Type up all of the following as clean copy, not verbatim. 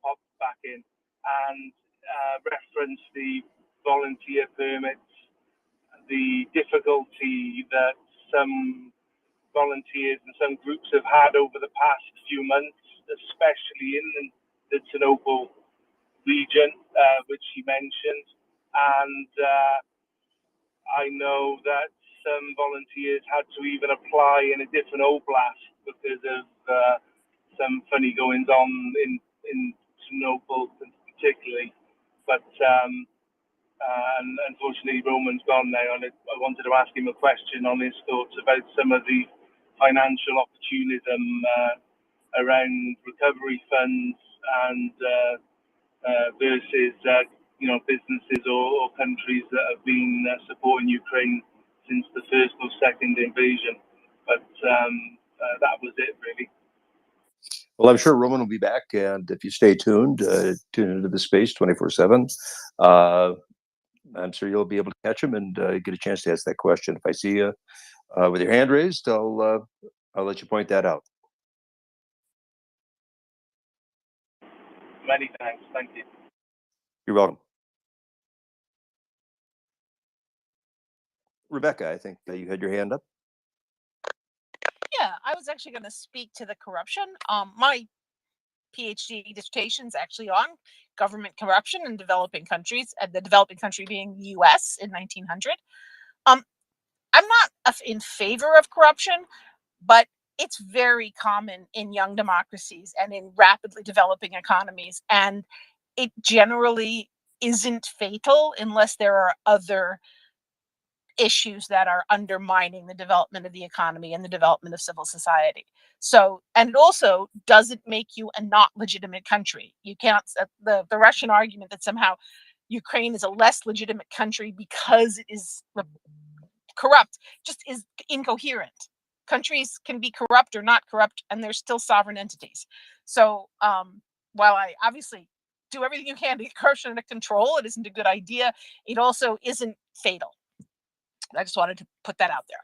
popped back in and referenced the volunteer permits, the difficulty that some volunteers and some groups have had over the past few months, especially in the Ternopil region, which she mentioned. And I know that some volunteers had to even apply in a different oblast because of some funny goings on in Ternopil particularly. But and unfortunately, Roman's gone now. And I wanted to ask him a question on his thoughts about some of the financial opportunism around recovery funds and versus businesses or countries that have been supporting Ukraine since the first or second invasion. But that was it, really. Well, I'm sure Roman will be back, and if you stay tuned, tune into the space 24/7. I'm sure you'll be able to catch him and get a chance to ask that question. If I see you with your hand raised, I'll let you point that out. Many thanks. Thank you. You're welcome. Rebecca, I think you had your hand up. Yeah, I was actually going to speak to the corruption. My PhD dissertation is actually on government corruption in developing countries, and the developing country being the U.S. in 1900. I'm not in favor of corruption, but it's very common in young democracies and in rapidly developing economies, and it generally isn't fatal unless there are other issues that are undermining the development of the economy and the development of civil society. So, and it also doesn't make you a not legitimate country. You can't, the Russian argument that somehow Ukraine is a less legitimate country because it is corrupt just is incoherent. Countries can be corrupt or not corrupt, and they're still sovereign entities. So, while I obviously do everything you can to get corruption under control, it isn't a good idea. It also isn't fatal. I just wanted to put that out there.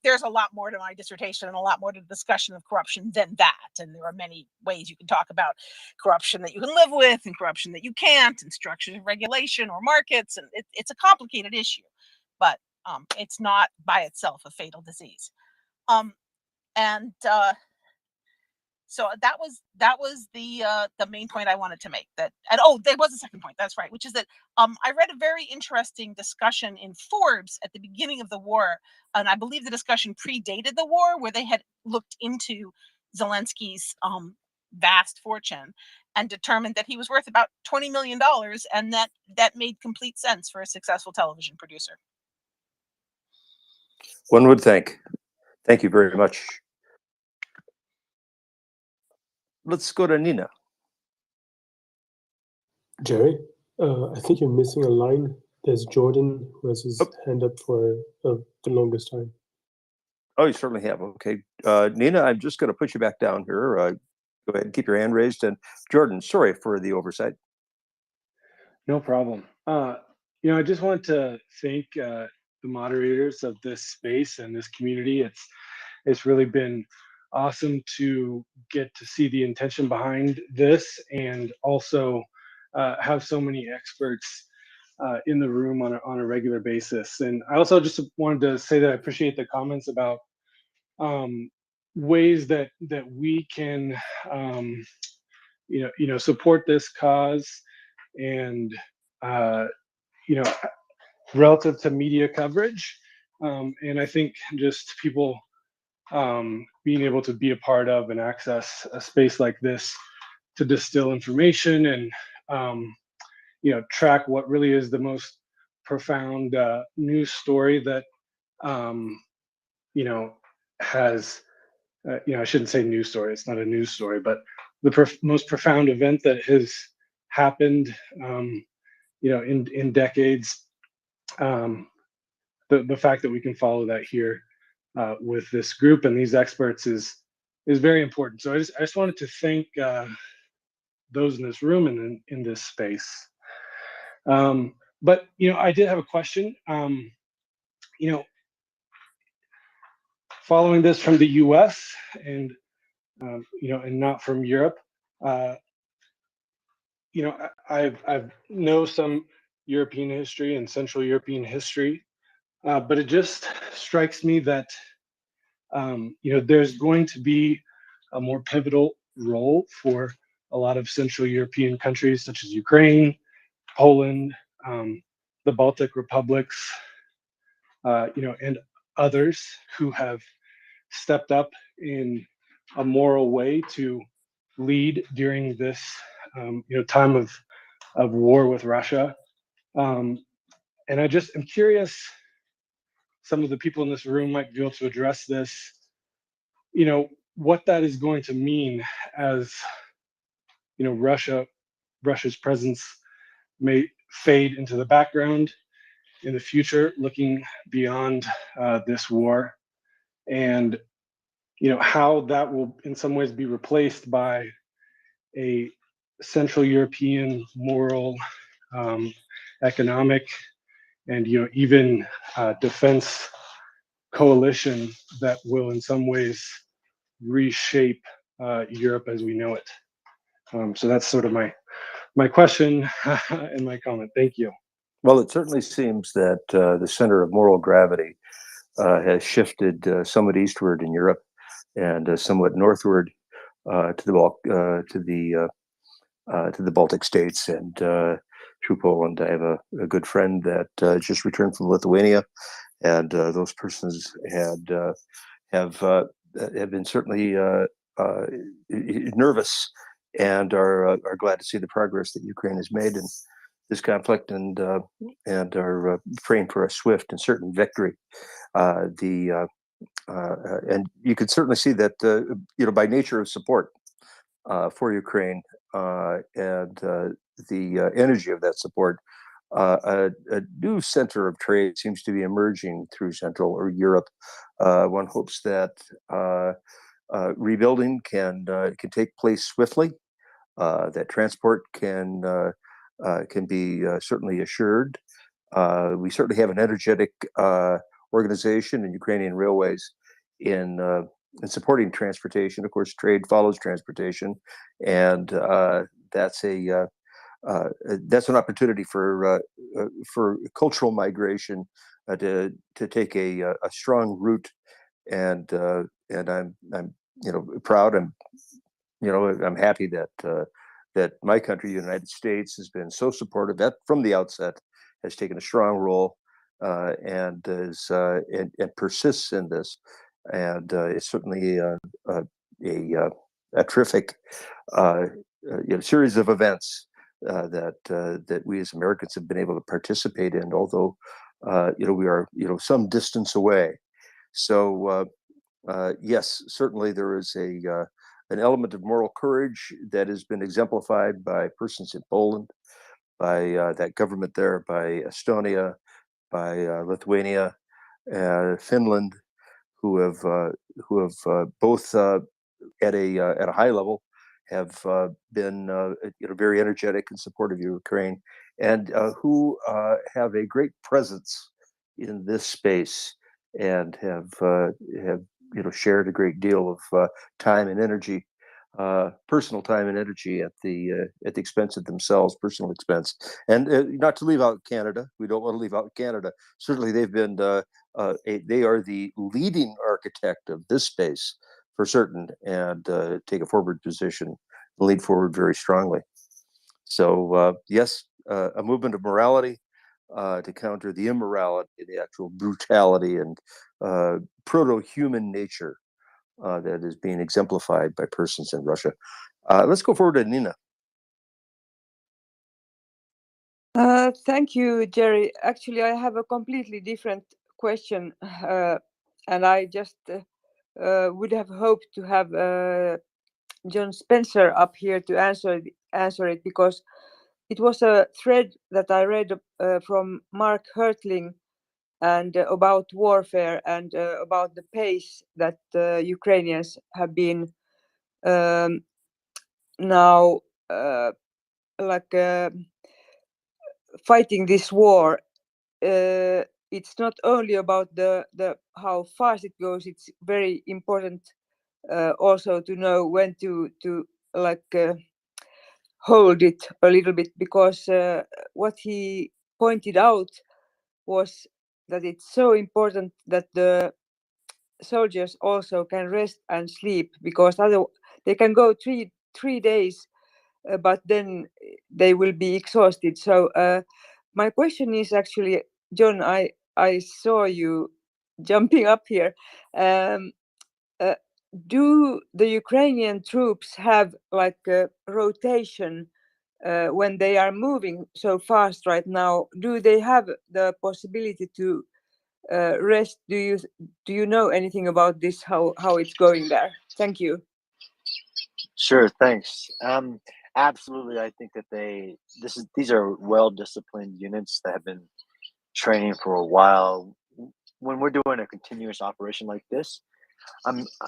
There's a lot more to my dissertation and a lot more to the discussion of corruption than that. And there are many ways you can talk about corruption that you can live with and corruption that you can't, and structures of regulation or markets. And it's a complicated issue, but it's not by itself a fatal disease. So that was the main point I wanted to make. There was a second point. That's right, which is that I read a very interesting discussion in Forbes at the beginning of the war, and I believe the discussion predated the war, where they had looked into Zelensky's vast fortune and determined that he was worth about $20 million, and that made complete sense for a successful television producer. One would think. Thank you very much. Let's go to Nina. Jerry, I think you're missing a line. There's Jordan who has his hand up for the longest time. Oh, you certainly have. Okay. Nina, I'm just going to put you back down here. Go ahead and keep your hand raised. And Jordan, sorry for the oversight. No problem. I just want to thank the moderators of this space and this community. It's really been awesome to get to see the intention behind this, and also have so many experts in the room on a regular basis. And I also just wanted to say that I appreciate the comments about ways that we can support this cause, and relative to media coverage. And I think just people being able to be a part of and access a space like this to distill information and track what really is the most profound news story that has I shouldn't say news story, it's not a news story, but the most profound event that has happened in decades. The fact that we can follow that here with this group and these experts is very important. So I just wanted to thank those in this room and in this space. But I did have a question. Following this from the U.S. and and not from Europe, I've know some European history and Central European history, but it just strikes me that there's going to be a more pivotal role for a lot of Central European countries such as Ukraine, Poland, the Baltic republics, and others who have stepped up in a moral way to lead during this time of war with Russia. And I just am curious, some of the people in this room might be able to address this, what that is going to mean as, Russia's presence may fade into the background in the future, looking beyond this war, and how that will in some ways be replaced by a Central European moral, economic, and even defense coalition that will in some ways reshape Europe as we know it. So that's sort of my question and my comment. Thank you. Well, it certainly seems that the center of moral gravity has shifted somewhat eastward in Europe and somewhat northward to the Baltic states and through Poland. I have a good friend that just returned from Lithuania, and those persons have been certainly nervous and are glad to see the progress that Ukraine has made in this conflict, and are praying for a swift and certain victory. And you can certainly see that by nature of support for Ukraine and the energy of that support, a new center of trade seems to be emerging through Central or Europe. One hopes that rebuilding can take place swiftly, that transport can be certainly assured. We certainly have an energetic organization in Ukrainian Railways in supporting transportation. Of course, trade follows transportation, and that's an opportunity for cultural migration to take a strong root. And I'm proud. I'm happy that my country, the United States, has been so supportive that from the outset has taken a strong role and persists in this. And it's certainly a terrific series of events that we as Americans have been able to participate in, although we are some distance away. So yes, certainly there is an element of moral courage that has been exemplified by persons in Poland, by that government there, by Estonia, by Lithuania, Finland, who have both at a high level have been very energetic and supportive of Ukraine, and who have a great presence in this space and have shared a great deal of time and energy, personal time and energy at the expense of themselves, personal expense. And not to leave out Canada, we don't want to leave out Canada. Certainly, they've been they are the leading architect of this space for certain, and take a forward position and lead forward very strongly. So yes, a movement of morality to counter the immorality, the actual brutality and proto-human nature that is being exemplified by persons in Russia. Let's go forward to Nina. Thank you, Jerry. Actually, I have a completely different question, and I just would have hoped to have John Spencer up here to answer it, because it was a thread that I read from Mark Hertling, and about warfare and about the pace that Ukrainians have been now fighting this war. It's not only about the how fast it goes. It's very important also to know when to hold it a little bit, because what he pointed out was that it's so important that the soldiers also can rest and sleep, because they can go three days, but then they will be exhausted. So my question is actually, John, I saw you jumping up here. Um, do the Ukrainian troops have like a rotation when they are moving so fast right now? Do they have the possibility to rest? Do you know anything about this? How it's going there? Thank you. Sure, thanks. Absolutely, I think that these are well-disciplined units that have been training for a while. When we're doing a continuous operation like this,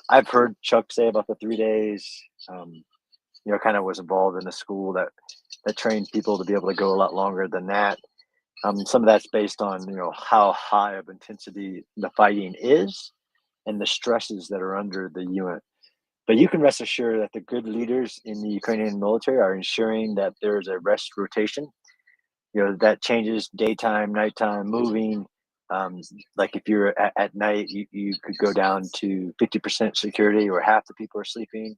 I've heard Chuck say about the 3 days. Kind of was involved in a school that trained people to be able to go a lot longer than that. Some of that's based on how high of intensity the fighting is and the stresses that are under the unit. But you can rest assured that the good leaders in the Ukrainian military are ensuring that there's a rest rotation. That changes daytime, nighttime, moving. Like if you're at night, you could go down to 50% security, or half the people are sleeping.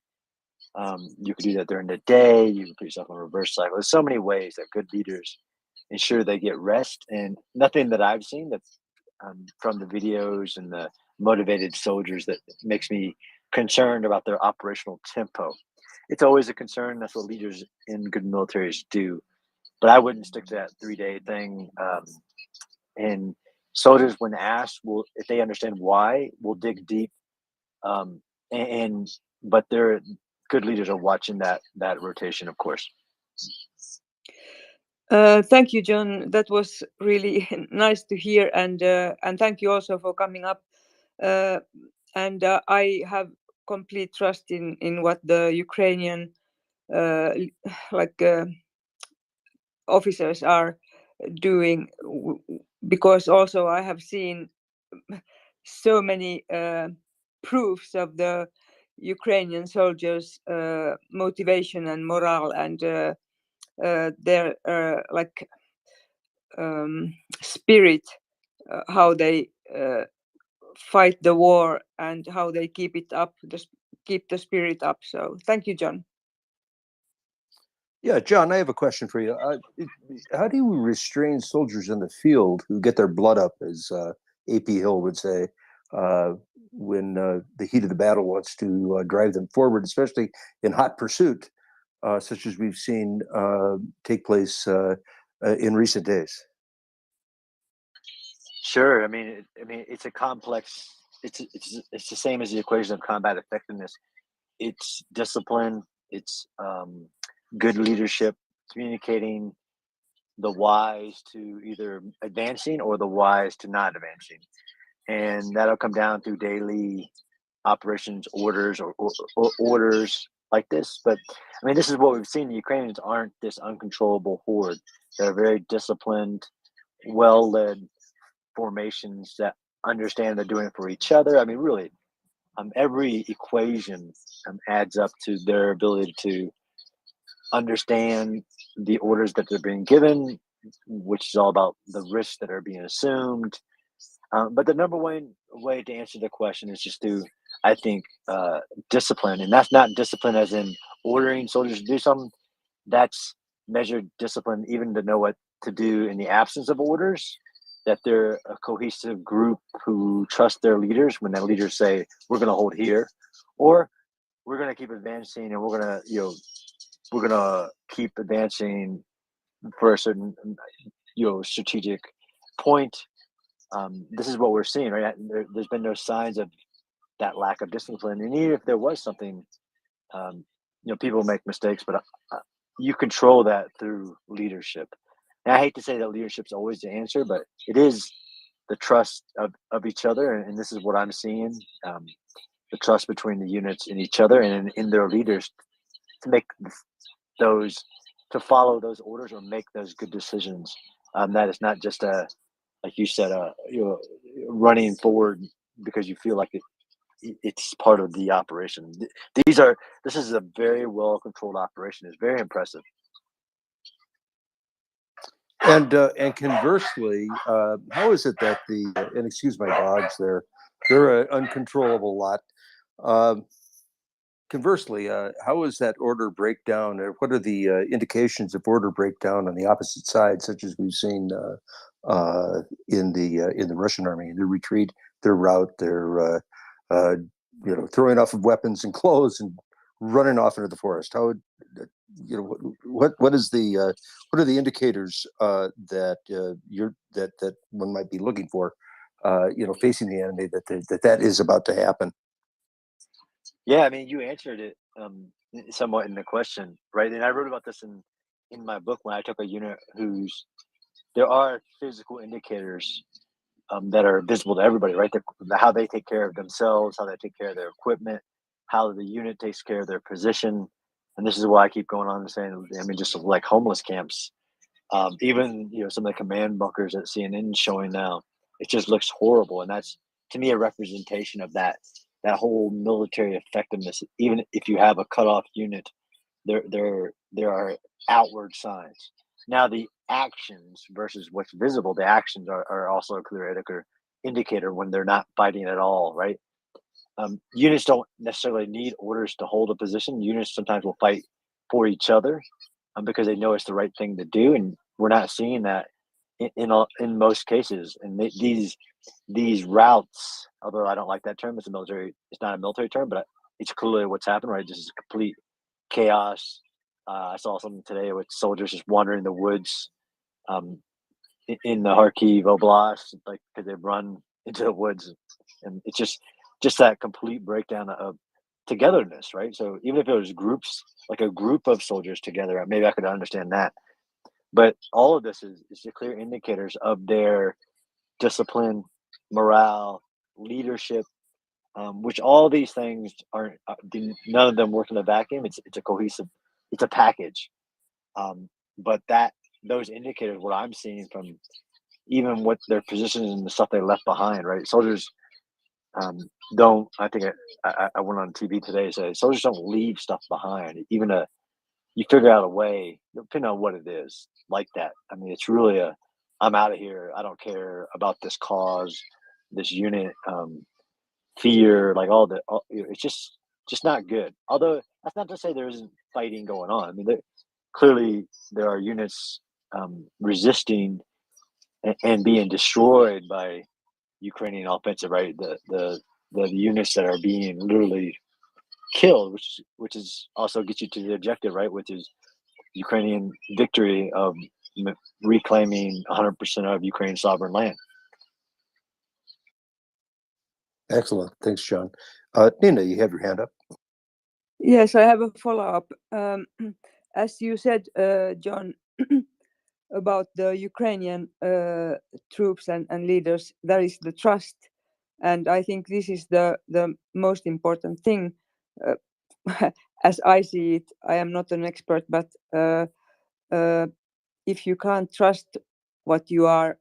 You could do that during the day. You can put yourself on reverse cycle. There's so many ways that good leaders ensure they get rest, and nothing that I've seen that's from the videos and the motivated soldiers that makes me concerned about their operational tempo. It's always a concern. That's what leaders in good militaries do. But I wouldn't stick to that 3-day thing. And soldiers, when asked, if they understand why, will dig deep. But they're good leaders are watching that rotation, of course. Thank you, John. That was really nice to hear, and thank you also for coming up. I have complete trust in what the Ukrainian officers are doing, because also I have seen so many proofs of the Ukrainian soldiers' motivation and morale, and their spirit, how they fight the war and how they keep it up, keep the spirit up. So thank you, John. Yeah, John, I have a question for you. How do you restrain soldiers in the field who get their blood up, as AP Hill would say, when the heat of the battle wants to drive them forward, especially in hot pursuit, such as we've seen take place in recent days? Sure. I mean, it's a complex. It's the same as the equation of combat effectiveness. It's discipline. It's good leadership, communicating the whys to either advancing or the whys to not advancing, and that'll come down through daily operations orders or orders like this. But I mean, this is what we've seen. The Ukrainians aren't this uncontrollable horde. They're very disciplined, well-led formations that understand they're doing it for each other. I mean, really, every equation adds up to their ability to understand the orders that they're being given, which is all about the risks that are being assumed. But the number one way to answer the question is just to, I think, discipline. And that's not discipline as in ordering soldiers to do something. That's measured discipline, even to know what to do in the absence of orders, that they're a cohesive group who trust their leaders when their leaders say, we're going to hold here, or we're going to keep advancing, and we're going to keep advancing for a certain strategic point. This is what we're seeing, right? There's been no signs of that lack of discipline, and even if there was something, people make mistakes, but you control that through leadership. And I hate to say that leadership's always the answer, but it is the trust of each other, and this is what I'm seeing: the trust between the units in each other and in their leaders to make to follow those orders or make those good decisions. That is not just like you said, running forward because you feel like it's part of the operation. This is a very well controlled operation. It's very impressive. And conversely, how is it that and excuse my dogs, they're an uncontrollable lot. Conversely, how is that order breakdown, or what are the indications of order breakdown on the opposite side, such as we've seen in the Russian army, in their retreat, their rout, their throwing off of weapons and clothes and running off into the forest? How what are the indicators that one might be looking for, facing the enemy, that is about to happen? Yeah, I mean, you answered it somewhat in the question, right? And I wrote about this in my book when I took a unit there are physical indicators that are visible to everybody, right? How they take care of themselves, how they take care of their equipment, how the unit takes care of their position. And this is why I keep going on and saying, I mean, just like homeless camps, even some of the command bunkers that CNN is showing now, it just looks horrible, and that's to me a representation of that whole military effectiveness. Even if you have a cutoff unit, there are outward signs. Now the actions versus what's visible, the actions are also a clear indicator when they're not fighting at all, right? Units don't necessarily need orders to hold a position. Units sometimes will fight for each other because they know it's the right thing to do, and we're not seeing that in most cases. And these routes, although I don't like that term, it's not a military term, but it's clearly what's happened, right? This is complete chaos. I saw something today with soldiers just wandering the woods in the Kharkiv Oblast, like because they've run into the woods, and it's just that complete breakdown of togetherness, right? So even if it was groups, like a group of soldiers together, maybe I could understand that. But all of this is the clear indicators of their discipline, morale, leadership, which all these things aren't. None of them work in a vacuum. It's a cohesive. It's a package. But those indicators, what I'm seeing from even what their positions and the stuff they left behind, right? Soldiers don't. I think I went on TV today and said soldiers don't leave stuff behind. Even you figure out a way, depending on what it is, like that. I mean, it's really I'm out of here. I don't care about this cause, this unit, fear, like it's just not good. Although that's not to say there isn't fighting going on. I mean, clearly there are units resisting and being destroyed by Ukrainian offensive, right? The units that are being literally killed, which is also gets you to the objective, right? Which is Ukrainian victory of reclaiming 100% of Ukraine's sovereign land. Excellent. Thanks, John. Nina, you have your hand up. Yes, I have a follow-up. As you said, John, about the Ukrainian troops and leaders, there is the trust. And I think this is the most important thing. As I see it, I am not an expert, but if you can't trust what you are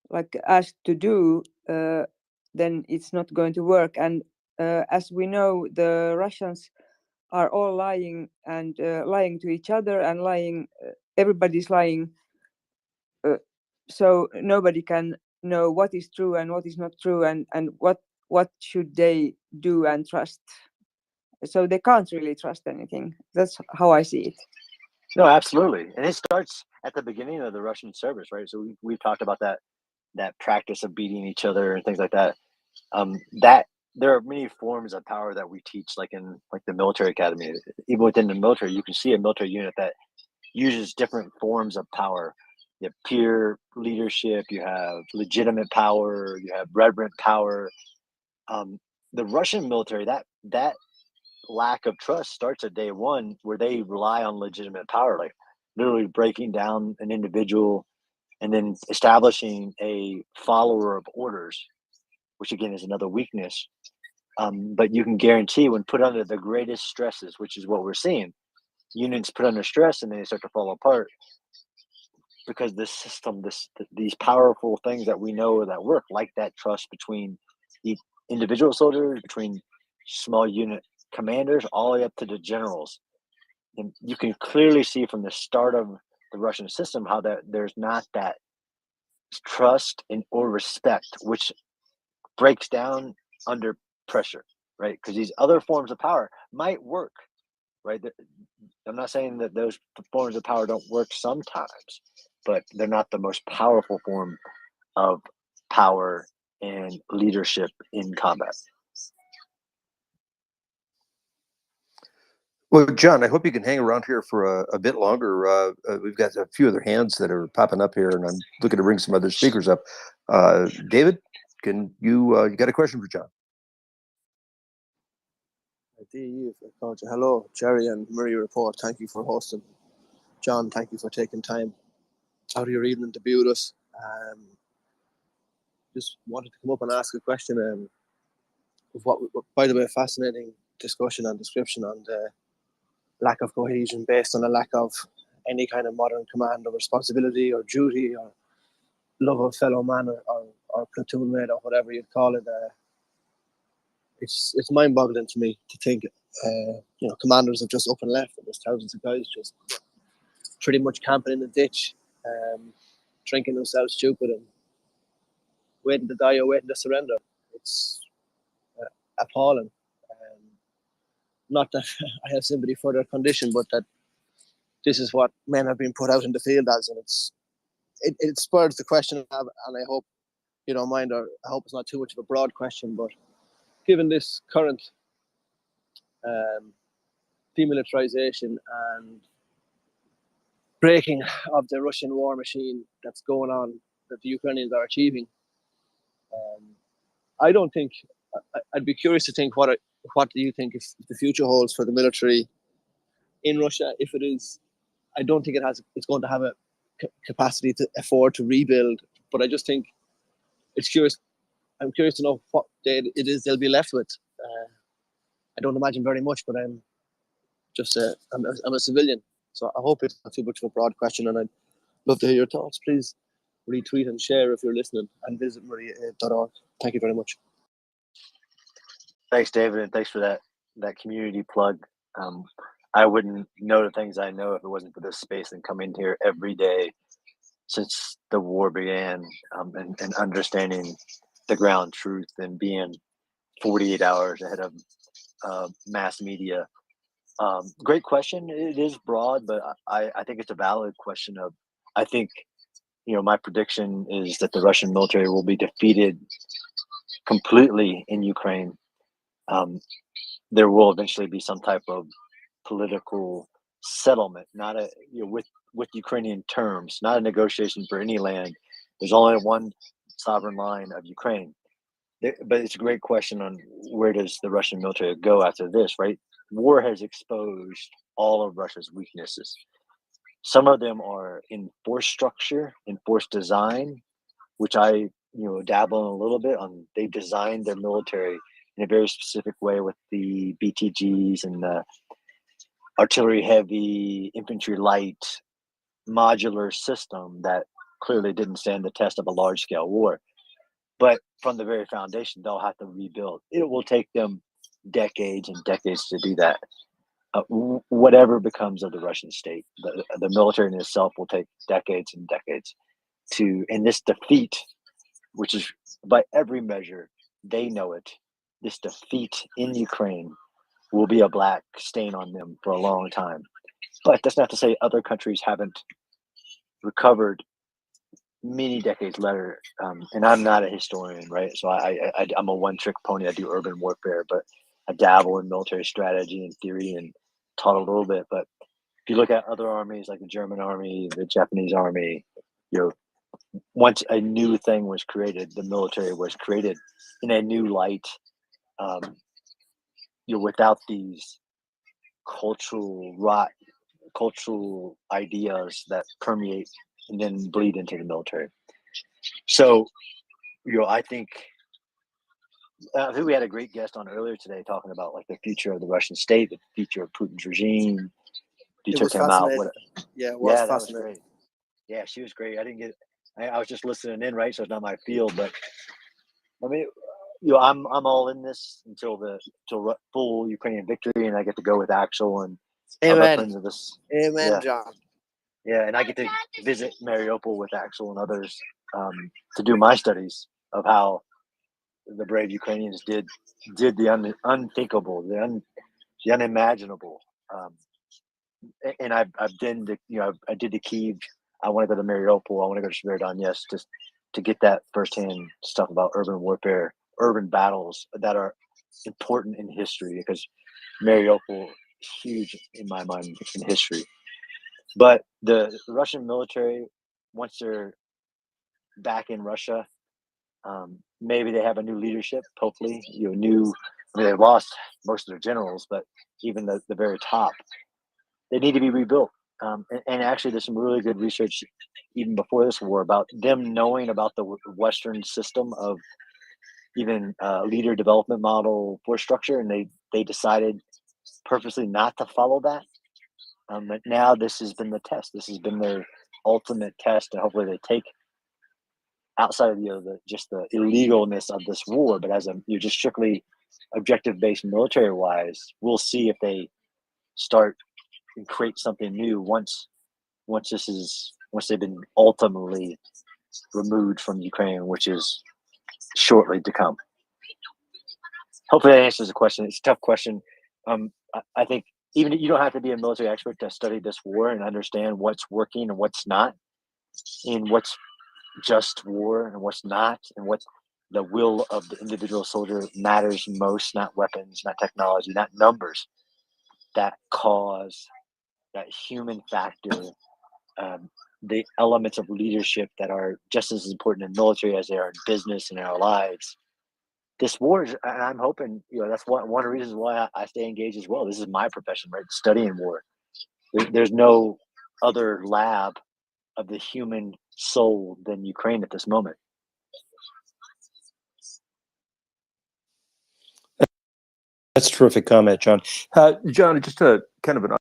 like asked to do, then it's not going to work. And as we know, the Russians are all lying and lying to each other and lying. Everybody's lying. So nobody can know what is true and what is not true, and what should they do and trust. So they can't really trust anything. That's how I see it. No, absolutely, and it starts at the beginning of the Russian service, right? So we've talked about that practice of beating each other and things like that. That there are many forms of power that we teach, like in the military academy. Even within the military, you can see a military unit that uses different forms of power. You have peer leadership, you have legitimate power, you have reverent power. The Russian military, that lack of trust starts at day one, where they rely on legitimate power, like literally breaking down an individual and then establishing a follower of orders, which again is another weakness. But you can guarantee when put under the greatest stresses, which is what we're seeing, units put under stress and then they start to fall apart because this system, these powerful things that we know that work, like that trust between the individual soldiers, between small unit commanders, all the way up to the generals. And you can clearly see from the start of the Russian system, how there's not that trust and or respect, which breaks down under pressure, right? Because these other forms of power might work, right? I'm not saying that those forms of power don't work sometimes, but they're not the most powerful form of power and leadership in combat. Well, John, I hope you can hang around here for a bit longer. We've got a few other hands that are popping up here, and I'm looking to bring some other speakers up. David, can you got a question for John? Hello, Jerry and MriyaReport. Thank you for hosting. John, thank you for taking time out of your evening to be with us. Just wanted to come up and ask a question of what, by the way, fascinating discussion and description on the lack of cohesion based on a lack of any kind of modern command or responsibility or duty or love of fellow man or platoon mate or whatever you'd call it. It's mind-boggling to me to think, commanders have just up and left, and there's thousands of guys just pretty much camping in the ditch, drinking themselves stupid and waiting to die or waiting to surrender. It's appalling. Not that I have sympathy for their condition, but that this is what men have been put out in the field as, and it spurs the question I have, and I hope you don't mind, or I hope it's not too much of a broad question, but given this current demilitarization and breaking of the Russian war machine that's going on, that the Ukrainians are achieving, I don't think, I'd be curious to think what do you think if the future holds for the military in Russia? If it is, I don't think it's going to have a capacity to afford to rebuild, but I just think I'm curious to know what it is they'll be left with. I don't imagine very much, but I'm just I'm a civilian, so I hope it's not too much of a broad question, and I'd love to hear your thoughts. Please retweet and share if you're listening, and visit MriyaReport.org. Thank you very much. Thanks, David, and thanks for that community plug. I wouldn't know the things I know if it wasn't for this space and coming here every day since the war began, and understanding the ground truth and being 48 hours ahead of mass media. Great question. It is broad, but I think it's a valid question. I think, my prediction is that the Russian military will be defeated completely in Ukraine. There will eventually be some type of political settlement, not with Ukrainian terms, not a negotiation for any land. There's only one sovereign line of Ukraine. But it's a great question on where does the Russian military go after this, right? War has exposed all of Russia's weaknesses. Some of them are in force structure, in force design, which I dabble in a little bit on. They've designed their military in a very specific way with the BTGs and the artillery heavy, infantry light, modular system that clearly didn't stand the test of a large scale war. But from the very foundation, they'll have to rebuild. It will take them decades and decades to do that. Whatever becomes of the Russian state, the military in itself will take decades and decades and this defeat, which is by every measure, they know it, this defeat in Ukraine will be a black stain on them for a long time. But that's not to say other countries haven't recovered many decades later. And I'm not a historian, right? So I'm a one-trick pony. I do urban warfare, but I dabble in military strategy and theory and taught a little bit. But if you look at other armies like the German army, the Japanese army, once a new thing was created, the military was created in a new light. Without these cultural ideas that permeate and then bleed into the military. So, I think we had a great guest on earlier today talking about like the future of the Russian state, the future of Putin's regime. You took him out. Yeah, it was fascinating. That was great. Yeah, she was great. I was just listening in, right? So it's not my field, but I mean, I'm all in this until full Ukrainian victory, and I get to go with Axel and other friends of this. Amen, Yeah. John. Yeah, and I get to visit MriyaReport with Axel and others to do my studies of how the brave Ukrainians did the unthinkable, the unimaginable. And I've been to, I did the Kyiv. I want to go to MriyaReport. I want to go to Shverodon, just to get that firsthand stuff about urban warfare, urban battles that are important in history, because MriyaReport is huge in my mind in history. But the Russian military, once they're back in Russia, maybe they have a new leadership. Hopefully, they lost most of their generals, but even the very top, they need to be rebuilt. And actually, there's some really good research even before this war about them knowing about the Western system of even leader development model force structure, and they decided purposely not to follow that. But now this has been the test. This has been their ultimate test, and hopefully they take outside of just the illegalness of this war, but as you're just strictly objective based military wise, we'll see if they start and create something new once they've been ultimately removed from Ukraine, which is shortly to come. Hopefully that answers the question. It's a tough question. I think even you don't have to be a military expert to study this war and understand what's working and what's not, and what's just war and what's not, and what the will of the individual soldier matters most, not weapons, not technology, not numbers. That cause, that human factor, the elements of leadership that are just as important in military as they are in business and in our lives. This war is, and I'm hoping, that's one of the reasons why I stay engaged as well. This is my profession, right? Studying war. There's no other lab of the human soul than Ukraine at this moment. That's a terrific comment, John. John, just a kind of an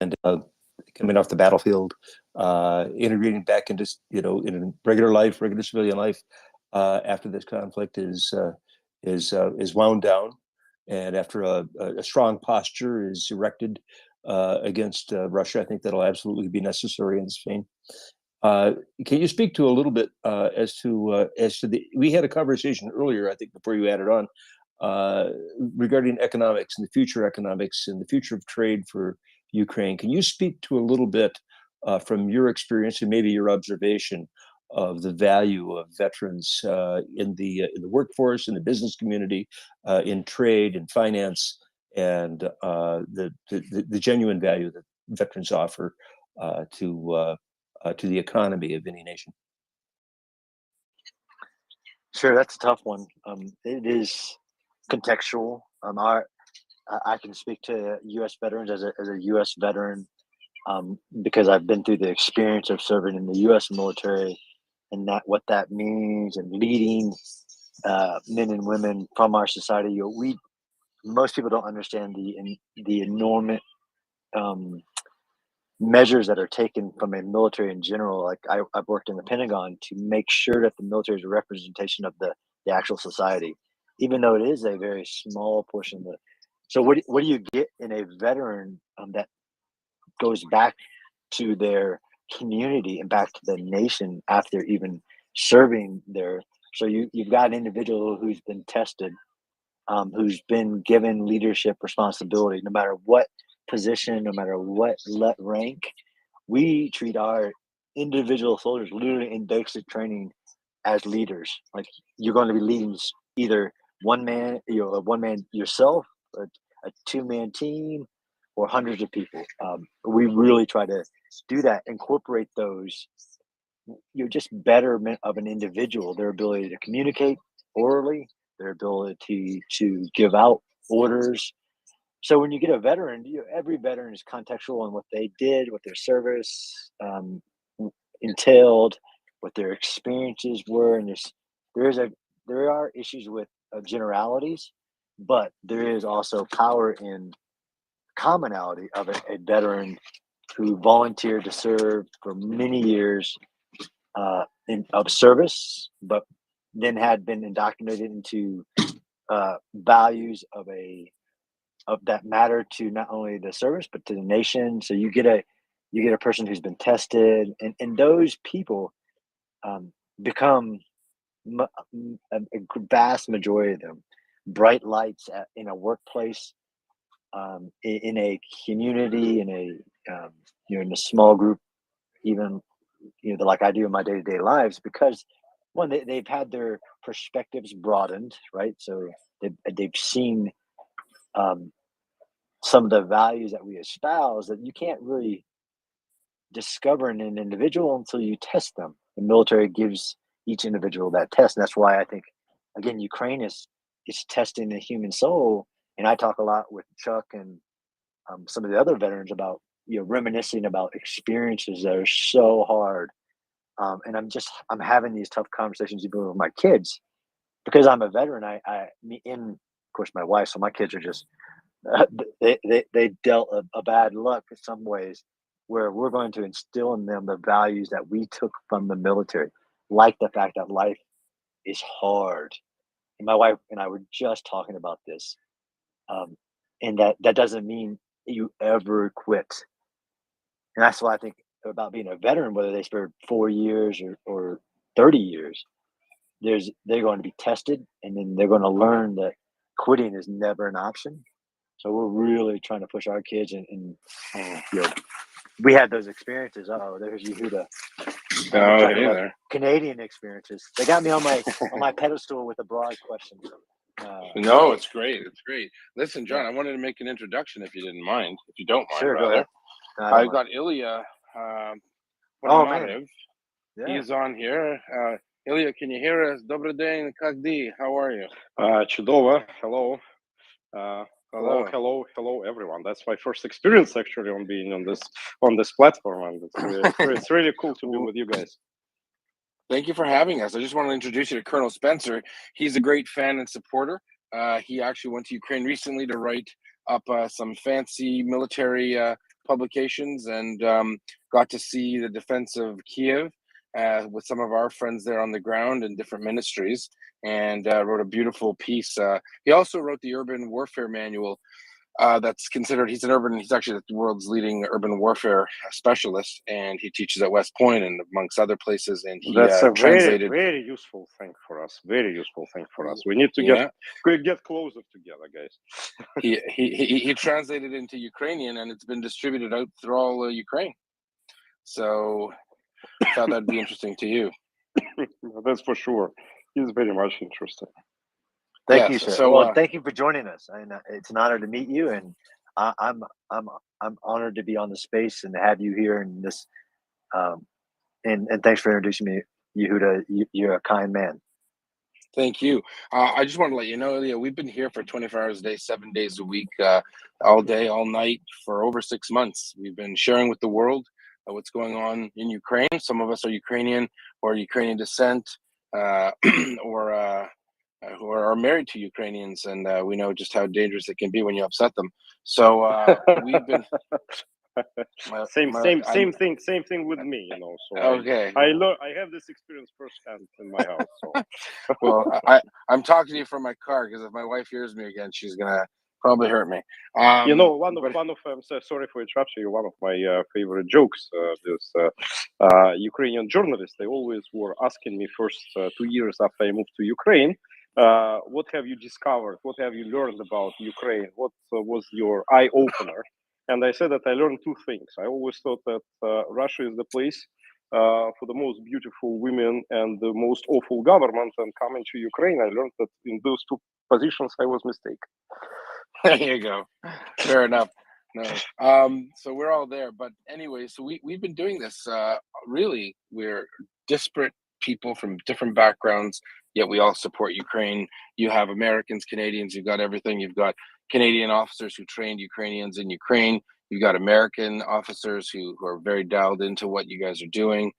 and coming off the battlefield, integrating back into in regular life, regular civilian life after this conflict is wound down, and after a strong posture is erected against Russia. I think that'll absolutely be necessary in this vein. Can you speak to a little bit as to we had a conversation earlier, I think, before you added on, regarding economics and the future economics and the future of trade for Ukraine. Can you speak to a little bit from your experience and maybe your observation of the value of veterans in the workforce, in the business community, in trade and finance, and the genuine value that veterans offer to the economy of any nation? Sure, that's a tough one. It is contextual. I can speak to U.S. veterans as a U.S. veteran because I've been through the experience of serving in the U.S. military, and what that means, and leading men and women from our society. Most people don't understand the enormous measures that are taken from a military in general. Like I've worked in the Pentagon to make sure that the military is a representation of the actual society, even though it is a very small portion of the. So what do you get in a veteran that goes back to their community and back to the nation after even serving there? So you've got an individual who's been tested, who's been given leadership responsibility, no matter what position, no matter what rank. We treat our individual soldiers literally in basic training as leaders. Like, you're going to be leading either one man yourself, a two-man team, or hundreds of people. We really try to do that, incorporate those. You're just betterment of an individual, their ability to communicate orally, their ability to give out orders, So when you get a veteran, every veteran is contextual on what they did, what their service entailed, what their experiences were, and there are issues with generalities, but there is also power in commonality of a veteran who volunteered to serve for many years of service, but then had been indoctrinated into values of that matter to not only the service but to the nation. So you get a person who's been tested, and those people become a vast majority of them bright lights in a workplace, in a community, in a in a small group, even like I do in my day-to-day lives, because one, they've had their perspectives broadened, right? So they've seen some of the values that we espouse that you can't really discover in an individual until you test them. The military gives each individual that test, and that's why I think, again, Ukraine is testing the human soul. And I talk a lot with Chuck and some of the other veterans about reminiscing about experiences that are so hard. And I'm having these tough conversations even with my kids because I'm a veteran. And of course my wife, so my kids are just they dealt a bad luck in some ways, where we're going to instill in them the values that we took from the military, like the fact that life is hard. And my wife and I were just talking about this, and that doesn't mean you ever quit. And that's why I think about being a veteran, whether they serve 4 years or 30 years, they're going to be tested, and then they're going to learn that quitting is never an option. So we're really trying to push our kids, and we had those experiences. Oh, there's Yehuda. Canadian experiences. They got me on my pedestal with a broad question. No, it's great. It's great. Listen, John, I wanted to make an introduction if you didn't mind. If you don't mind, sure, rather. Go ahead. I've got Ilya. Man. Yeah. He's on here. Ilya, can you hear us? Добрый день, как ты? How are you? Чудово. Hello. Hello, everyone. That's my first experience actually on being on this platform, and it's really cool to be with you guys. Thank you for having us. I just want to introduce you to Colonel Spencer. He's a great fan and supporter. He actually went to Ukraine recently to write up some fancy military publications, and got to see the defense of Kiev with some of our friends there on the ground in different ministries, and wrote a beautiful piece. He also wrote the Urban Warfare Manual. That's considered, he's actually the world's leading urban warfare specialist, and he teaches at West Point and amongst other places. And he that's a translated very useful thing for us. Very useful thing for us. We need to get closer together, guys. he translated into Ukrainian, and it's been distributed out through all Ukraine. So I thought that'd be interesting to you. That's for sure. He's very much interested. Thank you, sir. So, thank you for joining us. And it's an honor to meet you, and I'm honored to be on the space and to have you here in this. And thanks for introducing me, Yehuda. You're a kind man. Thank you. I just want to let you know, Ilya, we've been here for 24 hours a day, 7 days a week, all day, all night for over 6 months. We've been sharing with the world what's going on in Ukraine. Some of us are Ukrainian or Ukrainian descent, or who are married to Ukrainians, and we know just how dangerous it can be when you upset them. So we've been same thing with me, So okay, I have this experience firsthand in my house. So. Well, I'm talking to you from my car, because if my wife hears me again, she's gonna probably hurt me. One of I'm so sorry for interrupting you. One of my favorite jokes. This Ukrainian journalists, they always were asking me first 2 years after I moved to Ukraine. What have you discovered? What have you learned about Ukraine? What was your eye opener? And I said that I learned two things. I always thought that Russia is the place for the most beautiful women and the most awful government. And coming to Ukraine, I learned that in those two positions, I was mistaken. There you go. Fair enough. No. So we're all there. But anyway, so we've been doing this. Really, we're disparate people from different backgrounds, yet we all support Ukraine. You have Americans, Canadians, you've got everything. You've got Canadian officers who trained Ukrainians in Ukraine. You've got American officers who are very dialed into what you guys are doing.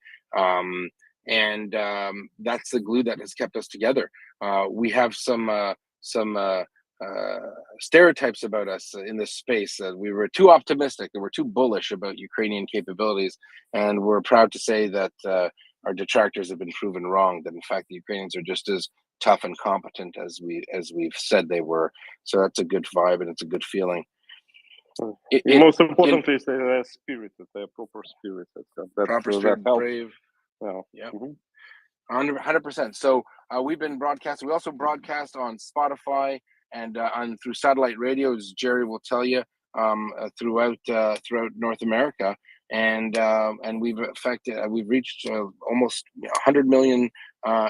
That's the glue that has kept us together. We have some stereotypes about us in this space. We were too optimistic and we're too bullish about Ukrainian capabilities, and we're proud to say that our detractors have been proven wrong. That in fact the Ukrainians are just as tough and competent as we've said they were. So that's a good vibe and it's a good feeling. Most importantly is the spirit, the proper spirit. Proper spirit, that brave. Well, yeah. 100%. So we've been broadcasting. We also broadcast on Spotify and through satellite radio, as Jerry will tell you, throughout North America, and we've reached almost 100 million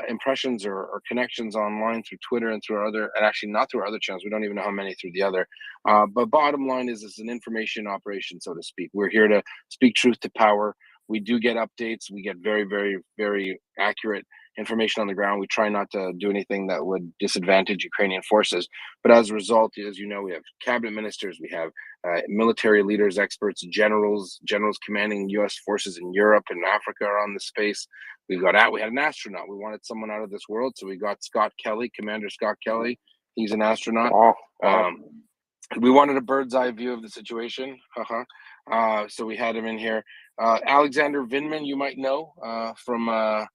impressions or connections online through Twitter and through our other, and actually not through our other channels. We don't even know how many through the other. But bottom line is, it's an information operation, so to speak. We're here to speak truth to power. We do get updates. We get very, very, very accurate information on the ground. We try not to do anything that would disadvantage Ukrainian forces. But as a result, as you know, we have cabinet ministers, we have military leaders, experts, generals commanding U.S. forces in Europe and Africa are on the space. We had an astronaut. We wanted someone out of this world, so we got Scott Kelly, Commander Scott Kelly. He's an astronaut. We wanted a bird's eye view of the situation. So we had him in here. Alexander Vindman, you might know from the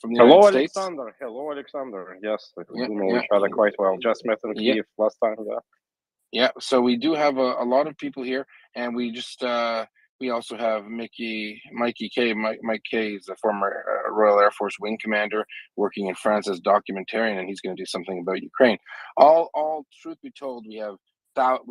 United States. Hello, Alexander. Yes, we do know each other quite well. Just met in Kyiv last time. Yeah. So we do have a lot of people here, and we just we also have Mike K is a former Royal Air Force Wing Commander working in France as documentarian, and he's going to do something about Ukraine. All truth be told, we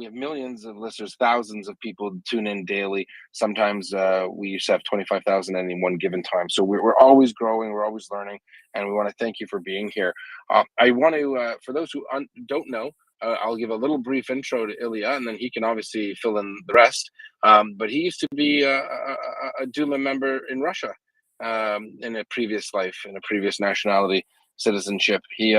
have millions of listeners, thousands of people tune in daily. Sometimes we used to have 25,000 at any one given time. So we're always growing, we're always learning, and we want to thank you for being here. I want to, for those who don't know, I'll give a little brief intro to Ilya, and then he can obviously fill in the rest. But he used to be a Duma member in Russia in a previous life, in a previous nationality. Citizenship. He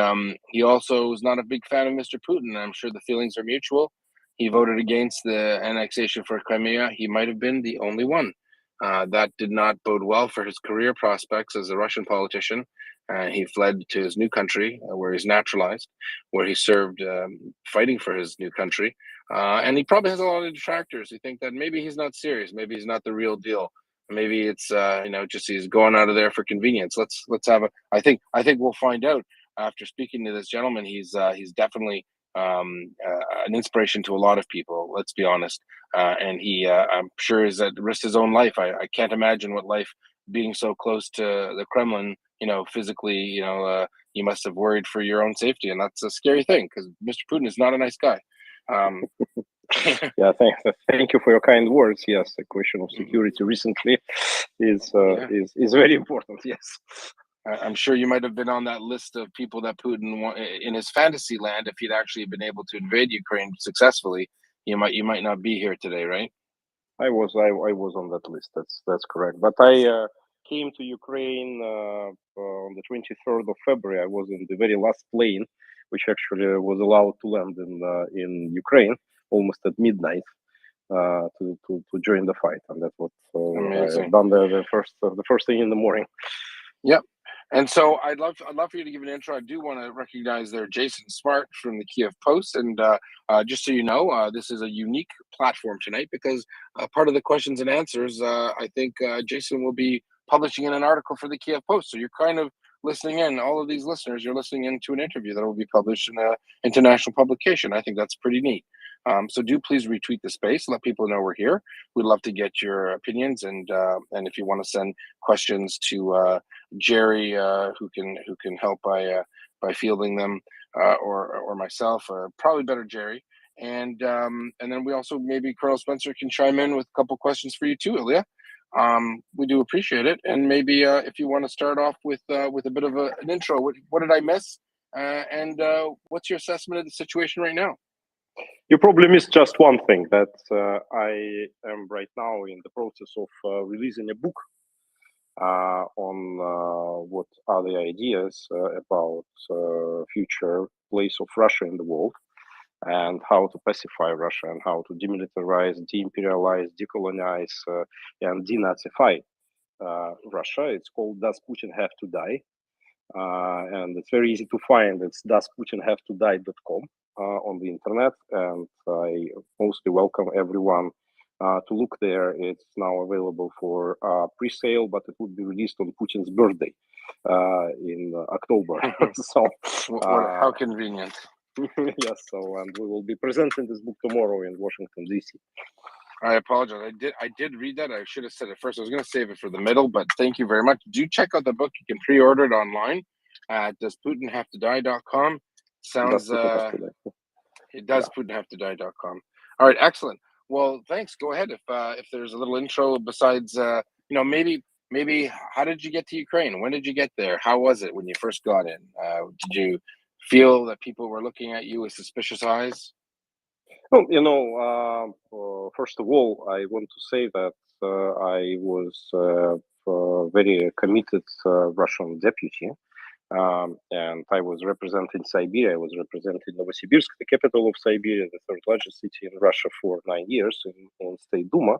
also was not a big fan of Mr. Putin. I'm sure the feelings are mutual. He voted against the annexation for Crimea. He might have been the only one. That did not bode well for his career prospects as a Russian politician. He fled to his new country, where he's naturalized, where he served fighting for his new country. And he probably has a lot of detractors who think that maybe he's not serious, maybe he's not the real deal. Maybe it's just he's going out of there for convenience. Let's have a. I think we'll find out after speaking to this gentleman. He's definitely an inspiration to a lot of people. Let's be honest. And he, I'm sure, is at risk his own life. I can't imagine what life being so close to the Kremlin. Physically, you must have worried for your own safety, and that's a scary thing because Mr. Putin is not a nice guy. Yeah, thank you for your kind words. Yes, the question of security recently is very important. Yes, I'm sure you might have been on that list of people that Putin in his fantasy land. If he'd actually been able to invade Ukraine successfully, you might not be here today, right? I was on that list. That's correct. But I came to Ukraine on the 23rd of February. I was in the very last plane, which actually was allowed to land in Ukraine almost at midnight to join the fight, and that's what I've done the first thing in the morning. Yep. And so I'd love for you to give an intro. I do want to recognize there Jason Smart from the Kyiv Post, and just so you know, this is a unique platform tonight because part of the questions and answers, I think Jason will be publishing in an article for the Kyiv Post. So you're kind of listening in, all of these listeners, you're listening into an interview that will be published in an international publication. I think that's pretty neat. So do please retweet the space, let people know we're here. We'd love to get your opinions, and if you want to send questions to Jerry, who can help by fielding them, or myself, probably better Jerry. And then we also, maybe Colonel Spencer can chime in with a couple questions for you too, Ilya. We do appreciate it, and maybe if you want to start off with a bit of an intro. What did I miss, and what's your assessment of the situation right now? You probably missed just one thing, that I am right now in the process of releasing a book on what are the ideas about future place of Russia in the world. and how to pacify Russia and how to demilitarize, de-imperialize, decolonize, and denazify Russia. It's called "Does Putin Have to Die?" And it's very easy to find. It's doesputinhavetodie.com on the internet, and I mostly welcome everyone to look there. It's now available for pre-sale, but it would be released on Putin's birthday in October. So, how convenient. Yes. So, and we will be presenting this book tomorrow in Washington D.C. I apologize. I did read that. I should have said it first. I was going to save it for the middle, but thank you very much. Do check out the book. You can pre-order it online at doesputinhavetodie.com. Sounds it does putinhavetodie.com. All right, excellent. Well, thanks. Go ahead if there's a little intro besides maybe how did you get to Ukraine? When did you get there? How was it when you first got in? Did you feel that people were looking at you with suspicious eyes? Well, first of all, I want to say that I was a very committed Russian deputy, and I was representing Siberia. I was representing Novosibirsk, the capital of Siberia, the third largest city in Russia, for 9 years in State Duma.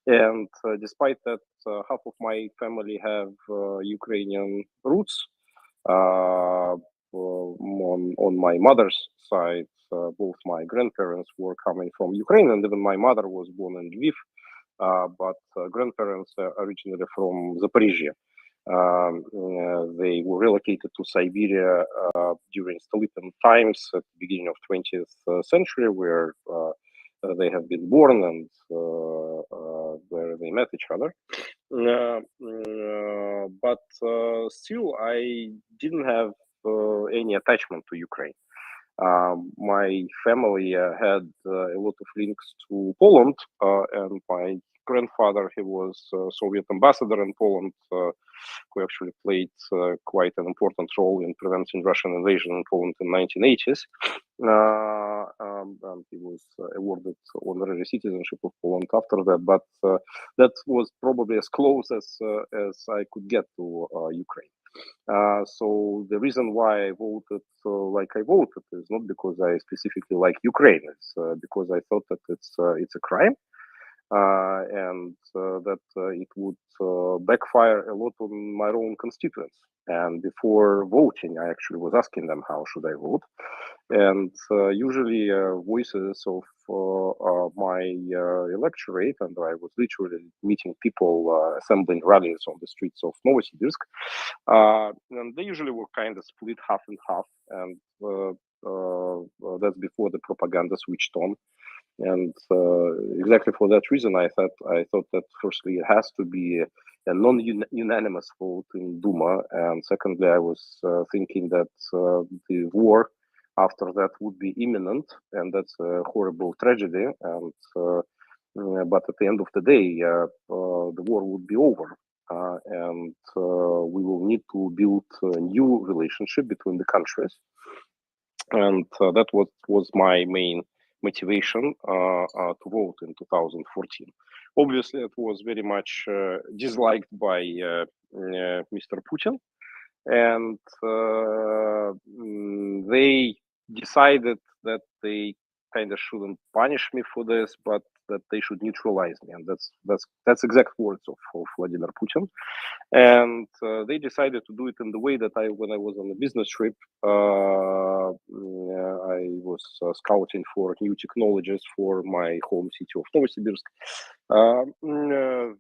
And despite that, half of my family have Ukrainian roots. On my mother's side, both my grandparents were coming from Ukraine, and even my mother was born in Lviv, but grandparents are originally from Zaporizhia. They were relocated to Siberia during Stolypin times at the beginning of 20th century, where they have been born and where they met each other. But still, I didn't have any attachment to Ukraine. My family had a lot of links to Poland, and my grandfather, he was Soviet ambassador in Poland, who actually played quite an important role in preventing Russian invasion in Poland in 1980s. And he was awarded honorary citizenship of Poland after that, but that was probably as close as I could get to Ukraine. So the reason why I voted like I voted is not because I specifically like Ukraine. It's because I thought that it's a crime, and that it would backfire a lot on my own constituents. And before voting, I actually was asking them how should I vote, and usually voices of my electorate, and I was literally meeting people, assembling rallies on the streets of Novosibirsk, and they usually were kind of split half and half, and that's before the propaganda switched on. And exactly for that reason, I thought that firstly it has to be a non-unanimous vote in Duma, and secondly, I was thinking that the war after that would be imminent, and that's a horrible tragedy. And but at the end of the day, the war would be over, and we will need to build a new relationship between the countries, and that was my main motivation to vote in 2014. Obviously, it was very much disliked by Mr. Putin, and they decided that they kind of shouldn't punish me for this, but that they should neutralize me, and that's exact words of Vladimir Putin. And they decided to do it in the way that when I was on a business trip, I was scouting for new technologies for my home city of Novosibirsk.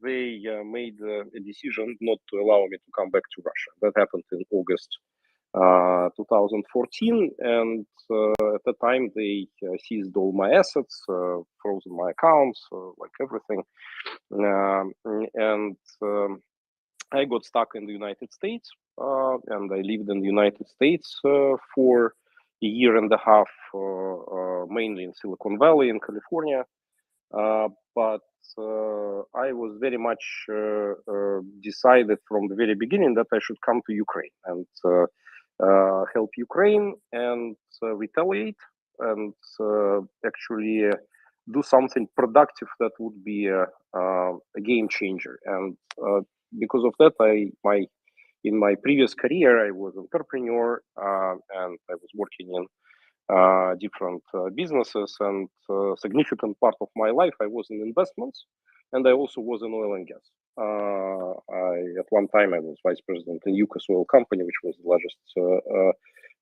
They made a decision not to allow me to come back to Russia. That happened in August 2014, and at the time they seized all my assets, frozen my accounts, like everything, and I got stuck in the United States, and I lived in the United States for a year and a half, mainly in Silicon Valley in California. But I was very much decided from the very beginning that I should come to Ukraine and help Ukraine and retaliate and actually do something productive that would be a game changer. And because of that, in my previous career, I was an entrepreneur, and I was working in different businesses, and significant part of my life I was in investments, and I also was in oil and gas. At one time I was vice president in Yukos Oil Company, which was the largest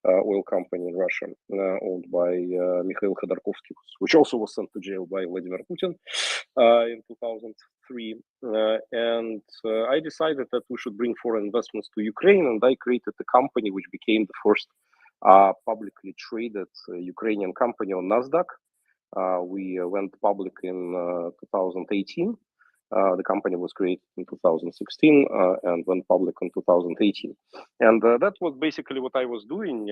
oil company in Russia, owned by Mikhail Khodorkovsky, which also was sent to jail by Vladimir Putin in 2003. And I decided that we should bring foreign investments to Ukraine, and I created a company which became the first publicly traded Ukrainian company on NASDAQ. We went public in 2018. The company was created in 2016 and went public in 2018. And that was basically what I was doing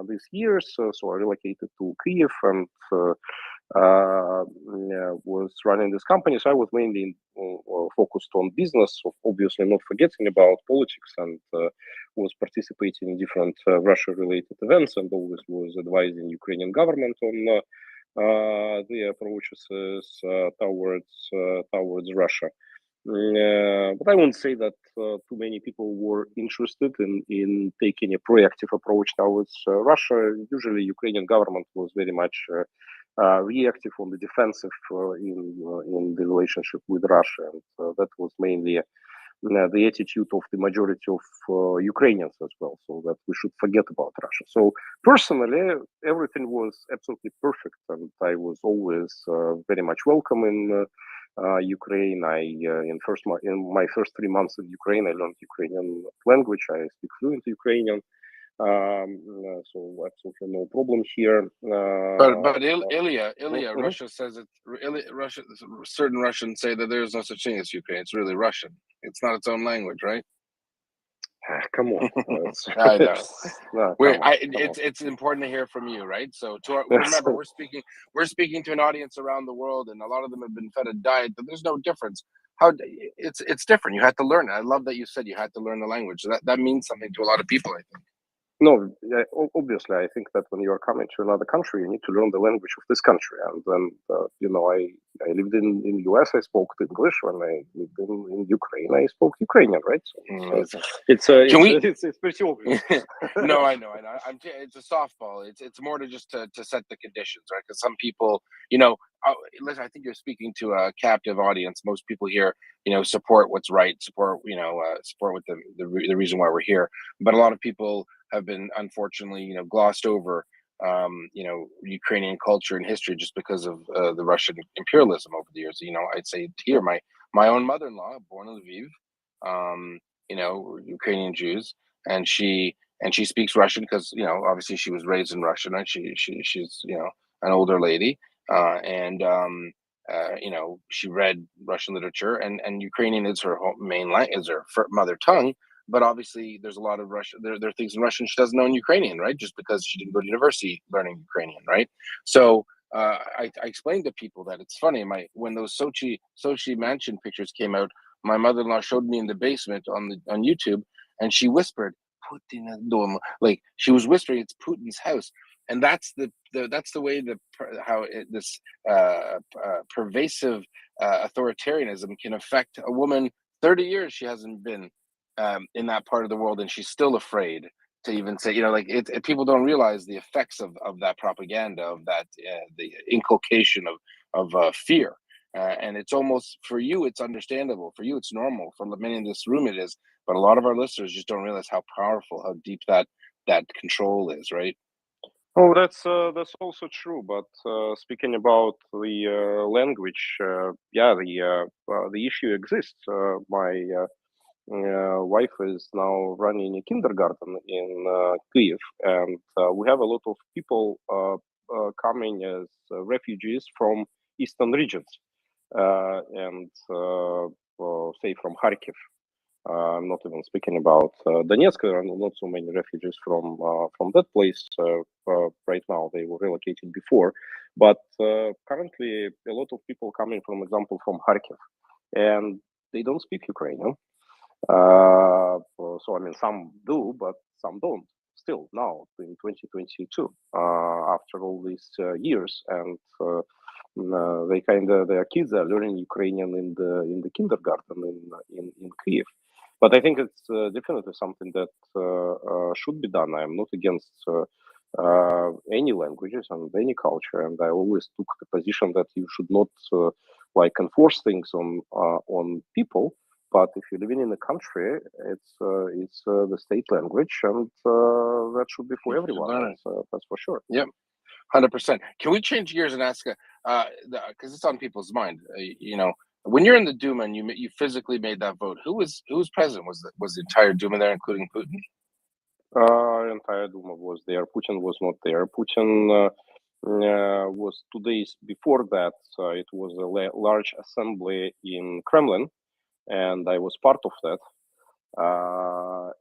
these years. So I relocated to Kyiv and was running this company. So I was mainly focused on business, obviously not forgetting about politics, and was participating in different Russia-related events, and always was advising Ukrainian government on the approaches towards Russia. But I won't say that too many people were interested in taking a proactive approach towards Russia. Usually, Ukrainian government was very much reactive on the defensive in the relationship with Russia, and that was mainly the attitude of the majority of Ukrainians as well, so that we should forget about Russia. So personally, everything was absolutely perfect, and I was always very much welcome in Ukraine. In my first 3 months in Ukraine, I learned Ukrainian language. I speak fluent Ukrainian. So absolutely no problem here. But Ilya, Russia says it. Russia, certain Russians say that there is no such thing as Ukraine. It's really Russian. It's not its own language, right? Come on. I know. No, it's important to hear from you, right? So remember, we're speaking to an audience around the world, and a lot of them have been fed a diet, but there's no difference. It's different. You had to learn it. I love that you said you had to learn the language. That means something to a lot of people, I think. No, obviously, I think that when you are coming to another country, you need to learn the language of this country. And then, I lived in the US, I spoke English. When I lived in Ukraine, I spoke Ukrainian, right? So it's pretty obvious. No, I know. It's a softball. It's more to just to set the conditions, right? Because some people, listen, I think you're speaking to a captive audience. Most people here, support what's right, support what the reason why we're here. But a lot of people have been unfortunately, glossed over, Ukrainian culture and history just because of the Russian imperialism over the years. I'd say here, my own mother-in-law, born in Lviv, Ukrainian Jews, and she speaks Russian because obviously she was raised in Russia, right? She's an older lady, and she read Russian literature, and Ukrainian is her main language, is her mother tongue. But obviously, there's a lot of Russian. There are things in Russian she doesn't know in Ukrainian, right? Just because she didn't go to university learning Ukrainian, right? So I explained to people that it's funny. When those Sochi mansion pictures came out, my mother-in-law showed me in the basement on YouTube, and she whispered, "Putin dom," like she was whispering, "It's Putin's house." And that's the way this pervasive authoritarianism can affect a woman. 30 years she hasn't been in that part of the world, and she's still afraid to even say, people don't realize the effects of that propaganda, of that the inculcation of fear, and it's almost, for you it's understandable, for you it's normal, for many in this room it is, but a lot of our listeners just don't realize how powerful, how deep that control is, right? Oh, that's also true. But speaking about the language, the issue exists. My wife is now running a kindergarten in Kyiv, and we have a lot of people coming as refugees from eastern regions, and say from Kharkiv. I'm not even speaking about Donetsk. There are not so many refugees from that place right now. They were relocated before, but currently a lot of people coming, from example, from Kharkiv, and they don't speak Ukrainian. So I mean, some do, but some don't. Still now in 2022, after all these years, and their kids are learning Ukrainian in the kindergarten in Kyiv. But I think it's definitely something that should be done. I am not against any languages and any culture, and I always took the position that you should not like enforce things on people. But if you're living in a country, it's the state language, and that should be for everyone. That's for sure. Yep, 100%. Can we change gears and ask, because it's on people's mind, you know, when you're in the Duma and you physically made that vote, who was president? Was the entire Duma there, including Putin? Entire Duma was there. Putin was not there. Putin was 2 days before that. It was a large assembly in Kremlin, and I was part of that.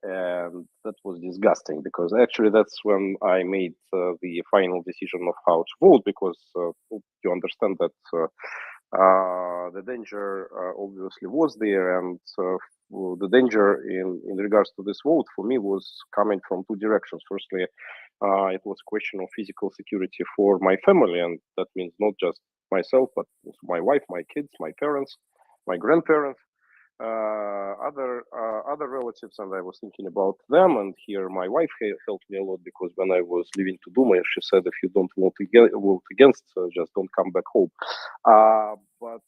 And that was disgusting because actually that's when I made the final decision of how to vote, because you understand that the danger obviously was there, and the danger in regards to this vote for me was coming from two directions. Firstly, it was a question of physical security for my family, and that means not just myself, but also my wife, my kids, my parents, my grandparents, other relatives, and I was thinking about them. And here my wife helped me a lot, because when I was leaving to Duma, she said, if you don't vote against, just don't come back home. But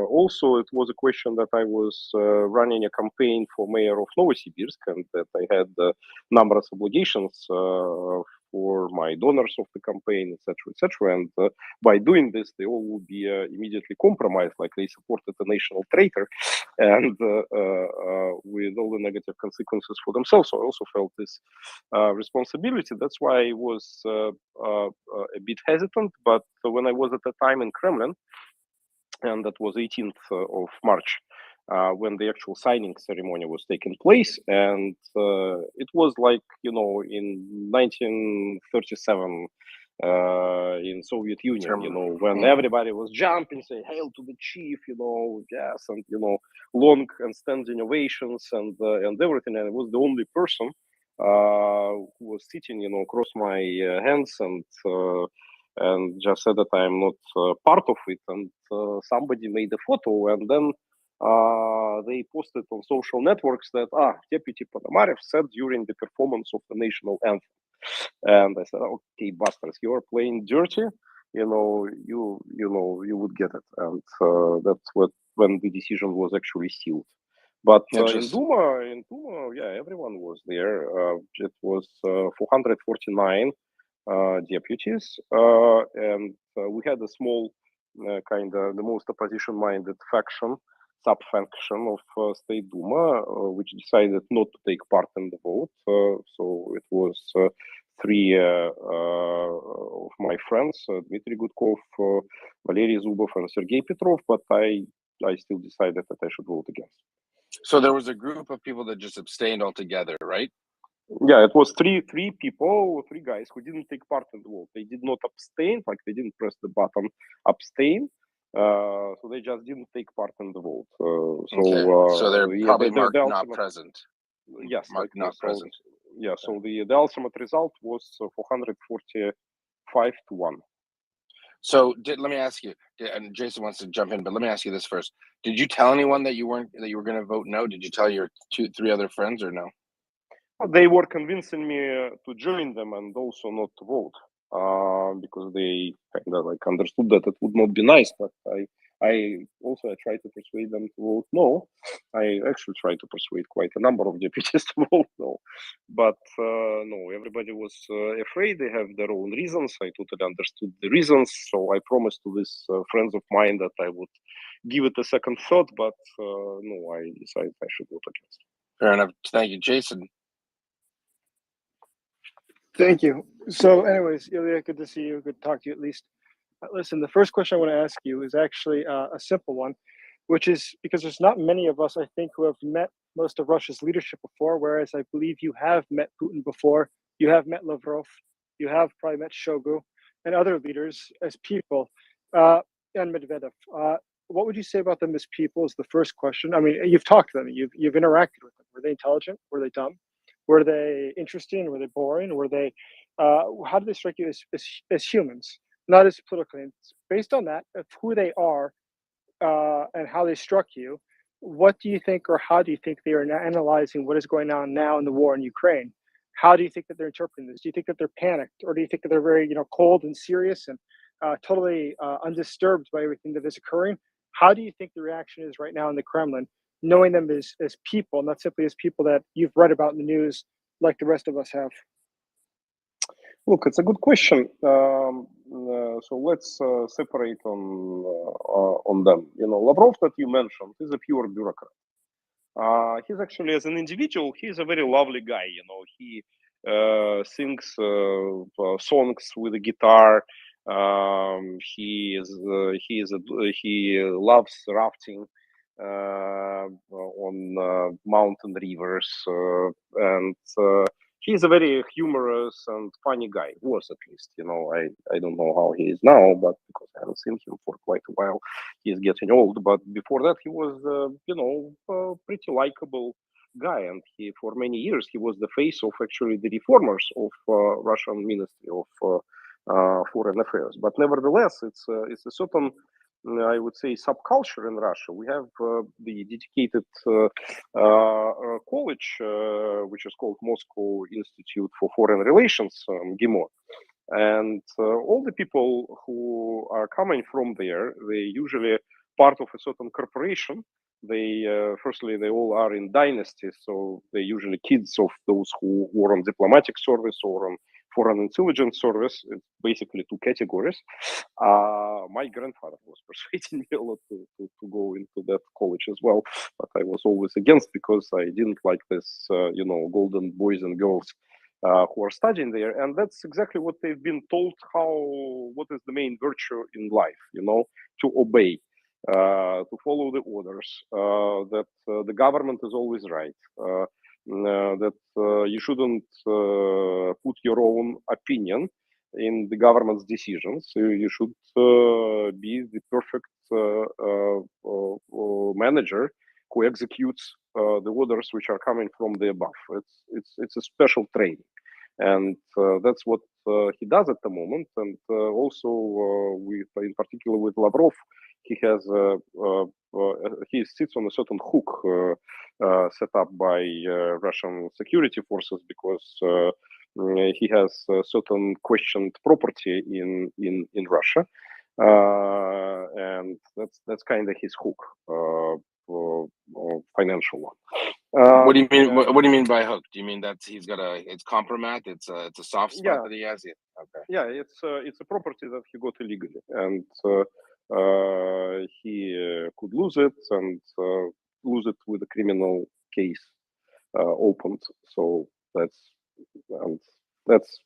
also it was a question that I was running a campaign for mayor of Novosibirsk, and that I had numerous obligations for my donors of the campaign, etc. And by doing this, they all would be immediately compromised, like they supported a national traitor, and with all the negative consequences for themselves. So I also felt this responsibility. That's why I was a bit hesitant. But when I was at the time in Kremlin, and that was 18th of March, when the actual signing ceremony was taking place, and it was like, you know, in 1937 in Soviet Union, you know, when everybody was jumping, saying "Hail to the chief," you know, yes, and you know, long and standing ovations and everything. And I was the only person who was sitting, you know, across my hands and just said that I am not part of it. And somebody made a photo, and then they posted on social networks that Deputy Ponomarev said during the performance of the national anthem. And I said, okay, bastards, you are playing dirty. You know, you would get it. And that's when the decision was actually sealed. But in Duma, yeah, everyone was there. It was 449 deputies, and we had a small kind of the most opposition-minded faction, sub-faction of State Duma, which decided not to take part in the vote. So it was three of my friends, Dmitry Gudkov, Valery Zubov, and Sergei Petrov, but I still decided that I should vote against. So there was a group of people that just abstained altogether, right? Yeah, it was three guys who didn't take part in the vote. They did not abstain, like they didn't press the button abstain. So they just didn't take part in the vote. So they're probably marked not present. Yes, marked not present. Yeah. So the ultimate result was 445 to 1. So let me ask you, and Jason wants to jump in, but let me ask you this first. Did you tell anyone that you were going to vote no? Did you tell your 2-3 other friends, or no? They were convincing me to join them and also not to vote, because they kind of like understood that it would not be nice. But I tried to persuade them to vote no. I actually tried to persuade quite a number of deputies to vote no. But no, everybody was afraid. They have their own reasons. I totally understood the reasons. So I promised to these friends of mine that I would give it a second thought. But no, I decided I should vote against. Fair enough. Thank you, Jason. Thank you. So anyways, Ilya, good to see you. Good to talk to you at least. Listen, the first question I want to ask you is actually a simple one, which is because there's not many of us, I think, who have met most of Russia's leadership before, whereas I believe you have met Putin before. You have met Lavrov. You have probably met Shoigu and other leaders as people, and Medvedev. What would you say about them as people is the first question. I mean, you've talked to them. You've interacted with them. Were they intelligent? Were they dumb? Were they interesting? Were they boring? Were they? How do they strike you as humans, not as politically? Based on that, of who they are and how they struck you, what do you think, or how do you think they are analyzing what is going on now in the war in Ukraine? How do you think that they're interpreting this? Do you think that they're panicked, or do you think that they're very, cold and serious and totally undisturbed by everything that is occurring? How do you think the reaction is right now in the Kremlin, knowing them as people, not simply as people that you've read about in the news like the rest of us have? Look, it's a good question. So let's separate on them. Lavrov that you mentioned is a pure bureaucrat. He's actually, as an individual, he's a very lovely guy. He sings songs with a guitar. He loves rafting on mountain rivers, and he's a very humorous and funny guy. Was, at least. I don't know how he is now, but because I haven't seen him for quite a while, he's getting old. But before that, he was a pretty likable guy, and for many years he was the face of actually the reformers of Russian Ministry of Foreign Affairs. But nevertheless, it's a certain, I would say, subculture in Russia. We have the dedicated college, which is called Moscow Institute for Foreign Relations, GIMO. And all the people who are coming from there, they usually part of a certain corporation. They firstly, they all are in dynasties, so they're usually kids of those who were on diplomatic service or on foreign intelligence service. It's basically two categories. My grandfather was persuading me a lot to go into that college as well, but I was always against because I didn't like this, golden boys and girls who are studying there. And that's exactly what they've been told, what is the main virtue in life, to obey. To follow the orders, that the government is always right, that you shouldn't put your own opinion in the government's decisions. You should be the perfect manager who executes the orders which are coming from the above. It's a special training, and that's what he does at the moment. And also, in particular with Lavrov, he has he sits on a certain hook set up by Russian security forces because he has certain questioned property in Russia, and that's kind of his hook, financial one. What do you mean? What do you mean by hook? Do you mean that he's got it's compromat? It's a soft spot that he has. Yeah. Okay. Yeah, it's a property that he got illegally, and he could lose it and lose it with a criminal case opened. So that's it's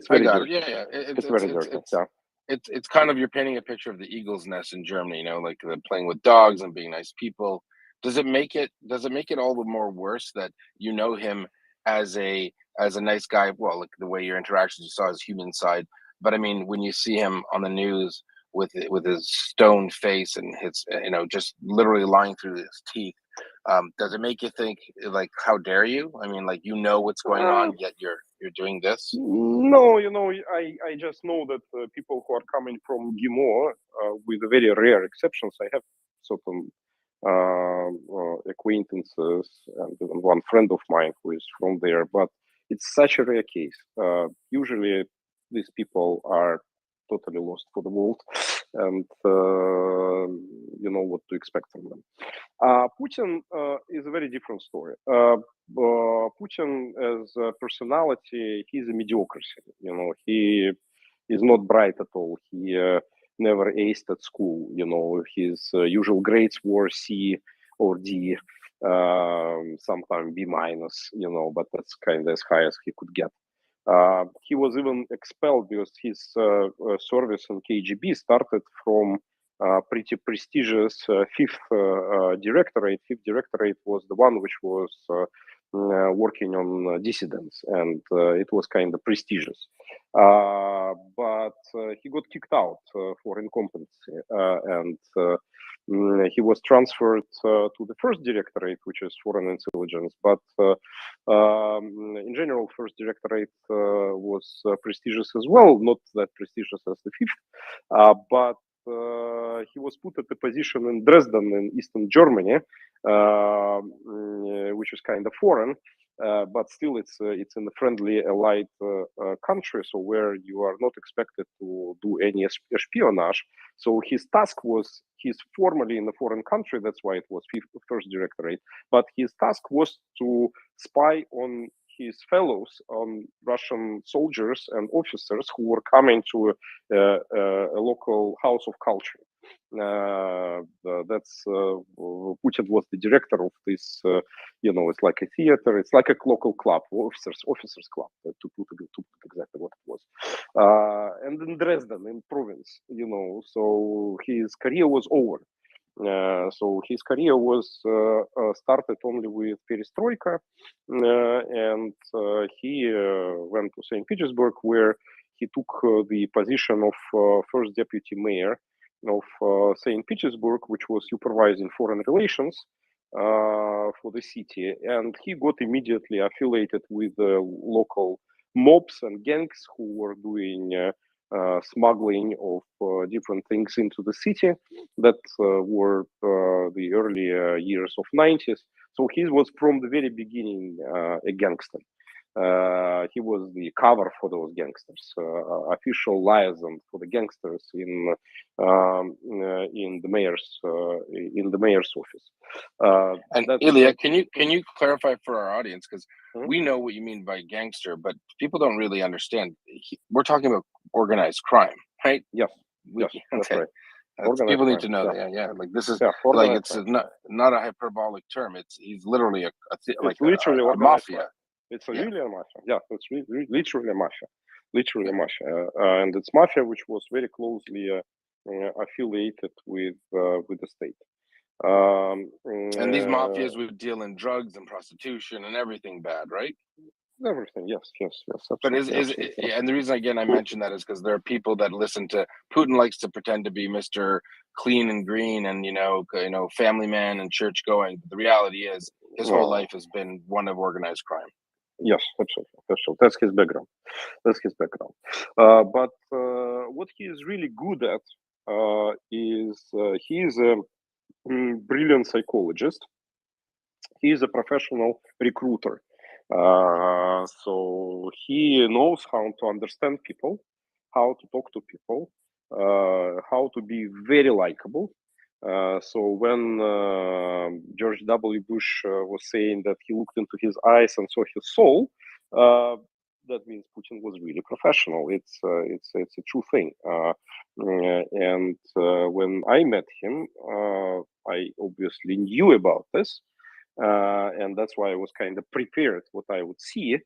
very I got dirty. it. Yeah. It's very dirty. Yeah. It's kind of, you're painting a picture of the eagle's nest in Germany, like they're playing with dogs and being nice people. Does it make it all the more worse that him as a nice guy? Well, like the way your interactions, you saw his human side, but I mean, when you see him on the news with his stone face and his just literally lying through his teeth, does it make you think, like, how dare you? I mean, like, what's going on, yet you're doing this? No, I just know that people who are coming from GIMO, with very rare exceptions, I have certain acquaintances and one friend of mine who is from there, but it's such a rare case. Usually these people are totally lost for the world, and you know what to expect from them. Putin is a very different story. Putin as a personality, he's a mediocrity. He is not bright at all. He never aced at school. His usual grades were C or D, sometimes B minus. But that's kind of as high as he could get. He was even expelled because his service in KGB started from pretty prestigious fifth directorate. Fifth directorate was the one which was working on dissidents, and it was kind of prestigious. But he got kicked out for incompetency, and he was transferred to the first directorate, which is foreign intelligence. But in general, first directorate was prestigious as well, not that prestigious as the fifth, but he was put at the position in Dresden in Eastern Germany, which is kind of foreign. but still it's in a friendly allied country, so where you are not expected to do any espionage. So his task was, he's formally in a foreign country, that's why it was first directorate, but his task was to spy on his fellows, on Russian soldiers and officers who were coming to a local house of culture. Putin was the director of this, it's like a theater, it's like a local club, officers club, to put exactly what it was. And in Dresden, in province, so his career was over. So his career was started only with perestroika, and he went to St. Petersburg, where he took the position of first deputy mayor of St. Petersburg, which was supervising foreign relations for the city, and he got immediately affiliated with local mobs and gangs who were doing smuggling of different things into the city. That were the early years of 90s. So he was from the very beginning a gangster. He was the cover for those gangsters, official liaison for the gangsters in the mayor's office. And Ilya, can you clarify for our audience, because we know what you mean by gangster, but people don't really understand. We're talking about organized crime, right? Yes. Yes, that's right. People need to know that. Yeah. Like this is like it's not a hyperbolic term. He's literally like literally a mafia. It's really a mafia. Yeah, it's literally a mafia. Literally a mafia, and it's mafia which was very closely affiliated with the state. And these mafias would deal in drugs and prostitution and everything bad, right? Everything, yes. But and the reason again I mention that is because there are people that listen to Putin likes to pretend to be Mr. Clean and green and family man and church going. But the reality is his whole life has been one of organized crime. Yes, absolutely. That's his background. But what he is really good at is he is a brilliant psychologist. He is a professional recruiter. So he knows how to understand people, how to talk to people, how to be very likable. So when George W. Bush was saying that he looked into his eyes and saw his soul, that means Putin was really professional. It's a true thing. And when I met him, I obviously knew about this. And that's why I was kind of prepared what I would see.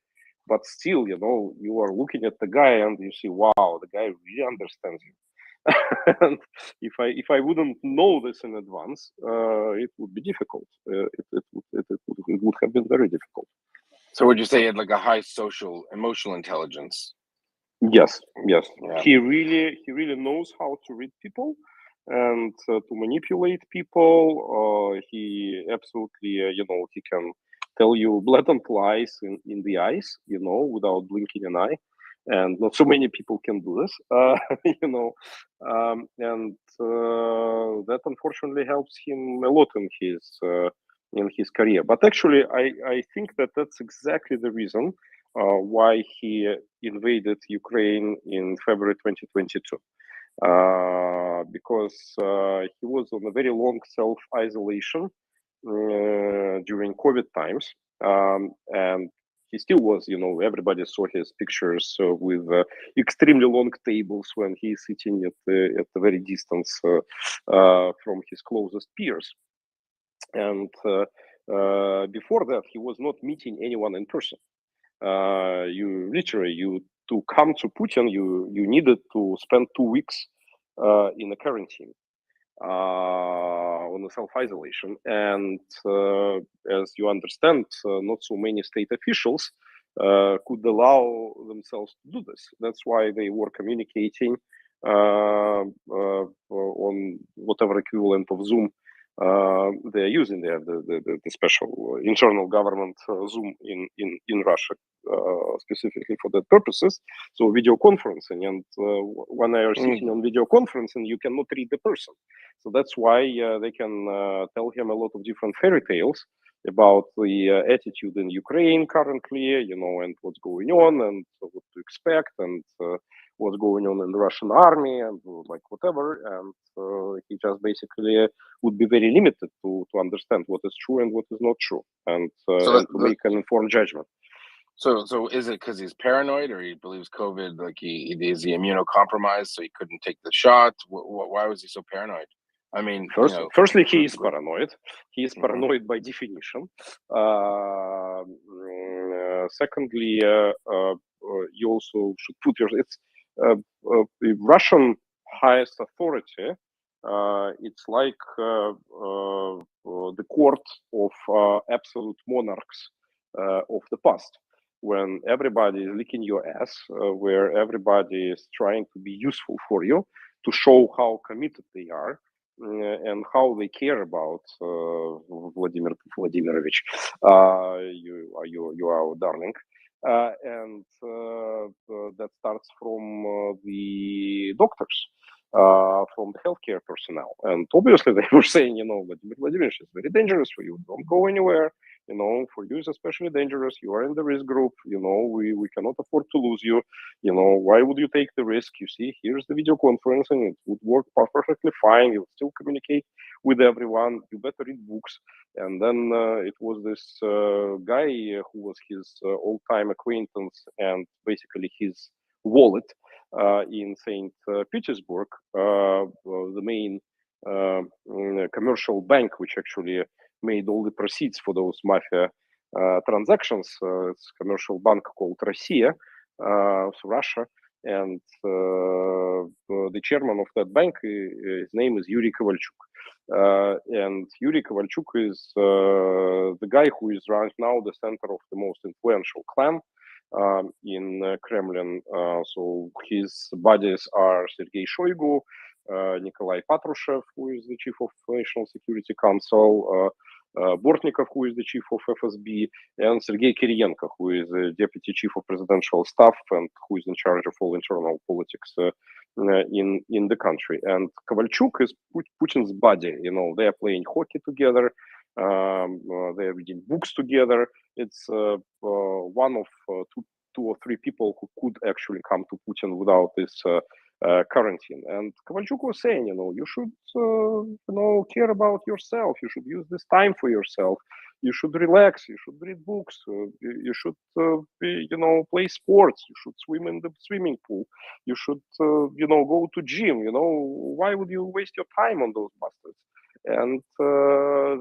But still, you are looking at the guy and you see, wow, the guy really understands you. And if I wouldn't know this in advance, it would be difficult. It would have been very difficult. So would you say he had like a high social, emotional intelligence? Yes. Yeah. He really knows how to read people and to manipulate people. He absolutely, he can tell you blatant lies in the eyes, without blinking an eye. And not so many people can do this, and that unfortunately helps him a lot in his career. But actually, I think that's exactly the reason why he invaded Ukraine in February 2022, because he was on a very long self-isolation during COVID times, and he still was, everybody saw his pictures with extremely long tables when he's sitting at the very distance from his closest peers. And before that, he was not meeting anyone in person. To come to Putin, you needed to spend 2 weeks in a quarantine. On the self-isolation, and as you understand, not so many state officials could allow themselves to do this. That's why they were communicating on whatever equivalent of Zoom they're using. The special internal government Zoom in Russia, specifically for that purposes. So video conferencing, and when they are sitting on video conferencing, you cannot read the person. So that's why they can tell him a lot of different fairy tales about the attitude in Ukraine currently, and what's going on and what to expect and what's going on in the Russian army and like whatever. And he just basically would be very limited to understand what is true and what is not true, and to make an informed judgment. So is it because he's paranoid, or he believes COVID, like is he immunocompromised, so he couldn't take the shot? Why was he so paranoid? I mean, firstly, he is paranoid. He is paranoid by definition. Secondly, you also should put it's the Russian highest authority. It's like the court of absolute monarchs of the past, when everybody is licking your ass, where everybody is trying to be useful for you, to show how committed they are and how they care about Vladimir Vladimirovich. You are our darling. And that starts from the doctors, from the healthcare personnel. And obviously they were saying, Vladimir Vladimirovich is very dangerous for you. Don't go anywhere. For you it's especially dangerous. You are in the risk group. We cannot afford to lose you. Why would you take the risk? You see, here's the video conference, and it would work perfectly fine. You would still communicate with everyone. You better read books. And then it was this guy who was his old-time acquaintance and basically his wallet in St. Petersburg, the main commercial bank, which actually made all the proceeds for those mafia transactions. It's a commercial bank called Russia, and the chairman of that bank, his name is Yuri Kovalchuk. And Yuri Kovalchuk is the guy who is right now the center of the most influential clan in Kremlin. So his buddies are Sergei Shoigu, Nikolai Patrushev, who is the chief of National Security Council, Bortnikov, who is the chief of FSB, and Sergei Kiriyenko, who is the deputy chief of presidential staff and who is in charge of all internal politics in the country. And Kovalchuk is Putin's buddy. They are playing hockey together. They are reading books together. It's one of two or three people who could actually come to Putin without this quarantine. And Kovalchuk was saying, you should, care about yourself. You should use this time for yourself. You should relax. You should read books. You should, play sports. You should swim in the swimming pool. You should, go to gym. Why would you waste your time on those bastards? And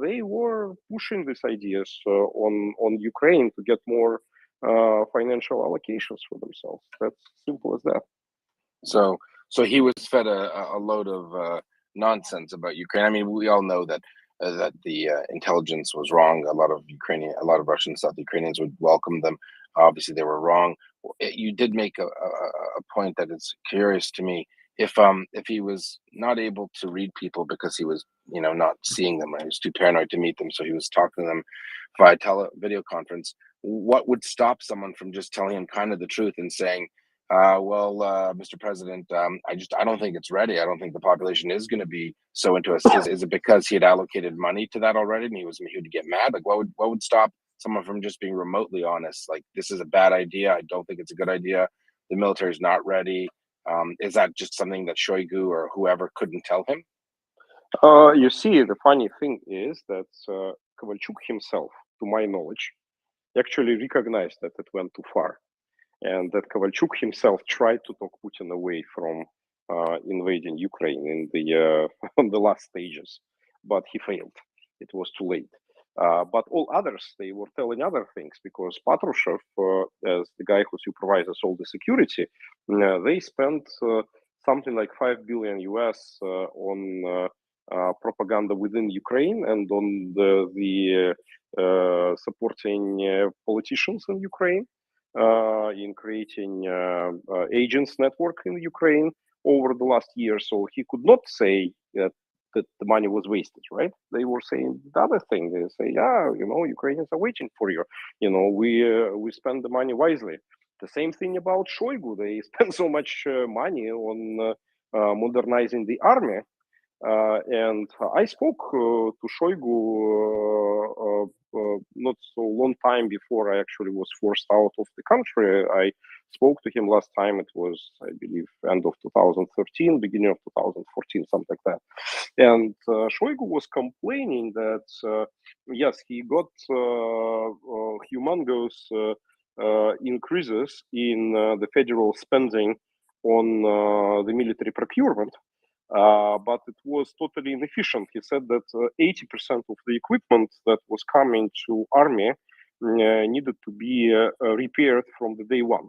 they were pushing these ideas on Ukraine to get more financial allocations for themselves. That's simple as that. So he was fed a load of nonsense about Ukraine. I mean, we all know that the intelligence was wrong. A lot of Russians thought the Ukrainians would welcome them. Obviously, they were wrong. You did make a point that is curious to me. If he was not able to read people because he was not seeing them, he was too paranoid to meet them, so he was talking to them via video conference. What would stop someone from just telling him kind of the truth and saying, Mr. President, I don't think it's ready. I don't think the population is going to be so into us. Is it because he had allocated money to that already and he would get mad? Like, what would stop someone from just being remotely honest? Like, this is a bad idea. I don't think it's a good idea. The military is not ready. Is that just something that Shoigu or whoever couldn't tell him? You see, the funny thing is that Kovalchuk himself, to my knowledge, actually recognized that it went too far, and that Kovalchuk himself tried to talk Putin away from invading Ukraine in the on the last stages, but he failed. It was too late. But all others, they were telling other things, because Patrushev, as the guy who supervises all the security, they spent something like $5 billion US on propaganda within Ukraine and on the supporting politicians in Ukraine, in creating agents network in Ukraine over the last year. So he could not say that the money was wasted, right? They were saying the other thing. They say, Ukrainians are waiting for you. We spend the money wisely. The same thing about Shoigu. They spend so much money on modernizing the army. And I spoke to Shoigu not so long time before I actually was forced out of the country. I spoke to him last time. It was, I believe, end of 2013, beginning of 2014, something like that. And Shoigu was complaining that yes, he got humongous increases in the federal spending on the military procurement. But it was totally inefficient. He said that 80% of the equipment that was coming to army needed to be repaired from the day one,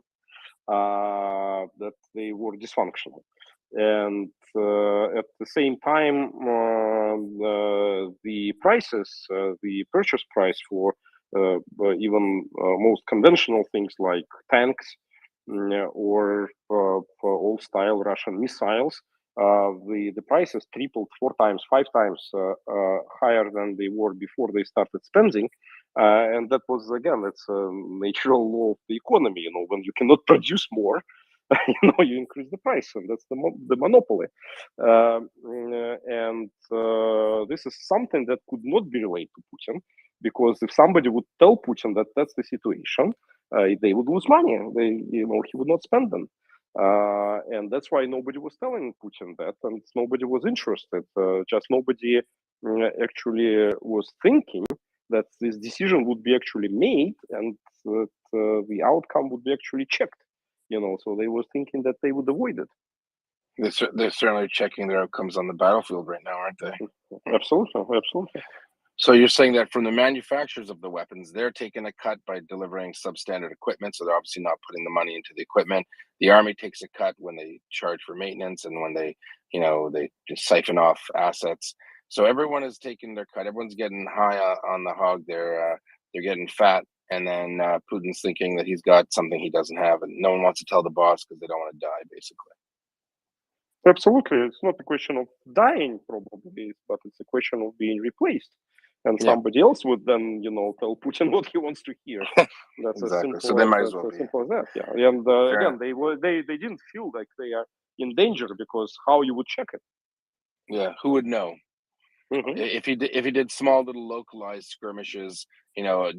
that they were dysfunctional. And at the same time, the prices, the purchase price for even most conventional things like tanks or for old-style Russian missiles, the prices tripled 4 times, 5 times higher than they were before they started spending. And that was, again, it's a natural law of the economy. You know, when you cannot produce more, you increase the price, and that's the monopoly. And this is something that could not be related to Putin, because if somebody would tell Putin that that's the situation, they would lose money. He would not spend them. And that's why nobody was telling Putin that, and nobody was interested. Just nobody actually was thinking that this decision would be actually made, and that the outcome would be actually checked. So they were thinking that they would avoid it. They're certainly checking their outcomes on the battlefield right now, aren't they? Absolutely, absolutely. So you're saying that from the manufacturers of the weapons, they're taking a cut by delivering substandard equipment, so they're obviously not putting the money into the equipment. The army takes a cut when they charge for maintenance and when they just siphon off assets. So everyone is taking their cut. Everyone's getting high on the hog. They're getting fat, and then Putin's thinking that he's got something he doesn't have, and no one wants to tell the boss because they don't want to die, basically. Absolutely, it's not a question of dying, probably, but it's a question of being replaced. And somebody else would then, tell Putin what he wants to hear. That's exactly. as simple, So they might as well be. Simple as that. Yeah. And again, they didn't feel like they are in danger, because how you would check it? Yeah, who would know? Mm-hmm. If he did small little localized skirmishes,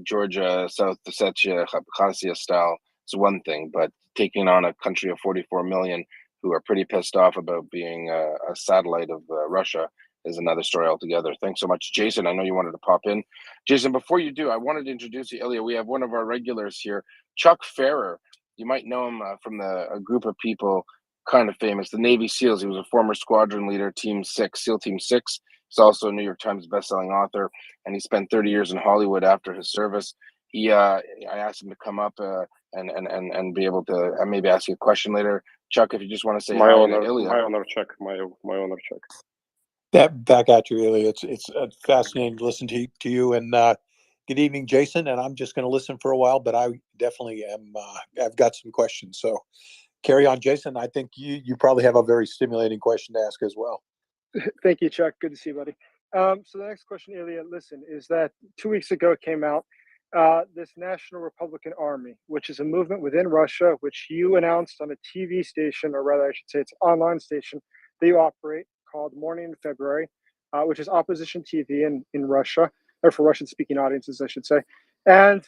Georgia, South Ossetia, Abkhazia style, it's one thing. But taking on a country of 44 million who are pretty pissed off about being a satellite of Russia is another story altogether. Thanks so much, Jason. I know you wanted to pop in. Jason, before you do, I wanted to introduce you, Ilya. We have one of our regulars here, Chuck Ferrer. You might know him from a group of people kind of famous, the Navy SEALs. He was a former squadron leader, Team 6, SEAL Team 6. He's also a New York Times bestselling author, and he spent 30 years in Hollywood after his service. I asked him to come up and be able to maybe ask you a question later. Chuck, if you just want to say my hi honor, to Ilya. my honor, Chuck. My honor, Chuck. Back at you, Ilya. It's fascinating to listen to you. And good evening, Jason. And I'm just going to listen for a while, but I definitely am. I've got some questions. So carry on, Jason. I think you probably have a very stimulating question to ask as well. Thank you, Chuck. Good to see you, buddy. So the next question, Ilya, listen, is that 2 weeks ago came out this National Republican Army, which is a movement within Russia, which you announced on a TV station, or rather, I should say, it's an online station that you operate called Morning in February, which is opposition TV in Russia, or for Russian-speaking audiences, I should say. And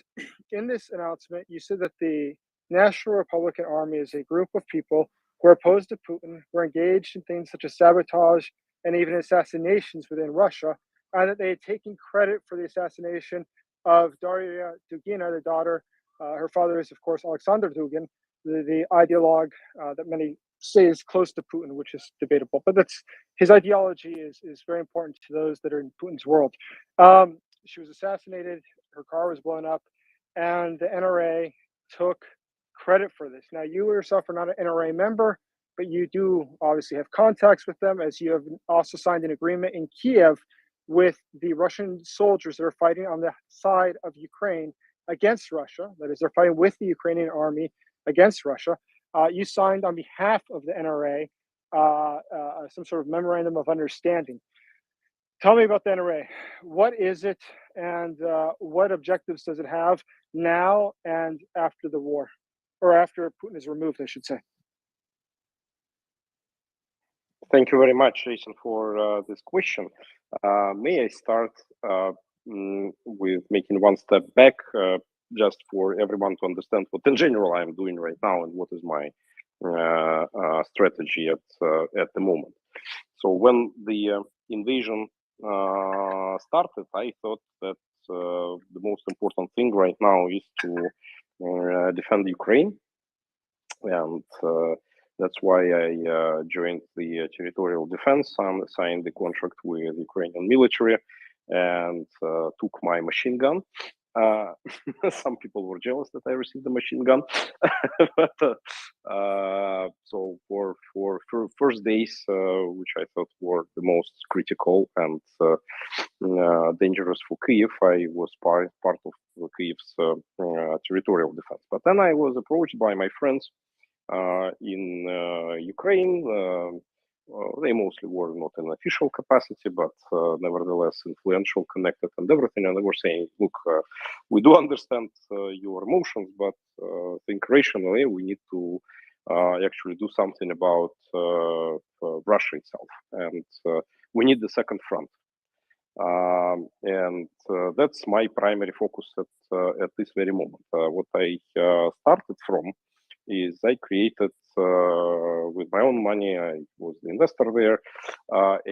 in this announcement, you said that the National Republican Army is a group of people who are opposed to Putin, who are engaged in things such as sabotage and even assassinations within Russia, and that they had taken credit for the assassination of Daria Dugina, the daughter. Her father is, of course, Alexander Dugin, the ideologue that many say is close to Putin, which is debatable. But that's his ideology is very important to those that are in Putin's world. She was assassinated. Her car was blown up, and the NRA took credit for this. Now, you yourself are not an NRA member, but you do obviously have contacts with them, as you have also signed an agreement in Kiev with the Russian soldiers that are fighting on the side of Ukraine against Russia. That is, they're fighting with the Ukrainian army against Russia. You signed on behalf of the NRA some sort of memorandum of understanding. Tell me about the NRA. What is it, and what objectives does it have now and after the war, or after Putin is removed, I should say? Thank you very much, Jason, for this question. May I start with making one step back, just for everyone to understand what in general I'm doing right now and what is my strategy at the moment. So when the invasion started, I thought that the most important thing right now is to defend Ukraine, and that's why I joined the territorial defense. I signed the contract with Ukrainian military and took my machine gun. Some people were jealous that I received a machine gun, but so for first days, which I thought were the most critical and dangerous for Kyiv, I was part of Kyiv's territorial defense. But then I was approached by my friends in Ukraine. They mostly were not in official capacity, but nevertheless influential, connected, and everything. And they were saying, "Look, we do understand your emotions, but think rationally. We need to actually do something about Russia itself, and we need the second front." And that's my primary focus at this very moment. What I started from is I created with my own money, I was the investor there,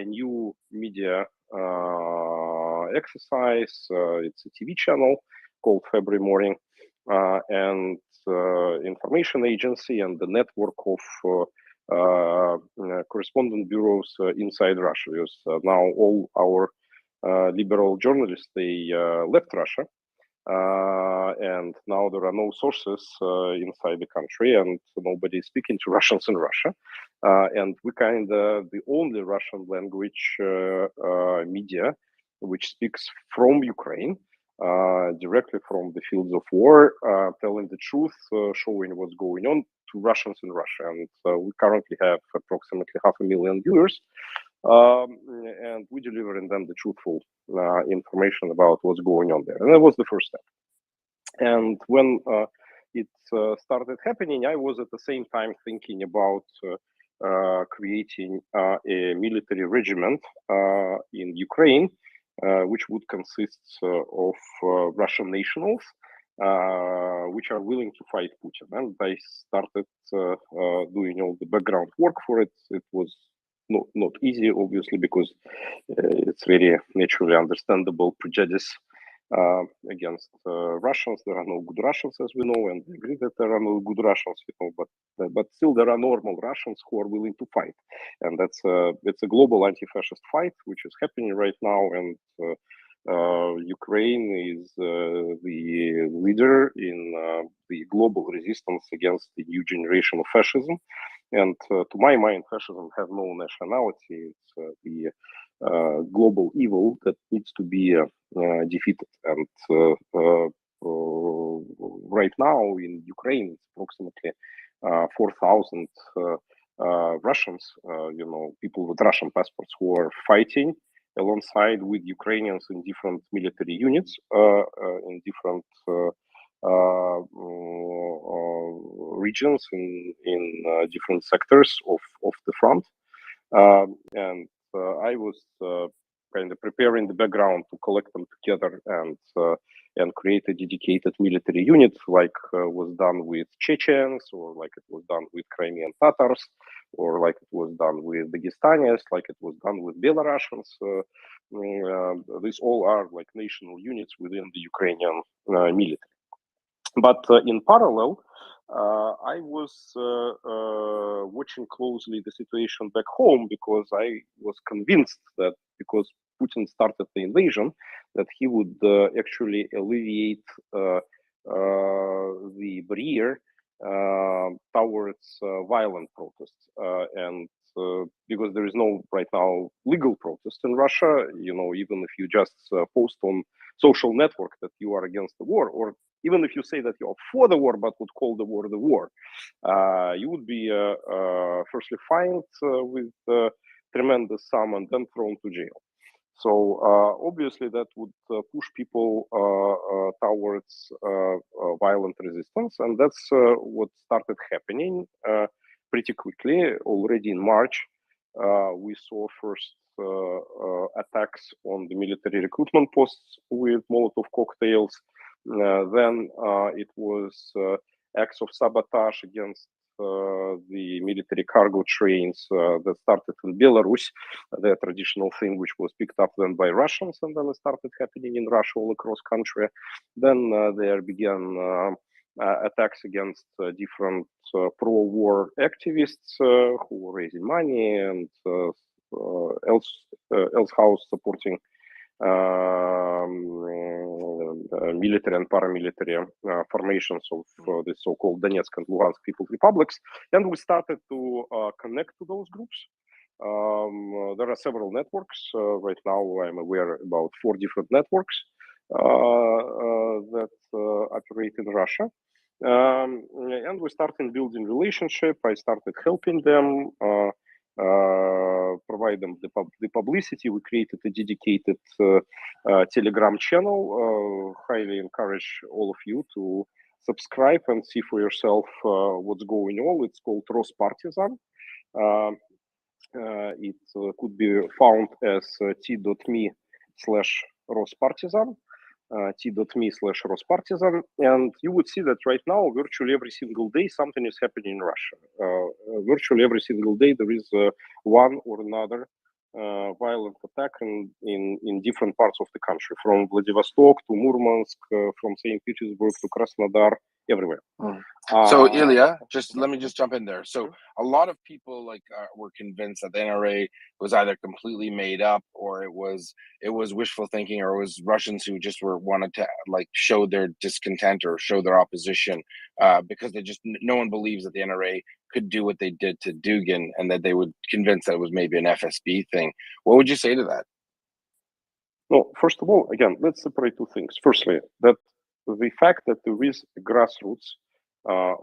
a new media exercise. It's a TV channel called February Morning, and information agency and the network of correspondent bureaus inside Russia. Because now all our liberal journalists, they left Russia. And now there are no sources inside the country, and nobody is speaking to Russians in Russia. And we kind of the only Russian language media which speaks from Ukraine, directly from the fields of war, telling the truth, showing what's going on to Russians in Russia. And we currently have approximately 500,000 viewers. And we delivering them the truthful information about what's going on there. And that was the first step. And when it started happening, I was at the same time thinking about creating a military regiment in Ukraine, which would consist of Russian nationals, which are willing to fight Putin. And I started doing all the background work for it. It was not easy, obviously, because it's very naturally understandable prejudice against Russians. There are no good Russians, as we know, and we agree that there are no good Russians, but still there are normal Russians who are willing to fight, and it's a global anti-fascist fight which is happening right now, and Ukraine is the leader in the global resistance against the new generation of fascism. And to my mind, fascism has no nationality. It's the global evil that needs to be defeated. And right now in Ukraine, it's approximately 4,000 Russians, people with Russian passports who are fighting alongside with Ukrainians in different military units, in different regions, in different sectors of the front. And I was kind of preparing the background to collect them together and create a dedicated military unit, like was done with Chechens, or like it was done with Crimean Tatars, or like it was done with Dagestanis, like it was done with Belarusians. These all are like national units within the Ukrainian military. But in parallel, I was watching closely the situation back home, because I was convinced that because Putin started the invasion, that he would actually alleviate the barrier towards violent protests. And because there is no right now legal protest in Russia, even if you just post on social network that you are against the war, or even if you say that you are for the war but would call the war, you would be firstly fined with tremendous sum and then thrown to jail. So obviously that would push people towards violent resistance, and that's what started happening pretty quickly. Already in March, we saw first attacks on the military recruitment posts with Molotov cocktails. Then it was acts of sabotage against the military cargo trains that started in Belarus, the traditional thing which was picked up then by Russians, and then it started happening in Russia all across country. Then there began attacks against different pro-war activists who were raising money and else house supporting military and paramilitary formations of the so-called Donetsk and Luhansk People's Republics, and we started to connect to those groups. There are several networks. Right now, I'm aware about 4 different networks that operate in Russia. And we started building relationship. I started helping them, provide them the publicity. We created a dedicated Telegram channel. Highly encourage all of you to subscribe and see for yourself what's going on. It's called Rospartisan. It could be found as t.me/Rospartisan. t.me/Rospartisan, and you would see that right now, virtually every single day, something is happening in Russia. Virtually every single day, there is one or another violent attack in different parts of the country, from Vladivostok to Murmansk, from St. Petersburg to Krasnodar, everywhere. So Ilya, let me just jump in there. So a lot of people were convinced that the NRA was either completely made up, or it was wishful thinking, or it was Russians who just wanted to show their discontent or show their opposition because no one believes that the NRA could do what they did to Dugin, and that they would convince that it was maybe an FSB thing. What would you say to that? Well, first of all, again, let's separate two things. Firstly, that the fact that there is a grassroots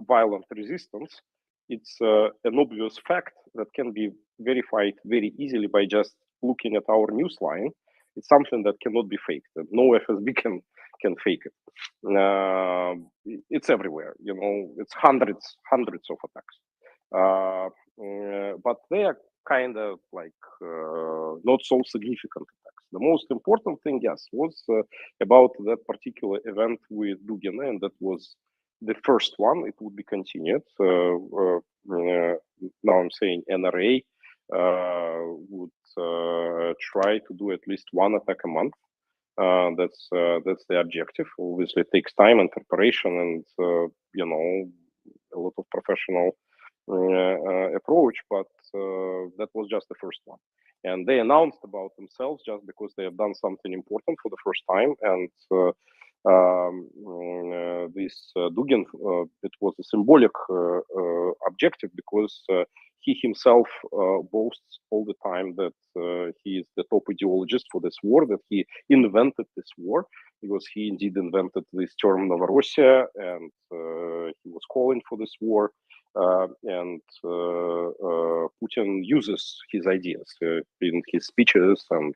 violent resistance, it's an obvious fact that can be verified very easily by just looking at our news line. It's something that cannot be faked. No FSB can fake it. It's everywhere. It's hundreds of attacks. But they are kind of not so significant attacks. The most important thing, yes, was about that particular event with Dugin, and that was the first one. It would be continued. Now I'm saying NRA would try to do at least one attack a month. That's the objective. Obviously, it takes time and preparation, and a lot of professional approach. But that was just the first one, and they announced about themselves just because they have done something important for the first time. And this Dugin, it was a symbolic objective because he himself boasts all the time that he is the top ideologist for this war, that he invented this war, because he indeed invented this term Novorossiya, and he was calling for this war. And Putin uses his ideas in his speeches and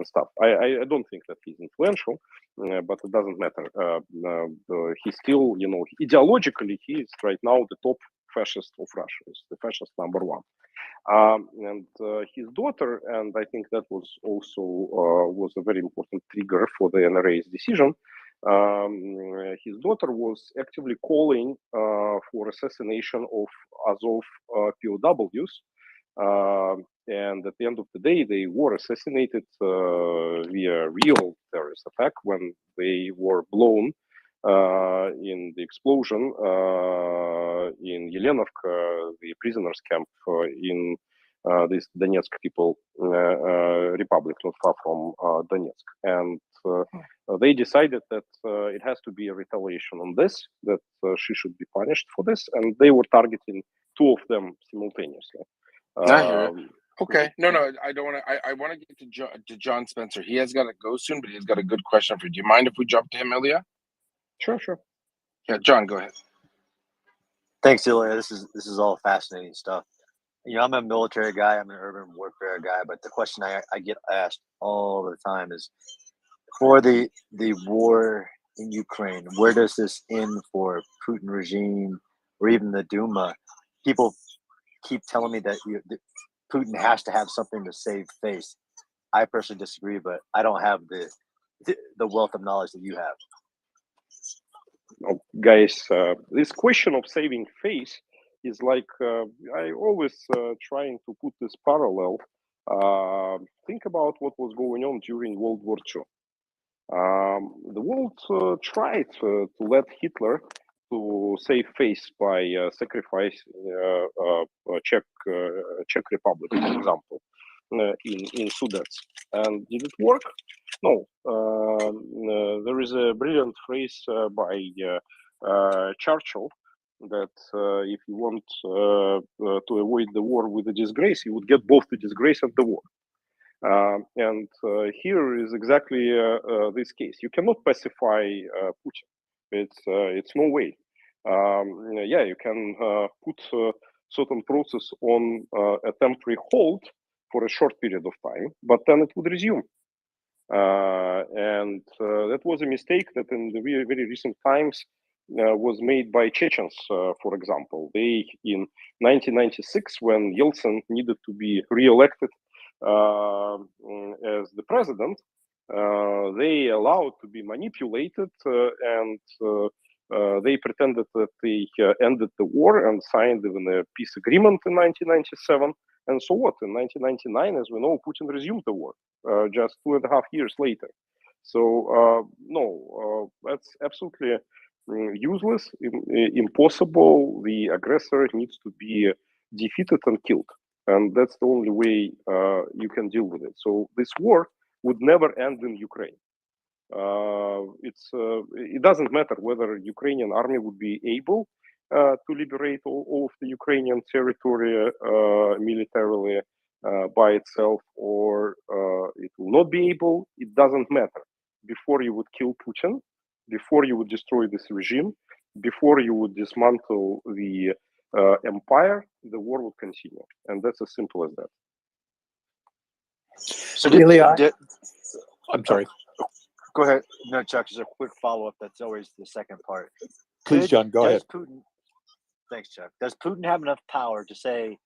stuff. I don't think that he's influential, but it doesn't matter. He still, ideologically, he is right now the top fascist of Russia. He's the fascist number one. And his daughter, and I think that was also was a very important trigger for the NRA's decision. His daughter was actively calling for assassination of Azov POWs, and at the end of the day, they were assassinated via real terrorist attack when they were blown in the explosion in Yelenovka, the prisoners' camp in this Donetsk People Republic, not far from Donetsk. And they decided that it has to be a retaliation on this, that she should be punished for this, and they were targeting 2 of them simultaneously. I hear it. Okay, no, I don't want to. I want to get to John Spencer. He has got to go soon, but he's got a good question for you. Do you mind if we jump to him, Ilya? Sure. Yeah, John, go ahead. Thanks, Ilya. This is all fascinating stuff. I'm a military guy. I'm an urban warfare guy, but the question I get asked all the time is, for the war in Ukraine, where does this end for Putin regime or even the Duma? People keep telling me that Putin has to have something to save face. I personally disagree, but I don't have the wealth of knowledge that you have. No, guys, this question of saving face is like I always trying to put this parallel. Think about what was going on during World War II. The world tried to let Hitler to save face by sacrificing Czech Republic, for example, in Sudets. And did it work? No. There is a brilliant phrase by Churchill that if you want to avoid the war with the disgrace, you would get both the disgrace and the war. And here is exactly this case. You cannot pacify Putin. It's no way. Yeah, you can put certain process on a temporary hold for a short period of time, but then it would resume. And that was a mistake that in the very, very recent times was made by Chechens, for example. They, in 1996, when Yeltsin needed to be re-elected as the president, they allowed to be manipulated and they pretended that they ended the war and signed even a peace agreement in 1997. And so what? In 1999, as we know, Putin resumed the war just 2.5 years later. So no, that's absolutely useless, impossible. The aggressor needs to be defeated and killed. And that's the only way you can deal with it. So this war would never end in Ukraine. It doesn't matter whether Ukrainian army would be able to liberate all of the Ukrainian territory militarily by itself, or it will not be able. It doesn't matter. Before you would kill Putin, before you would destroy this regime, before you would dismantle the empire, the war would continue, and that's as simple as that. So I'm sorry. Go ahead. No, Chuck, just a quick follow-up. That's always the second part. Please, John, go ahead. Thanks, Chuck. Does Putin have enough power to say,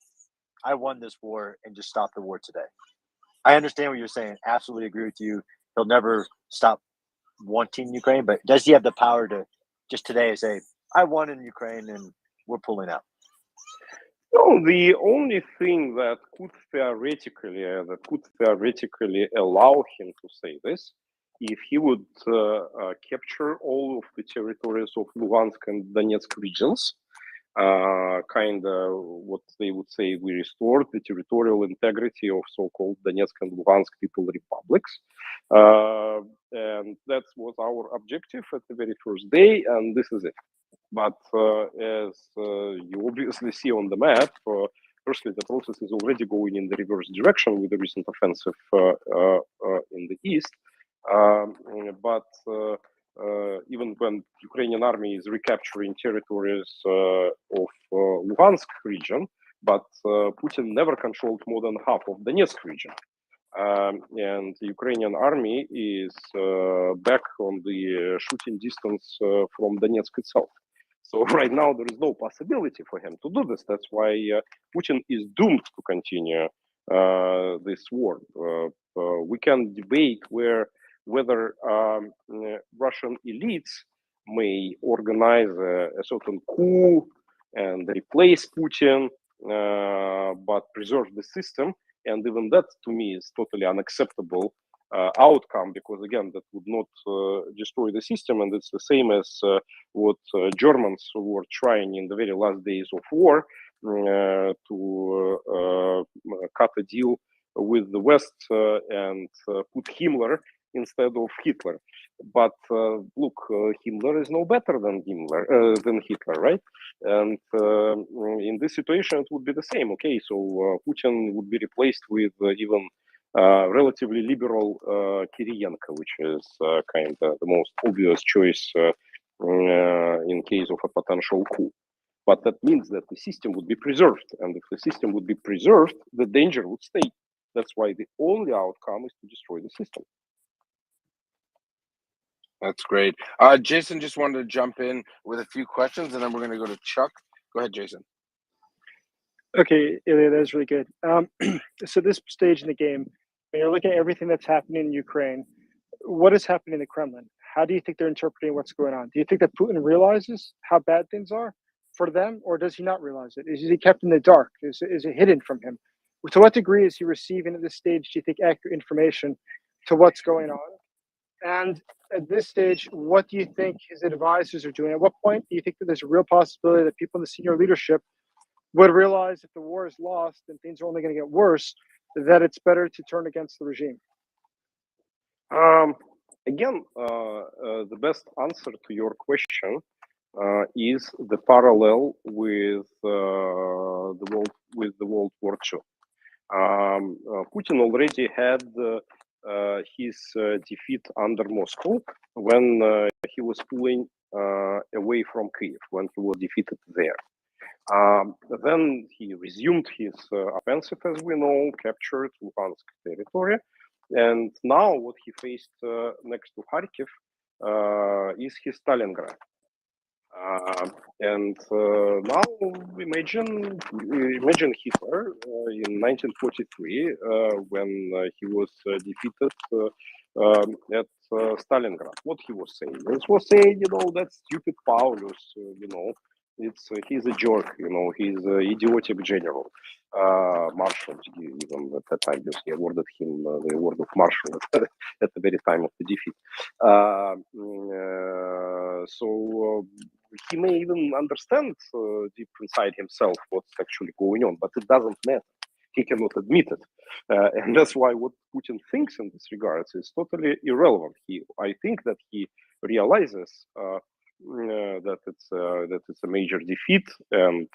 I won this war and just stop the war today? I understand what you're saying. Absolutely agree with you. He'll never stop wanting Ukraine, but does he have the power to just today say, I won in Ukraine and we're pulling out? No, the only thing that could theoretically allow him to say this, if he would capture all of the territories of Luhansk and Donetsk regions, kind of what they would say, we restored the territorial integrity of so-called Donetsk and Luhansk People Republics. And that was our objective at the very first day, and this is it. But as you obviously see on the map, firstly, the process is already going in the reverse direction with the recent offensive in the east. But even when Ukrainian army is recapturing territories of Luhansk region, but Putin never controlled more than half of Donetsk region. And the Ukrainian army is back on the shooting distance from Donetsk itself. So right now there is no possibility for him to do this. That's why Putin is doomed to continue this war. We can debate whether Russian elites may organize a certain coup and replace Putin, but preserve the system. And even that, to me, is totally unacceptable outcome, because again, that would not destroy the system, and it's the same as what Germans were trying in the very last days of war to cut a deal with the West and put Himmler instead of Hitler. But look, Himmler is no better than Hitler, right? And in this situation, it would be the same. Okay, so Putin would be replaced with even relatively liberal Kiriyenko, which is kind of the most obvious choice in case of a potential coup. But that means that the system would be preserved. And if the system would be preserved, the danger would stay. That's why the only outcome is to destroy the system. That's great. Jason just wanted to jump in with a few questions, and then we're going to go to Chuck. Go ahead, Jason. Okay, Ilya, that was really good. So this stage in the game, when you're looking at everything that's happening in Ukraine, what is happening in the Kremlin? How do you think they're interpreting what's going on? Do you think that Putin realizes how bad things are for them, or does he not realize it? Is he kept in the dark? Is it hidden from him? To what degree is he receiving at this stage, do you think, accurate information to what's going on? And at this stage, what do you think his advisors are doing? At what point do you think that there's a real possibility that people in the senior leadership would realize if the war is lost and things are only going to get worse, that it's better to turn against the regime? Again, the best answer to your question is the parallel with the World War II. Putin already had his defeat under Moscow when he was pulling away from Kiev, when he was defeated there. Then he resumed his offensive, as we know, captured Luhansk territory, and now what he faced next to Kharkiv is his Stalingrad. And now imagine Hitler in 1943 when he was defeated at Stalingrad. What he was saying? He was saying, that stupid Paulus, he's a jerk, he's an idiotic general. Marshal, even at that time, just awarded him the award of Marshal at the very time of the defeat. So he may even understand deep inside himself what's actually going on, but it doesn't matter. He cannot admit it, and that's why what Putin thinks in this regard is totally irrelevant. I think that he realizes that it's a major defeat, and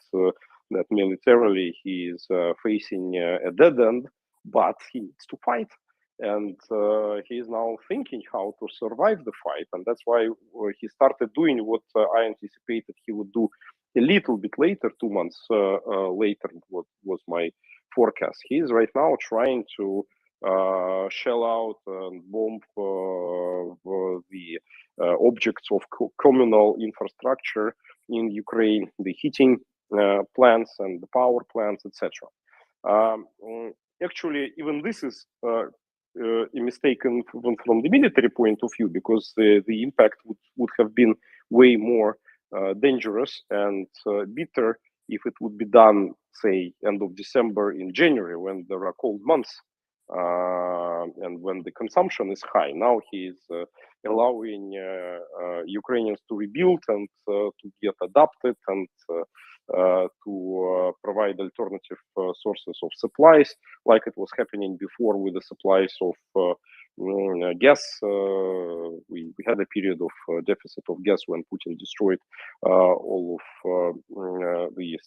that militarily he is facing a dead end, but he needs to fight. And he is now thinking how to survive the fight, and that's why he started doing what I anticipated he would do a little bit later, 2 months later, what was my forecast. He is right now trying to shell out and bomb the objects of communal infrastructure in Ukraine, the heating plants and the power plants, etc. Actually, even this is mistaken from the military point of view, because the impact would have been way more dangerous and bitter if it would be done, say, end of December, in January, when there are cold months and when the consumption is high. Now he is allowing Ukrainians to rebuild and to get adapted and to provide alternative sources of supplies, like it was happening before with the supplies of gas. We had a period of deficit of gas when Putin destroyed all of the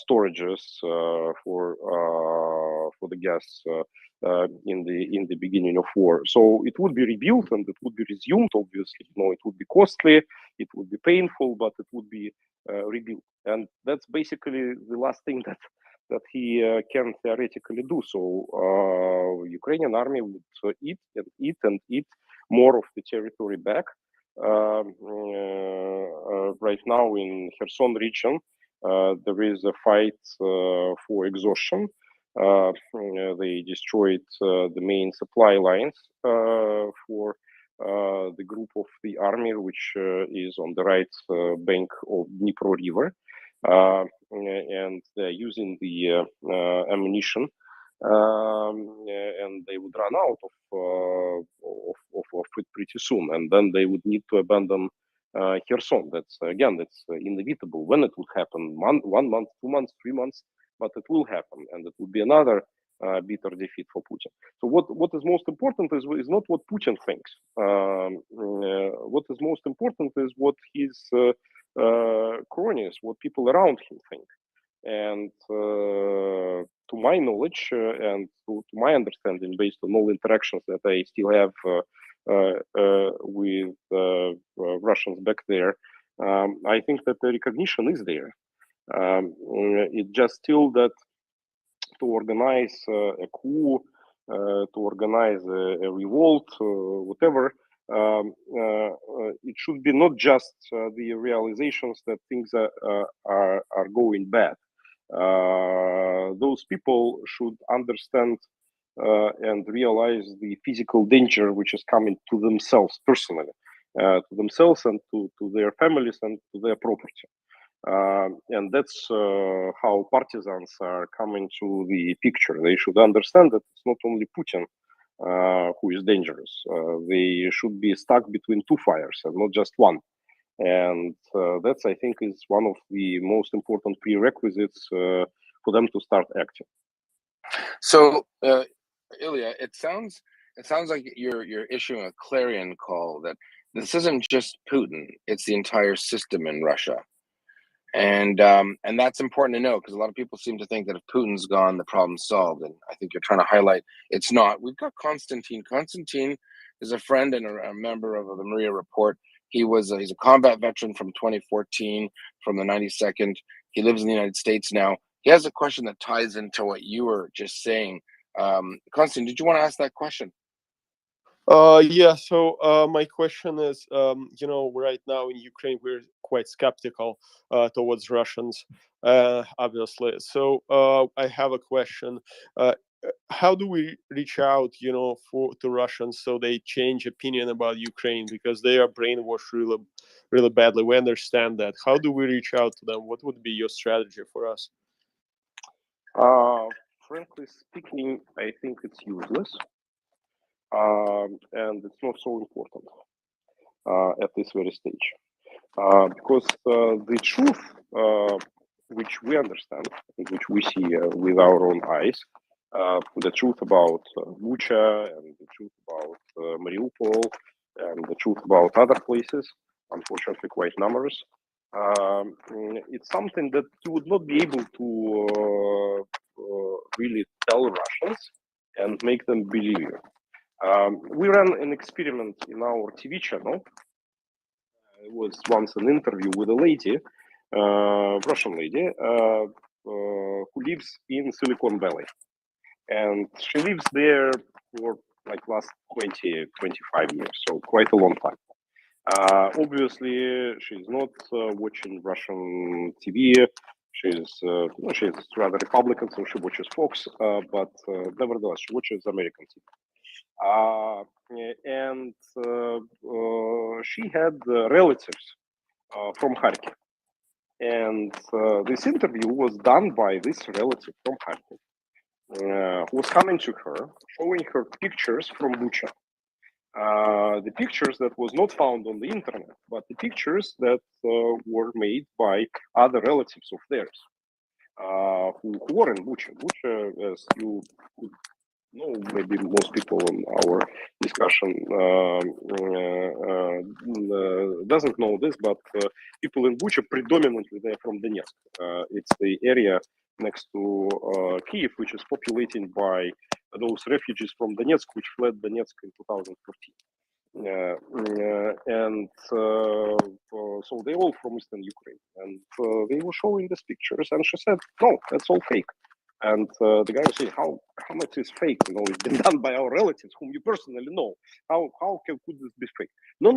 storages for the gas in the beginning of war. So it would be rebuilt and it would be resumed. Obviously, it would be costly, it would be painful, but it would be rebuilt. And that's basically the last thing that he can theoretically do. So Ukrainian army would eat and eat and eat more of the territory back. Right now in Kherson region, there is a fight for exhaustion. They destroyed the main supply lines for the group of the army, which is on the right bank of Dnipro River, and they're using the ammunition, and they would run out of it pretty soon, and then they would need to abandon Kherson. That's inevitable. When it would happen, 1 month, 2 months, 3 months, but it will happen, and it would be another bitter defeat for Putin. So what is most important is not what Putin thinks. What is most important is what his cronies, what people around him think. And to my knowledge and to my understanding, based on all interactions that I still have with Russians back there, I think that the recognition is there. It's just still that to organize a coup, to organize a revolt, whatever, it should be not just the realizations that things are going bad. those people should understand and realize the physical danger which is coming to themselves personally, to themselves and to their families and to their property. And that's how partisans are coming to the picture. They should understand that it's not only Putin who is dangerous. They should be stuck between two fires and not just one. And that's, I think, is one of the most important prerequisites for them to start acting. So, Ilya, it sounds like you're issuing a clarion call that this isn't just Putin; it's the entire system in Russia, and that's important to know because a lot of people seem to think that if Putin's gone, the problem's solved, and I think you're trying to highlight it's not. We've got Konstantin. Konstantin is a friend and a member of the MriyaReport. He's a combat veteran from 2014, from the 92nd. He lives in the United States now. He has a question that ties into what you were just saying. Konstantin, did you want to ask that question? Yeah, so my question is, right now in Ukraine, we're quite skeptical towards Russians, obviously. So I have a question. How do we reach out, to Russians so they change opinion about Ukraine because they are brainwashed really, really badly? We understand that. How do we reach out to them? What would be your strategy for us? Frankly speaking, I think it's useless. And it's not so important at this very stage. Because the truth, which we understand, which we see with our own eyes, the truth about Bucha and the truth about Mariupol and the truth about other places, unfortunately quite numerous, it's something that you would not be able to really tell Russians and make them believe you. We ran an experiment in our TV channel. It was once an interview with a lady, Russian lady, who lives in Silicon Valley. And she lives there for like last 20, 25 years, so quite a long time. Obviously, she's not watching Russian TV. She's rather Republican, so she watches Fox, but nevertheless, she watches American TV. And she had relatives from Kharkiv. And this interview was done by this relative from Kharkiv, who was coming to her, showing her pictures from Bucha. The pictures that was not found on the internet, but the pictures that were made by other relatives of theirs who were in Bucha. Bucha, as you could know, maybe most people in our discussion doesn't know this, but people in Bucha predominantly they're from Donetsk. It's the area next to Kyiv, which is populated by those refugees from Donetsk, which fled Donetsk in 2014. And so they're all from Eastern Ukraine. And they were showing these pictures, and she said, no, that's all fake. And the guy was saying, how much is fake? It's been done by our relatives, whom you personally know. How could this be fake? No.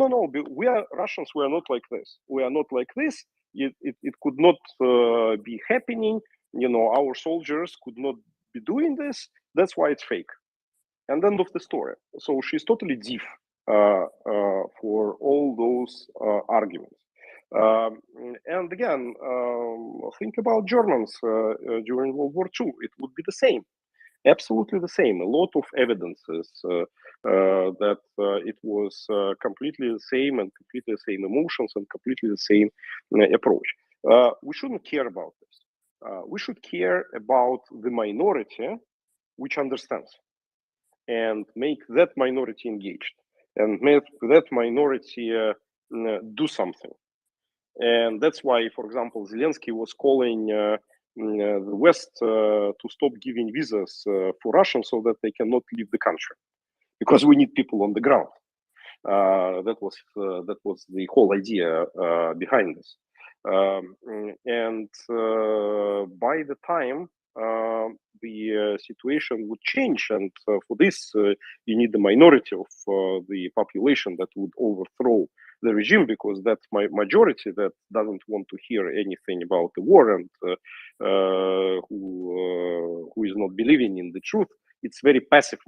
We are Russians. We are not like this. We are not like this. It could not be happening. Our soldiers could not be doing this. That's why it's fake. And end of the story. So she's totally deaf for all those arguments. And again, think about Germans during World War II. It would be the same, absolutely the same. A lot of evidences that it was completely the same and completely the same emotions and completely the same approach. We shouldn't care about this. We should care about the minority which understands and make that minority engaged and make that minority do something. And that's why, for example, Zelensky was calling the West to stop giving visas for Russians so that they cannot leave the country, because we need people on the ground. That was the whole idea behind this. And by the time the situation would change, and for this you need the minority of the population that would overthrow the regime, because that's my majority that doesn't want to hear anything about the war, and who is not believing in the truth. It's very passive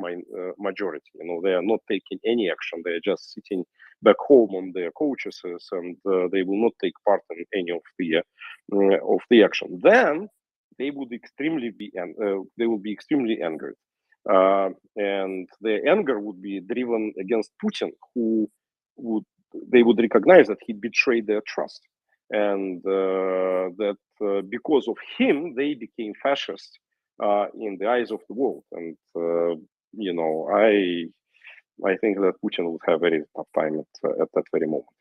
majority. They are not taking any action. They are just sitting back home on their couches, and they will not take part in any of the action. Then they would they will be extremely angry, and their anger would be driven against Putin, they would recognize that he betrayed their trust, and that because of him they became fascist in the eyes of the world. And I think that Putin would have a very tough time at that very moment.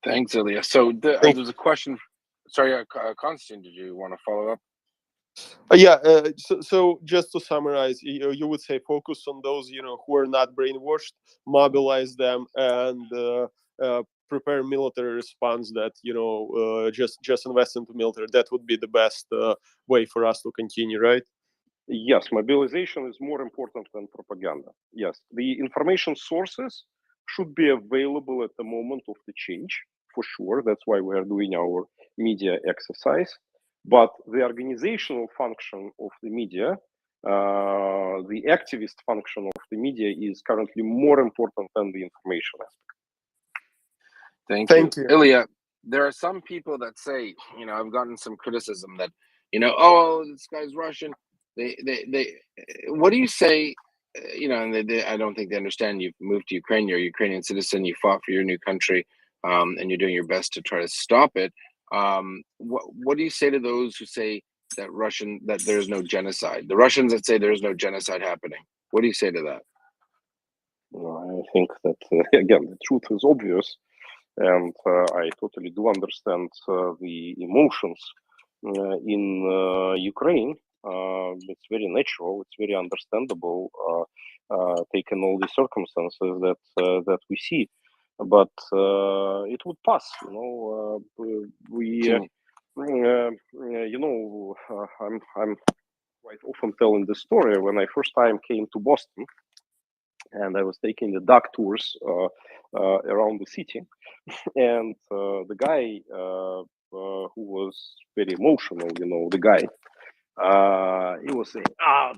Thanks, Ilya. So there's a question. Sorry, Konstantin, did you want to follow up? So just to summarize, you would say focus on those who are not brainwashed, mobilize them, and prepare military response that just invest into military. That would be the best way for us to continue, right? Yes, mobilization is more important than propaganda. Yes, the information sources should be available at the moment of the change, for sure. That's why we are doing our media exercise. But the organizational function of the media, the activist function of the media, is currently more important than the information aspect. Thank you. Ilya, there are some people that say, I've gotten some criticism that, oh, this guy's Russian. They what do you say? And I don't think they understand. You've moved to Ukraine. You're a Ukrainian citizen. You fought for your new country, and you're doing your best to try to stop it. What do you say to those who say that there's no genocide? The Russians that say there's no genocide happening. What do you say to that? I think that again, the truth is obvious, and I totally do understand the emotions in Ukraine. It's very natural. It's very understandable, taking all the circumstances that we see. But it would pass. I'm quite often telling the story. When I first time came to Boston, and I was taking the dog tours around the city, and the guy who was very emotional, the guy, he was saying,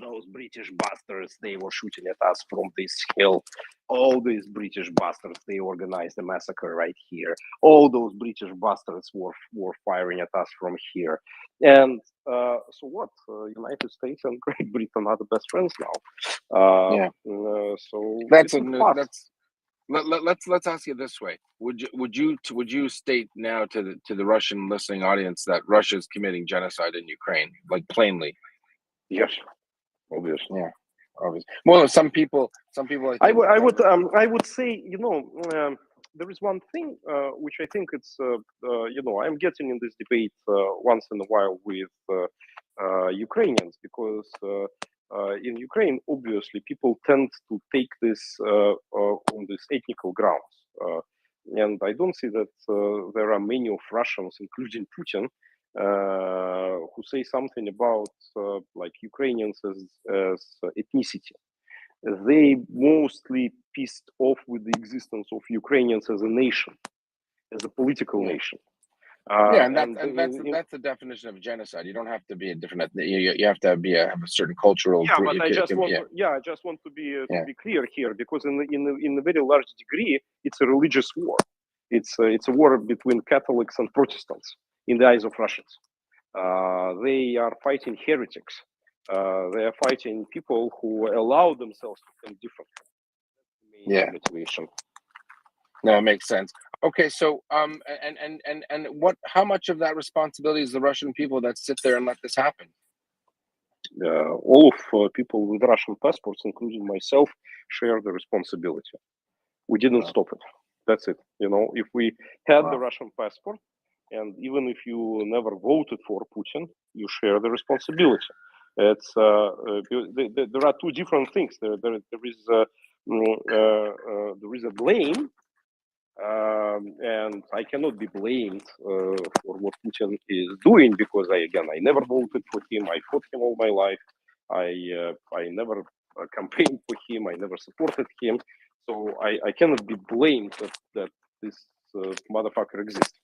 those British bastards, they were shooting at us from this hill. All these British bastards, they organized a massacre right here. All those British bastards were firing at us from here. And so what? United States and Great Britain are the best friends now. So let's ask you this way: Would you state now to the Russian listening audience that Russia is committing genocide in Ukraine, like plainly? Yes, obviously. Yeah, obviously. Well, some people. I would say, there is one thing which I think it's I'm getting in this debate once in a while with Ukrainians, because in Ukraine, obviously, people tend to take this on these ethnical grounds, and I don't see that there are many of Russians, including Putin, who say something about like Ukrainians as ethnicity. They mostly pissed off with the existence of Ukrainians as a nation, as a political nation. That's the definition of genocide. You don't have to be a different. You have to have a certain cultural. Yeah, but I just want to be clear here, because in a very large degree, it's a religious war. It's a war between Catholics and Protestants in the eyes of Russians. They are fighting heretics. They are fighting people who allow themselves to think differently. That's the main motivation. No, it makes sense. Okay, so and how much of that responsibility is the Russian people that sit there and let this happen? All of people with Russian passports, including myself, share the responsibility. We didn't stop it. That's it. If we had the Russian passport, and even if you never voted for Putin, you share the responsibility. It's there are two different things. There is a blame. And I cannot be blamed for what Putin is doing, because I never voted for him. I fought him all my life. I never campaigned for him. I never supported him. So I cannot be blamed that this motherfucker exists.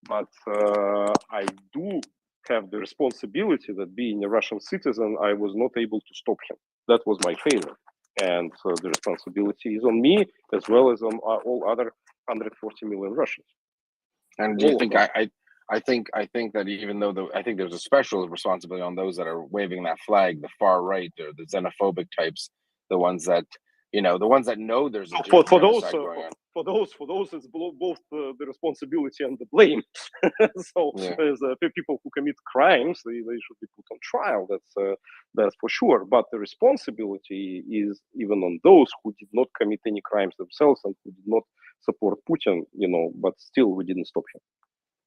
But I do have the responsibility that being a Russian citizen, I was not able to stop him. That was my failure. And the responsibility is on me as well as on all other 140 million Russians. And do you think I think that even though I think there's a special responsibility on those that are waving that flag, the far right or the xenophobic types, the ones that know there's a for genocide going on. For those, it's both the responsibility and the blame. So Yeah. the people who commit crimes, they should be put on trial. That's for sure. But the responsibility is even on those who did not commit any crimes themselves and who did not support Putin. But still, we didn't stop him.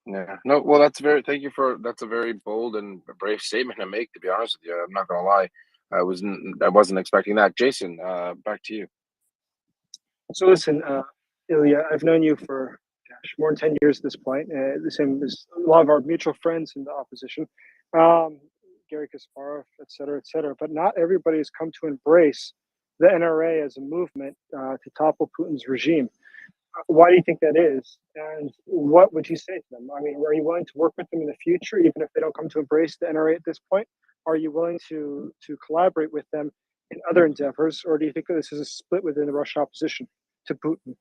Yeah. No, well, that's a very bold and brave statement to make, to be honest with you. I'm not gonna lie. I wasn't expecting that. Jason, back to you. So listen, Ilya, I've known you for more than 10 years at this point. The same as a lot of our mutual friends in the opposition, Gary Kasparov, et cetera, but not everybody has come to embrace the NRA as a movement to topple Putin's regime. Why do you think that is? And what would you say to them? I mean, are you willing to work with them in the future, even if they don't come to embrace the NRA at this point? Are you willing to collaborate with them in other endeavors, or do you think that this is a split within the Russian opposition to Putin?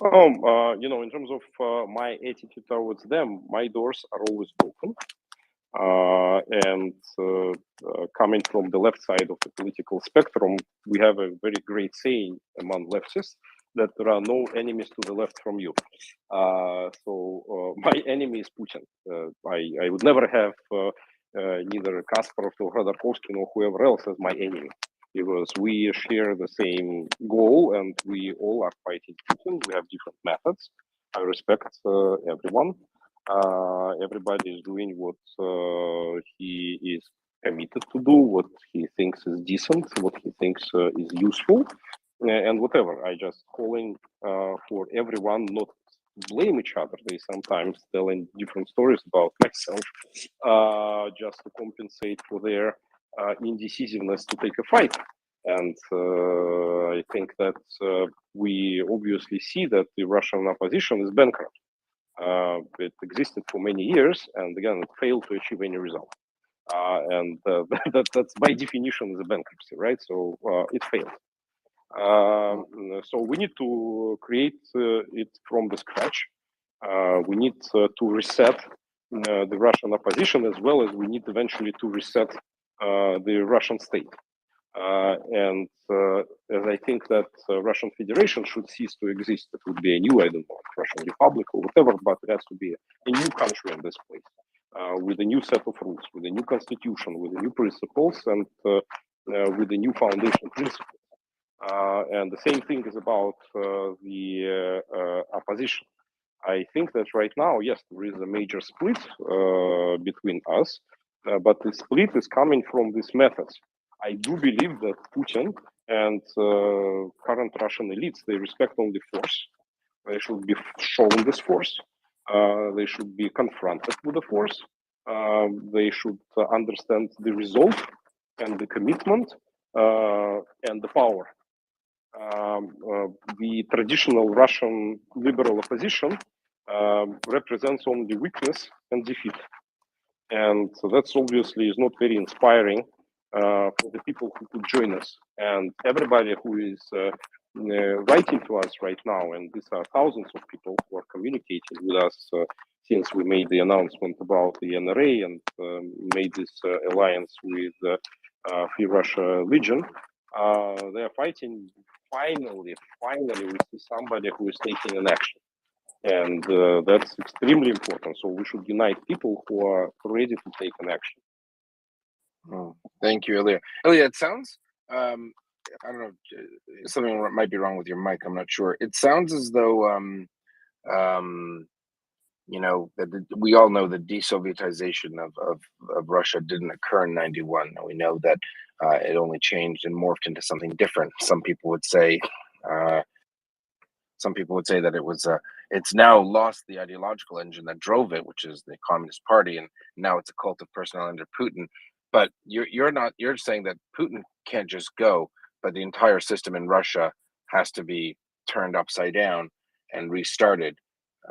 In terms of my attitude towards them, my doors are always open. And coming from the left side of the political spectrum, we have a very great saying among leftists that there are no enemies to the left from you. So my enemy is Putin. I would never have neither Kasparov or Khodorkovsky or whoever else as my enemy, because we share the same goal and we all are fighting Putin. We have different methods. I respect everyone. Everybody is doing what he is committed to do, what he thinks is decent, what he thinks is useful, and whatever. I just calling for everyone not to blame each other. They sometimes telling different stories about myself just to compensate for their indecisiveness to take a fight. And I think that we obviously see that the Russian opposition is bankrupt. It existed for many years, and again, it failed to achieve any result. And that's by definition is a bankruptcy, right? So it failed. So we need to create it from the scratch. We need to reset the Russian opposition, as well as we need eventually to reset the Russian state. And as I think that Russian Federation should cease to exist, it would be a new, I don't know, Russian Republic or whatever, but it has to be a new country in this place, with a new set of rules, with a new constitution, with the new principles, and with the new foundation principles. And the same thing is about the opposition. I think that right now, yes, there is a major split between us, but the split is coming from these methods. I do believe that Putin and current Russian elites, they respect only force. They should be shown this force. They should be confronted with the force. They should understand the result and the commitment and the power. The traditional Russian liberal opposition represents only weakness and defeat. And so that's obviously is not very inspiring for the people who could join us. And everybody who is writing to us right now, and these are thousands of people who are communicating with us since we made the announcement about the NRA and made this alliance with Free Russia Legion, they are fighting. Finally, we see somebody who is taking an action. And that's extremely important. So we should unite people who are ready to take an action. Oh, thank you, Ilya. Ilya, it sounds, I don't know, something might be wrong with your mic. I'm not sure. It sounds as though, that we all know the desovietization of Russia didn't occur in '91. We know that it only changed and morphed into something different. Some people would say that it was it's now lost the ideological engine that drove it, which is the Communist Party, and now it's a cult of personality under Putin. But you're saying that Putin can't just go, but the entire system in Russia has to be turned upside down. and restarted,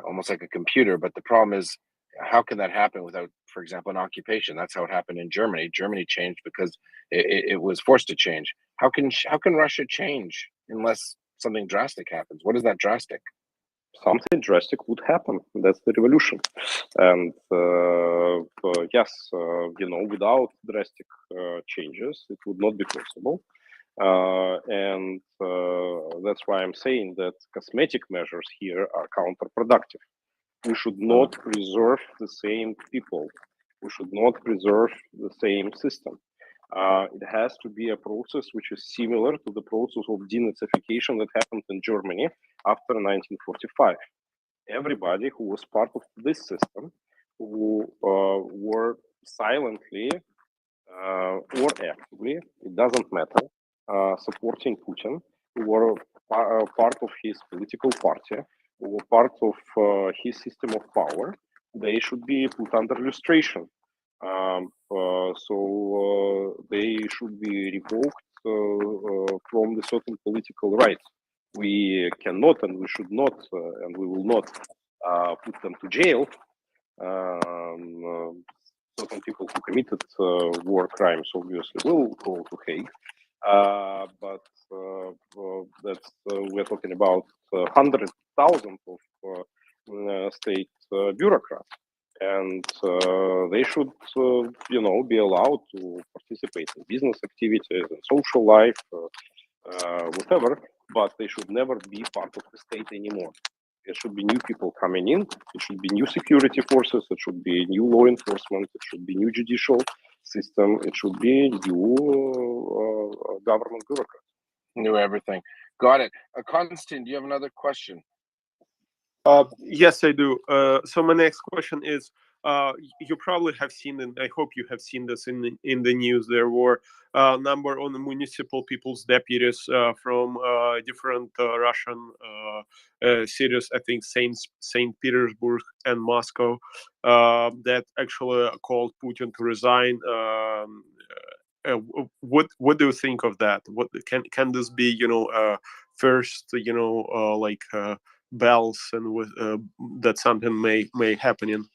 almost like a computer. But the problem is, how can that happen without, for example, an occupation? That's how it happened in Germany. Germany changed because it was forced to change. How can Russia change unless something drastic happens? What is that drastic? Something drastic would happen. That's the revolution. And yes, without drastic changes, it would not be possible. And that's why I'm saying that cosmetic measures here are counterproductive. We should not preserve the same people. We should not preserve the same system. It has to be a process which is similar to the process of denazification that happened in Germany after 1945. Everybody who was part of this system, who were silently or actively, it doesn't matter, supporting Putin, who were part of his political party, who were part of his system of power, they should be put under lustration. So they should be revoked from the certain political rights. We cannot and we should not and we will not put them to jail. Certain people who committed war crimes obviously will go to Hague, but that's we're talking about hundreds, thousands of state bureaucrats, and they should, be allowed to participate in business activities and social life, whatever. But they should never be part of the state anymore. There should be new people coming in. It should be new security forces. It should be new law enforcement. It should be new judicial system. It should be new government bureaucrats. New everything. Got it. Konstantin, do you have another question? Yes, I do. So my next question is, you probably have seen, and I hope you have seen this in the news. There were a number of the municipal people's deputies from different Russian cities, I think Saint Petersburg and Moscow, that actually called Putin to resign. What do you think of that? What can this be? First, bells and with that something may happen in.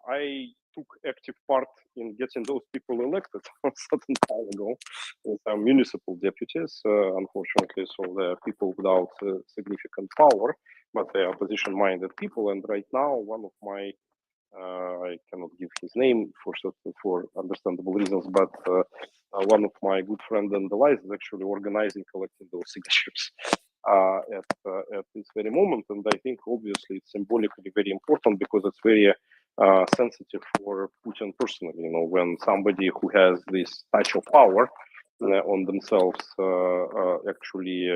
I took active part in getting those people elected a certain time ago with some municipal deputies, unfortunately. So they're people without significant power, but they are opposition-minded people. And right now, one of my I cannot give his name for understandable reasons, but one of my good friends in the life is actually organizing, collecting those signatures at this very moment. And I think obviously it's symbolically very important because it's very sensitive for Putin personally. When somebody who has this touch of power on themselves actually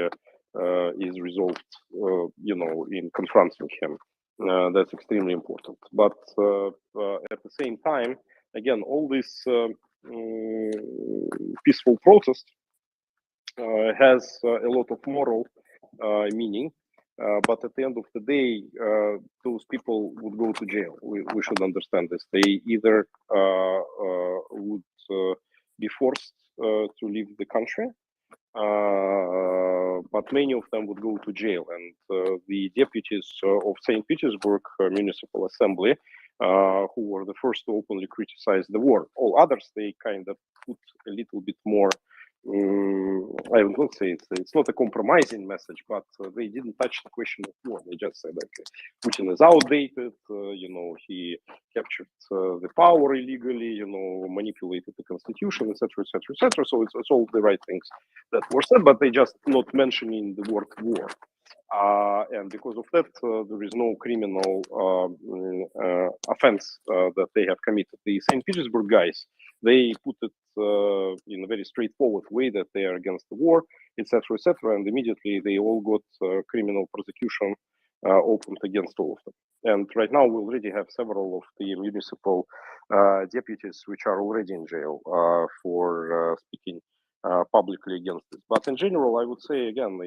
is resolved, in confronting him. That's extremely important. But at the same time, again, all this peaceful protest has a lot of moral meaning. But at the end of the day, those people would go to jail. We should understand this. They either would be forced to leave the country, but many of them would go to jail. And the deputies of St. Petersburg Municipal Assembly, who were the first to openly criticize the war, all others, they kind of put a little bit more, I would not say it's not a compromising message, but they didn't touch the question of war. They just said, okay, Putin is outdated, he captured the power illegally, manipulated the constitution, etc., etc., etc. So it's all the right things that were said, but they just not mentioning the word war. And because of that, there is no criminal offense that they have committed. The St. Petersburg guys, they put it in a very straightforward way that they are against the war, etc., etc., and immediately they all got criminal prosecution opened against all of them. And right now we already have several of the municipal deputies which are already in jail for speaking publicly against this. But in general, I would say again,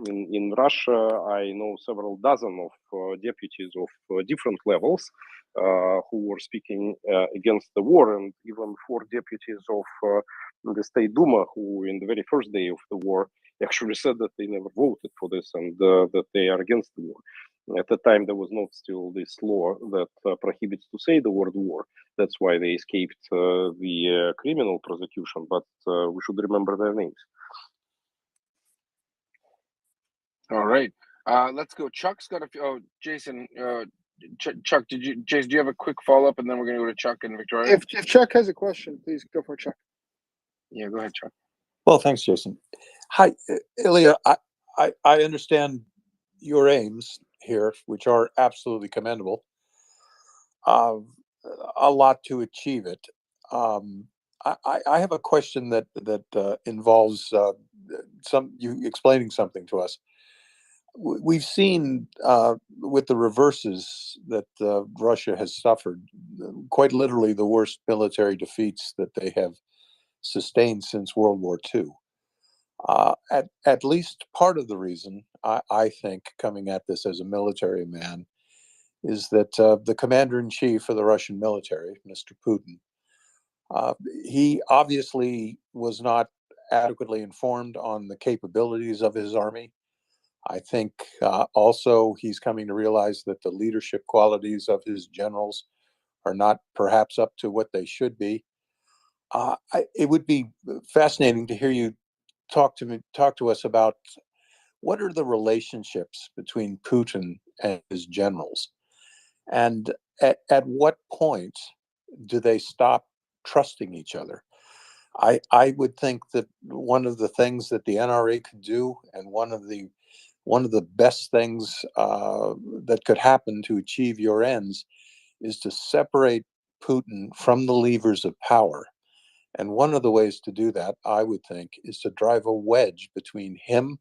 in Russia, I know several dozen of deputies of different levels who were speaking against the war, and even 4 deputies of the State Duma who, in the very first day of the war, actually said that they never voted for this and that they are against the war. At the time, there was not still this law that prohibits to say the word war. That's why they escaped the criminal prosecution, but we should remember their names. All right. Let's go. Chuck's got a few. Oh, Jason, Chuck, Jason, do you have a quick follow-up, and then we're going to go to Chuck and Victoria? If Chuck has a question, please go for Chuck. Yeah, go ahead, Chuck. Well, thanks, Jason. Hi, Ilya. I understand your aims here, which are absolutely commendable. A lot to achieve it. I have a question that involves you explaining something to us. We've seen with the reverses that Russia has suffered, quite literally the worst military defeats that they have sustained since World War II. At least part of the reason, I think, coming at this as a military man, is that the commander-in-chief of the Russian military, Mr. Putin, he obviously was not adequately informed on the capabilities of his army. I think also he's coming to realize that the leadership qualities of his generals are not perhaps up to what they should be. It would be fascinating to hear you talk to us about what are the relationships between Putin and his generals, and at what point do they stop trusting each other? I would think that one of the things that the NRA could do, and one of the best things that could happen to achieve your ends, is to separate Putin from the levers of power. And one of the ways to do that, I would think, is to drive a wedge between him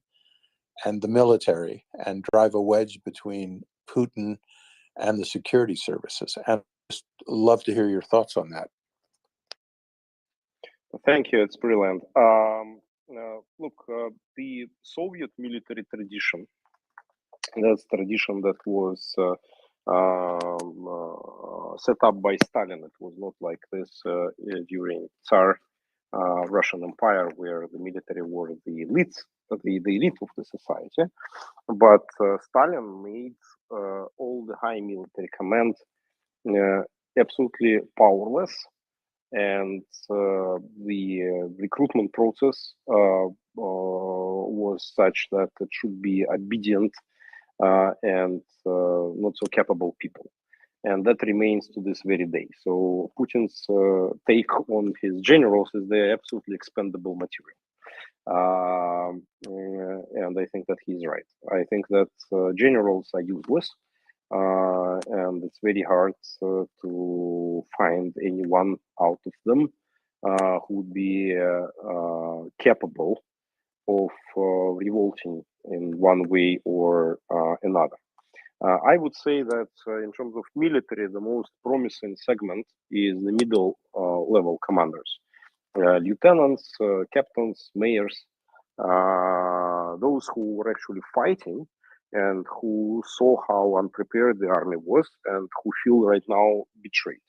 and the military, and drive a wedge between Putin and the security services. And I'd just love to hear your thoughts on that. Thank you. It's brilliant. Look, the Soviet military tradition, that's tradition that was set up by Stalin. It was not like this during Tsar Russian Empire, where the military were the elites, the elite of the society. But Stalin made all the high military command absolutely powerless, and the recruitment process was such that it should be obedient and not so capable people. And that remains to this very day. So Putin's take on his generals is they're absolutely expendable material. And I think that he's right. I think that generals are useless, and it's very hard to find anyone out of them who would be capable of revolting in one way or another. I would say that in terms of military, the most promising segment is the middle level commanders, lieutenants, captains, mayors, those who were actually fighting and who saw how unprepared the army was and who feel right now betrayed.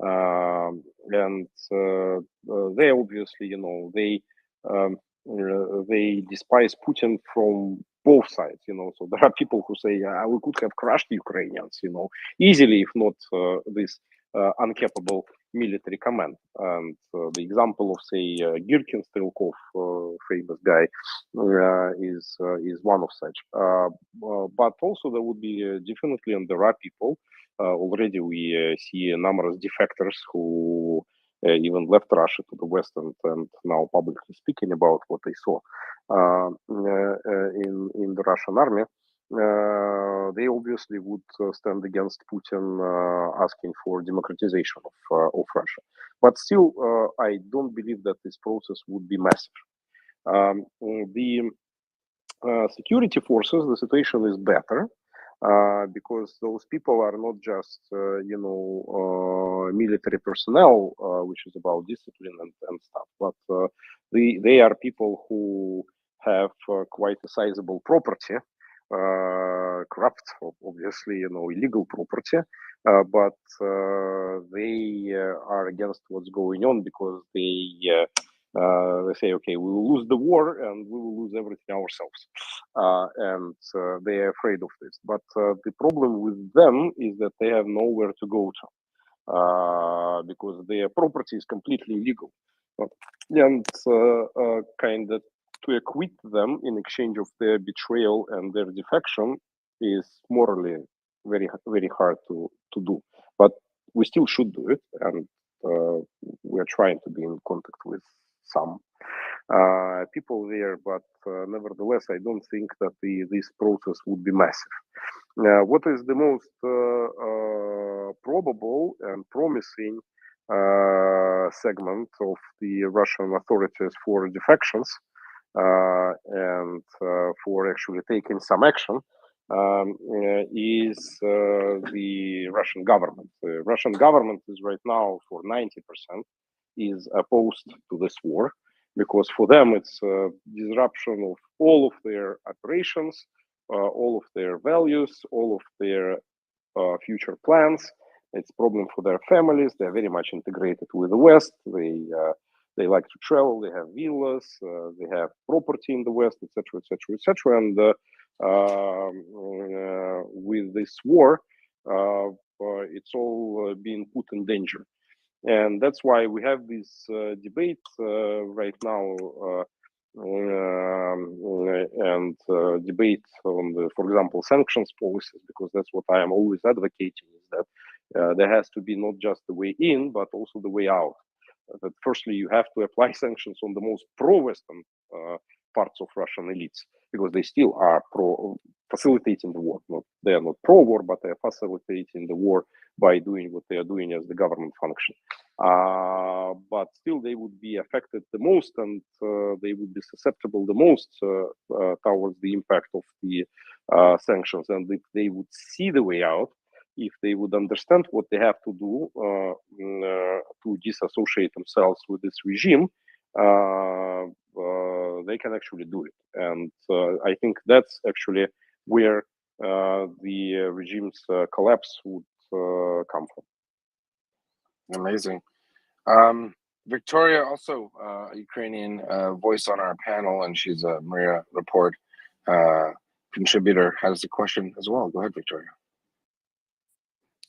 And they obviously, they despise Putin from both sides, So there are people who say, we could have crushed Ukrainians, easily, if not this uncapable military command. And the example of, say, Girkin Strelkov, famous guy, is one of such. But also there would be definitely, and there are people, already we see numerous defectors who even left Russia to the West and now publicly speaking about what they saw in the Russian army. They obviously would stand against Putin, asking for democratization of Russia. But still, I don't believe that this process would be massive. The security forces, the situation is better. Because those people are not just, military personnel, which is about discipline and stuff, but they are people who have quite a sizable property, corrupt, obviously, illegal property, but they are against what's going on because they They say, okay, we will lose the war and we will lose everything ourselves, and they are afraid of this. But the problem with them is that they have nowhere to go to, because their property is completely illegal, and kind of to acquit them in exchange of their betrayal and their defection is morally very hard to do. But we still should do it, and we're trying to be in contact with some people there, but nevertheless, I don't think that this process would be massive. What is the most probable and promising segment of the Russian authorities for defections and for actually taking some action is the Russian government. The Russian government is right now for 90% is opposed to this war, because for them it's a disruption of all of their operations, all of their values, all of their future plans. It's a problem for their families. They're very much integrated with the West. They like to travel. They have villas. They have property in the West, etc., etc., etc. And with this war, it's all being put in danger. And that's why we have this debate right now, and debate on the, for example, sanctions policies, because that's what I am always advocating, is that there has to be not just the way in, but also the way out. That firstly, you have to apply sanctions on the most pro-Western parts of Russian elites, because they still are facilitating the war. They are not pro-war, but they are facilitating the war by doing what they are doing as the government function. But still, they would be affected the most, and they would be susceptible the most towards the impact of the sanctions. And if they would see the way out, if they would understand what they have to do to disassociate themselves with this regime, they can actually do it. And I think that's actually where the regime's collapse would come from. Amazing. Victoria, also a Ukrainian voice on our panel, and she's a MriyaReport contributor, has a question as well. Go ahead, Victoria.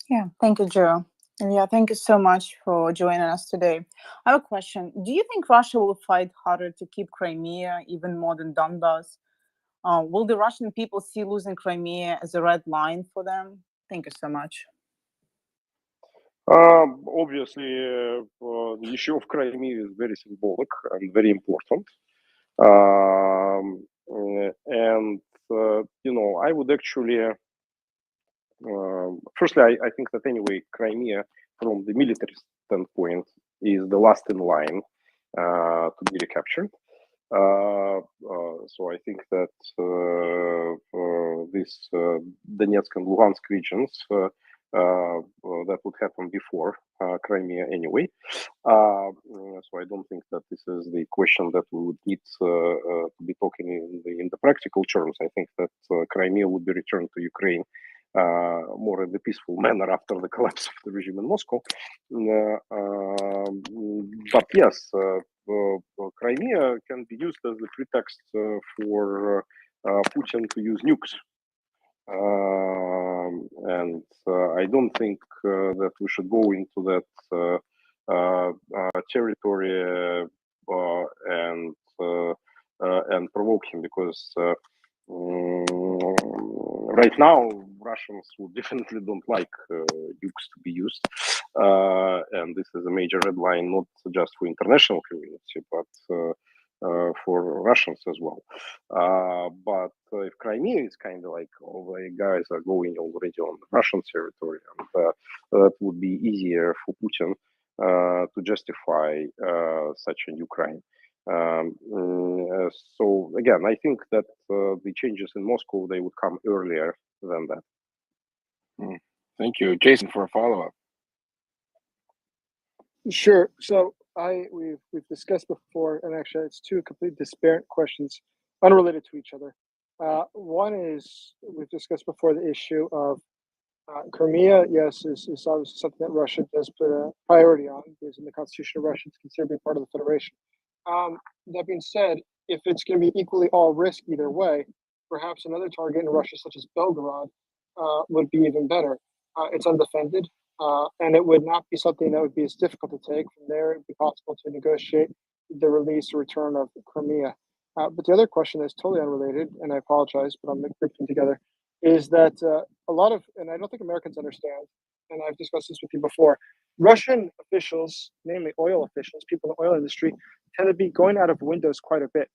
Yeah, thank you, Joe. And yeah, thank you so much for joining us today. I have a question. Do you think Russia will fight harder to keep Crimea even more than Donbass? Will the Russian people see losing Crimea as a red line for them? Thank you so much. Obviously, the issue of Crimea is very symbolic and very important. And, I would actually, firstly, I think that anyway, Crimea, from the military standpoint, is the last in line to be recaptured. So I think that this Donetsk and Luhansk regions, that would happen before Crimea anyway. So I don't think that this is the question that we would need to be talking in the practical terms. I think that Crimea would be returned to Ukraine more in the peaceful manner after the collapse of the regime in Moscow. But yes, Crimea can be used as the pretext for Putin to use nukes. And I don't think that we should go into that territory and provoke him, because right now Russians who definitely don't like nukes to be used, and this is a major red line, not just for international community, but for Russians as well. But if Crimea is kind of like all the guys are going already on Russian territory, and that would be easier for Putin to justify such a Ukraine. So again, I think that the changes in Moscow, they would come earlier than that. Thank you, Jason, for a follow-up. Sure. So we've discussed before, and actually it's two completely disparate questions, unrelated to each other. One is, we've discussed before, the issue of Crimea. Yes, is obviously something that Russia does put a priority on, because in the Constitution of Russia it's considered to be part of the Federation. That being said, if it's going to be equally all risk either way, perhaps another target in Russia, such as Belgorod, would be even better. It's undefended, and it would not be something that would be as difficult to take. From there, it'd be possible to negotiate the release or return of Crimea. But the other question is totally unrelated, and I apologize, but I'm grouping them together, is that a lot of, and I don't think Americans understand, and I've discussed this with you before, Russian officials, namely oil officials, people in the oil industry, tend to be going out of windows quite a bit.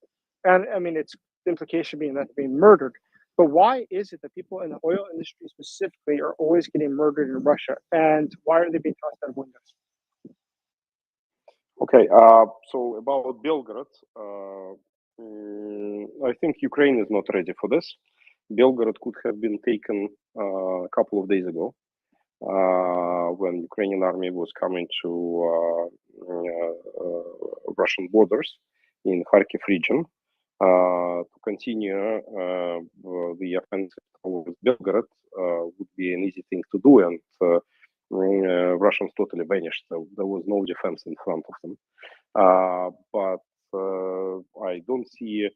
And I mean, it's the implication being that they're being murdered. But why is it that people in the oil industry specifically are always getting murdered in Russia? And why are they being tossed out of windows? Okay, so about Belgorod, I think Ukraine is not ready for this. Belgorod could have been taken a couple of days ago when Ukrainian army was coming to Russian borders in Kharkiv region to continue the offensive towards Belgorod would be an easy thing to do, and Russians totally vanished. So there was no defense in front of them. But I don't see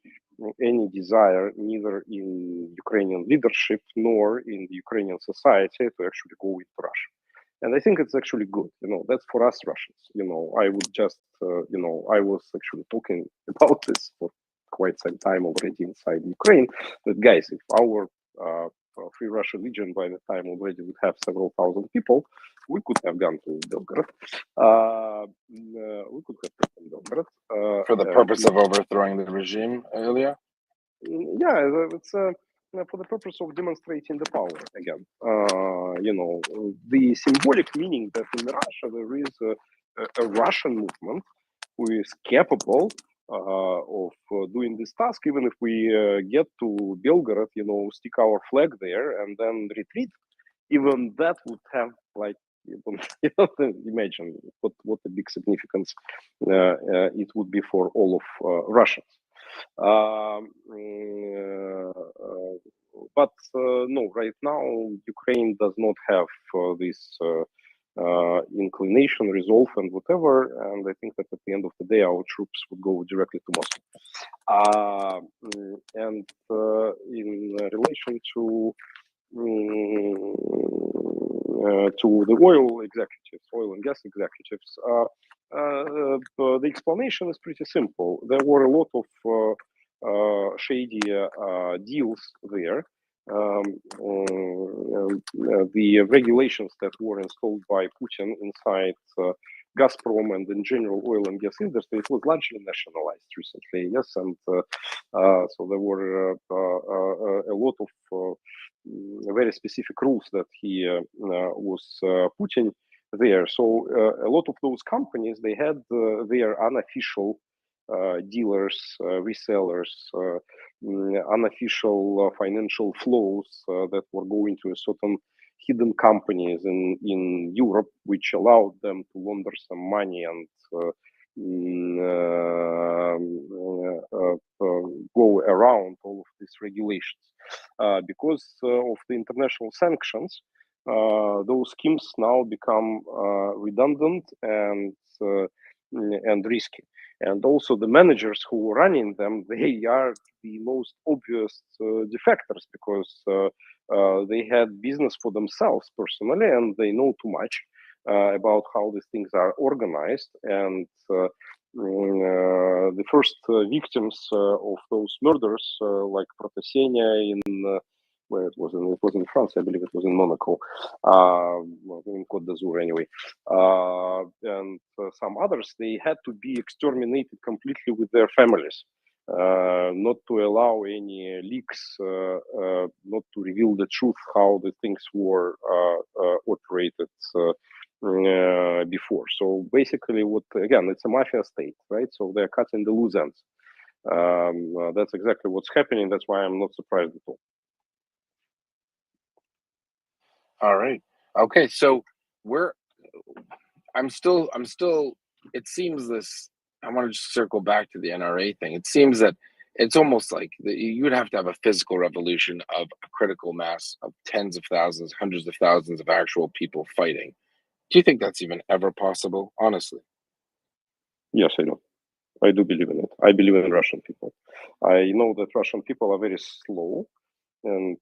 any desire, neither in Ukrainian leadership nor in the Ukrainian society, to actually go into Russia. And I think it's actually good. That's for us Russians. I would just, I was actually talking about this for quite some time already inside Ukraine. That guys, if our Free Russia Legion by the time already would have several thousand people, we could have gone to Belgorod. We could have taken Belgorod. For the purpose of overthrowing the regime, Ilya? Yeah, it's for the purpose of demonstrating the power again. The symbolic meaning that in Russia there is a Russian movement who is capable of doing this task, even if we get to Belgorod, stick our flag there and then retreat. Even that would have imagine what a big significance it would be for all of Russians. But no, right now Ukraine does not have this inclination, resolve, and whatever. And I think that at the end of the day, our troops would go directly to Moscow. And in relation to the oil and gas executives, the explanation is pretty simple. There were a lot of shady deals there. The regulations that were installed by Putin inside Gazprom and in general oil and gas industry, it was largely nationalized recently, yes, and so there were a lot of very specific rules that he was putting there. So a lot of those companies, they had their unofficial dealers, resellers, unofficial financial flows that were going to a certain hidden companies in Europe, which allowed them to launder some money and go around all of these regulations. Because of the international sanctions, those schemes now become redundant and risky. And also the managers who are running them, they are the most obvious defectors, because they had business for themselves personally, and they know too much about how these things are organized. And the first victims of those murders, like Protesenia in where it was in France, I believe it was in Monaco, in Côte d'Azur anyway, and some others, they had to be exterminated completely with their families, not to allow any leaks, not to reveal the truth how the things were operated before. So basically, it's a mafia state, right? So they're cutting the loose ends. That's exactly what's happening. That's why I'm not surprised at all. All right. Okay. So I'm still, it seems this, I want to just circle back to the NRA thing. It seems that it's almost like you would have to have a physical revolution of a critical mass of tens of thousands, hundreds of thousands of actual people fighting. Do you think that's even ever possible, honestly? Yes, I do. I do believe in it. I believe in Russian people. I know that Russian people are very slow, and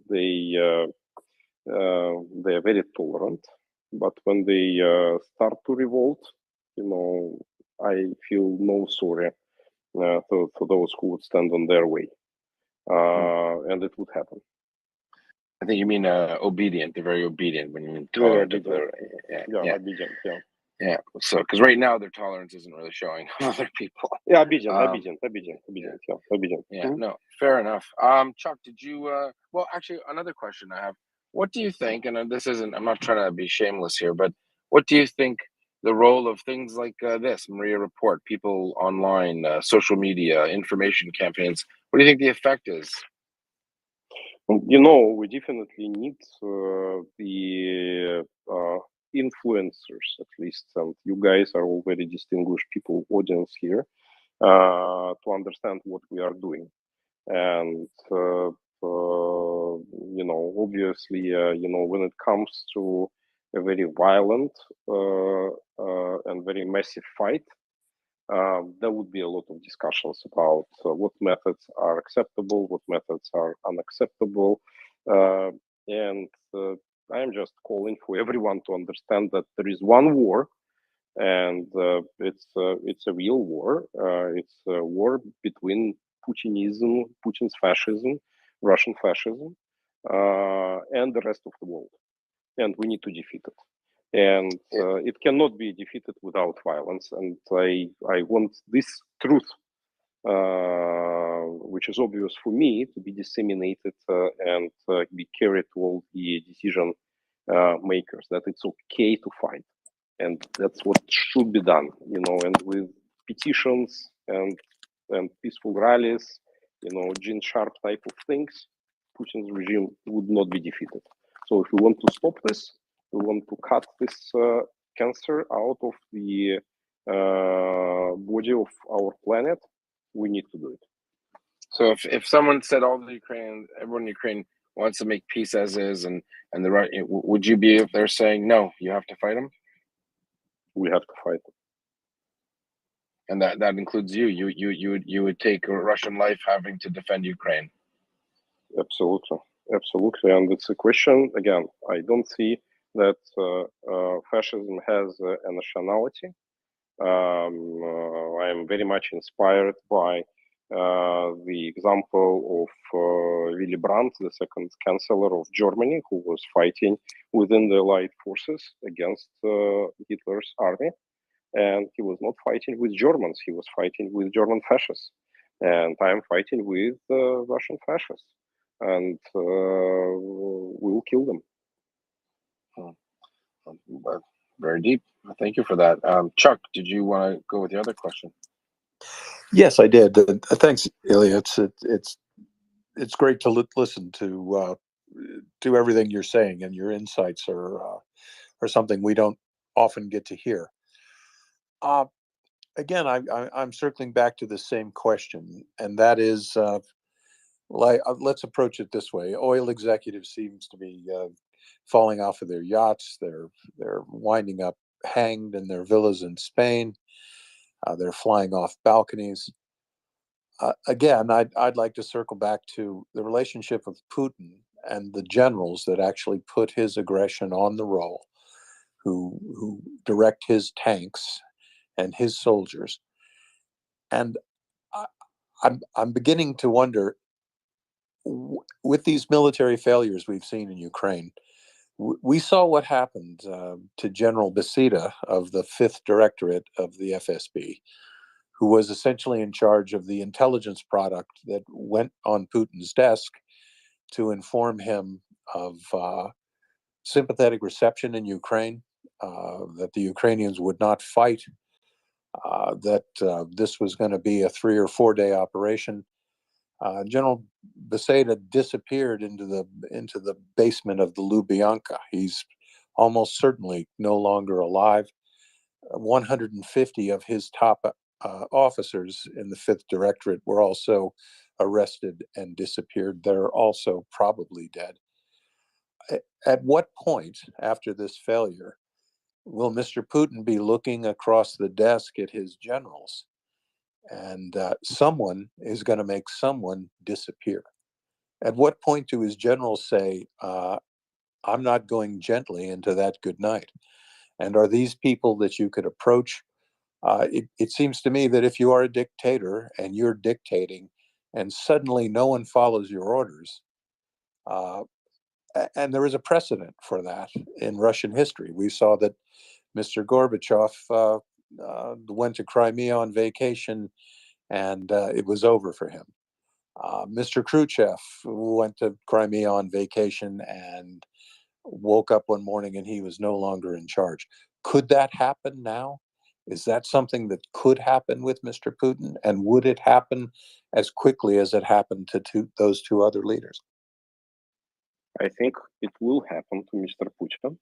they are very tolerant. But when they start to revolt, I feel no sorry for those who would stand on their way, and it would happen. I think you mean obedient. They're very obedient when you mean Very tolerant. obedient. Yeah. Obedient. Yeah. Yeah. So, because right now their tolerance isn't really showing other people. Yeah, obedient. Yeah. No, fair enough. Chuck, did you? Well, actually, another question I have. What do you think? And this isn't. I'm not trying to be shameless here, but what do you think the role of things like this, MriyaReport, people online, social media, information campaigns? What do you think the effect is? We definitely need the influencers, at least, and you guys are all very distinguished people, audience here, to understand what we are doing. And obviously, when it comes to a very violent and very massive fight, there would be a lot of discussions about what methods are acceptable, what methods are unacceptable, and I am just calling for everyone to understand that there is one war, and it's a real war. It's a war between Putinism, Putin's fascism, Russian fascism, and the rest of the world, and we need to defeat it. And it cannot be defeated without violence. And I want this truth, which is obvious for me, to be disseminated and be carried to all the decision makers, that it's okay to fight. And that's what should be done, and with petitions and peaceful rallies, Gene Sharp type of things, Putin's regime would not be defeated. So if we want to stop this, we want to cut this cancer out of the body of our planet, we need to do it. So if someone said everyone in Ukraine wants to make peace as is, and the right, would you be if they're saying no, you have to fight them? We have to fight them. And that includes you. You would take a Russian life having to defend Ukraine. Absolutely. And it's a question, again, I don't see that fascism has a nationality. I am very much inspired by the example of Willy Brandt, the second chancellor of Germany, who was fighting within the Allied forces against Hitler's army. And he was not fighting with Germans, he was fighting with German fascists. And I am fighting with Russian fascists. And we will kill them. Very deep. Thank you for that. Chuck, did you want to go with the other question? Yes, I did. Thanks, Ilya. It's great to listen to everything you're saying, and your insights are something we don't often get to hear. Again, I'm circling back to the same question, and that is, let's approach it this way. Oil executives seems to be falling off of their yachts. They're winding up hanged in their villas in Spain. They're flying off balconies. Again, I'd like to circle back to the relationship of Putin and the generals that actually put his aggression on the roll, who direct his tanks and his soldiers. And I'm beginning to wonder, with these military failures we've seen in Ukraine, we saw what happened to General Beseda of the 5th Directorate of the FSB, who was essentially in charge of the intelligence product that went on Putin's desk to inform him of sympathetic reception in Ukraine, that the Ukrainians would not fight, that this was going to be a 3 or 4 day operation. General Beseda disappeared into the basement of the Lubyanka. He's almost certainly no longer alive. 150 of his top officers in the 5th Directorate were also arrested and disappeared. They're also probably dead. At what point after this failure will Mr. Putin be looking across the desk at his generals, and someone is going to make someone disappear? At what point do his generals say, I'm not going gently into that good night? And are these people that you could approach? It seems to me that if you are a dictator and you're dictating and suddenly no one follows your orders, and there is a precedent for that in Russian history. We saw that Mr. Gorbachev went to Crimea on vacation and it was over for him. Mr. Khrushchev went to Crimea on vacation and woke up one morning and he was no longer in charge. Could that happen now? Is that something that could happen with Mr. Putin? And would it happen as quickly as it happened to those two other leaders? I think it will happen to Mr. Putin.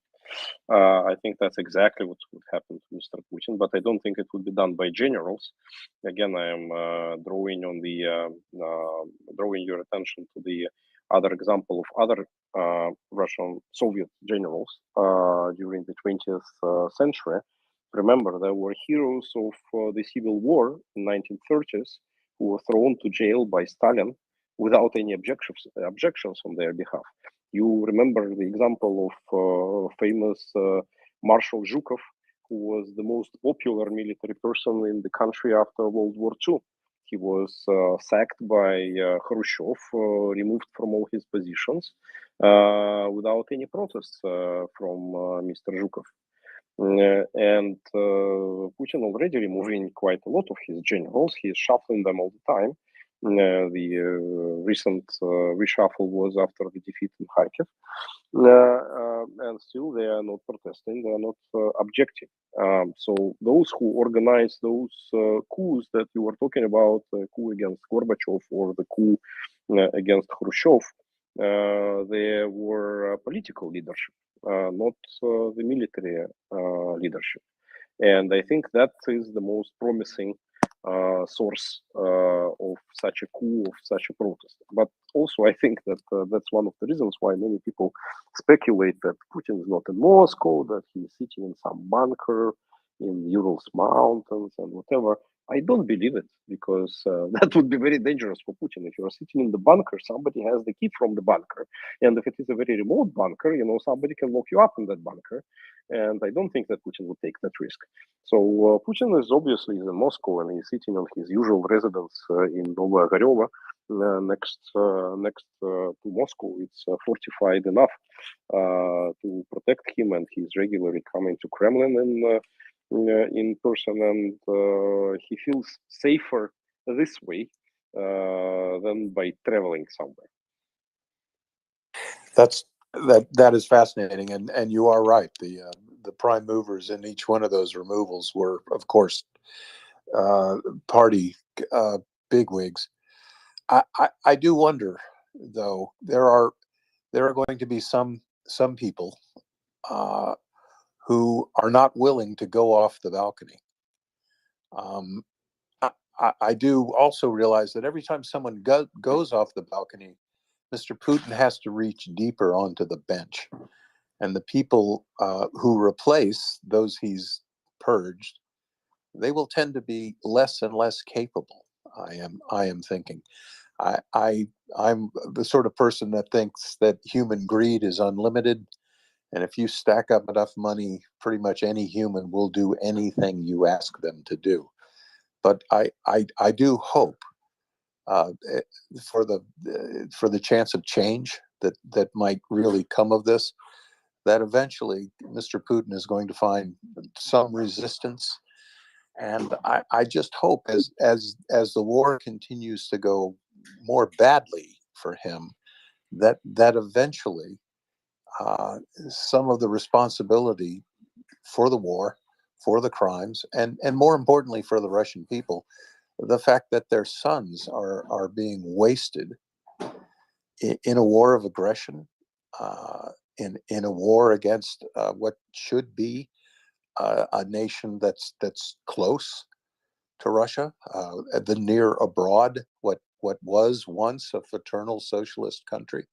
I think that's exactly what would happen to Mr. Putin, but I don't think it would be done by generals. Again, I am drawing your attention to the other example of other Russian Soviet generals during the 20th century. Remember, there were heroes of the Civil War in 1930s who were thrown to jail by Stalin without any objections on their behalf. You remember the example of famous Marshal Zhukov, who was the most popular military person in the country after World War II. He was sacked by Khrushchev, removed from all his positions without any protests from Mr. Zhukov. And Putin already removing quite a lot of his generals. He is shuffling them all the time. The recent reshuffle was after the defeat in Kharkiv. And still they are not protesting, they are not objecting. So those who organize those coups that you were talking about, the coup against Gorbachev or the coup against Khrushchev, they were political leadership, not the military leadership. And I think that is the most promising source of such a coup, of such a protest. But also, I think that that's one of the reasons why many people speculate that Putin is not in Moscow, that he is sitting in some bunker in Urals mountains and whatever. I don't believe it, because that would be very dangerous for Putin. If you are sitting in the bunker, somebody has the key from the bunker. And if it is a very remote bunker, somebody can lock you up in that bunker. And I don't think that Putin would take that risk. So Putin is obviously in Moscow, and he's sitting on his usual residence in Novaya Ogareva, next to Moscow. It's fortified enough to protect him, and he's regularly coming to Kremlin in person, and he feels safer this way than by traveling somewhere. That is fascinating, and you are right. The prime movers in each one of those removals were, of course, party bigwigs. I do wonder, though, there are going to be some people who are not willing to go off the balcony. I do also realize that every time someone goes off the balcony, Mr. Putin has to reach deeper onto the bench. And the people who replace those he's purged, they will tend to be less and less capable. I am thinking. I'm the sort of person that thinks that human greed is unlimited. And if you stack up enough money, pretty much any human will do anything you ask them to do. But I do hope for the chance of change that might really come of this, that eventually Mr. Putin is going to find some resistance. And I just hope as the war continues to go more badly for him, that eventually some of the responsibility for the war, for the crimes, and more importantly for the Russian people, the fact that their sons are being wasted in a war of aggression, in a war against what should be a nation that's close to Russia, the near abroad, what was once a fraternal socialist country.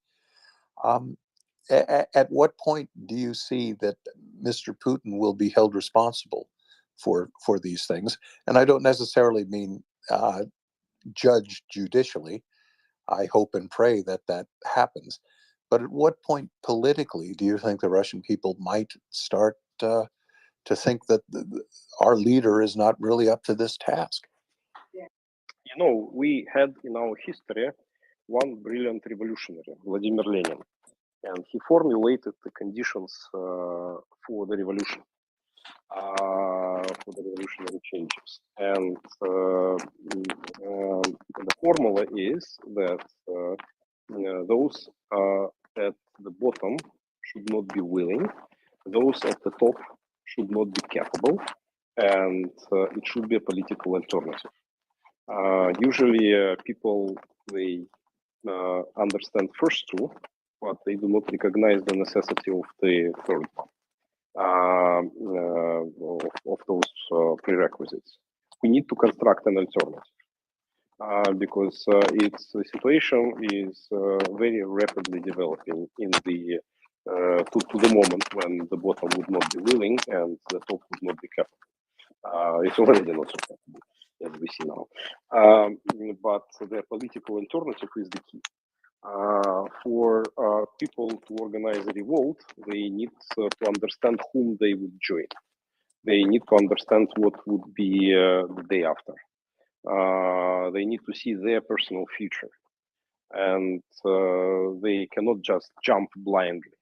at what point do you see that Mr. Putin will be held responsible for these things? And I don't necessarily mean judged judicially. I hope and pray that that happens. But at what point politically do you think the Russian people might start to think that our leader is not really up to this task? You know, we had in our history one brilliant revolutionary, Vladimir Lenin, and he formulated the conditions for the revolution, for the revolutionary changes. And the formula is that those at the bottom should not be willing, those at the top should not be capable, and it should be a political alternative. Usually people, they understand first two, but they do not recognize the necessity of the third one, of those prerequisites. We need to construct an alternative because the situation is very rapidly developing in the to the moment when the bottom would not be willing and the top would not be capable. It's already not so capable, as we see now. But the political alternative is the key. For people to organize a revolt, they need to understand whom they would join. They need to understand what would be the day after. They need to see their personal future. And they cannot just jump blindly.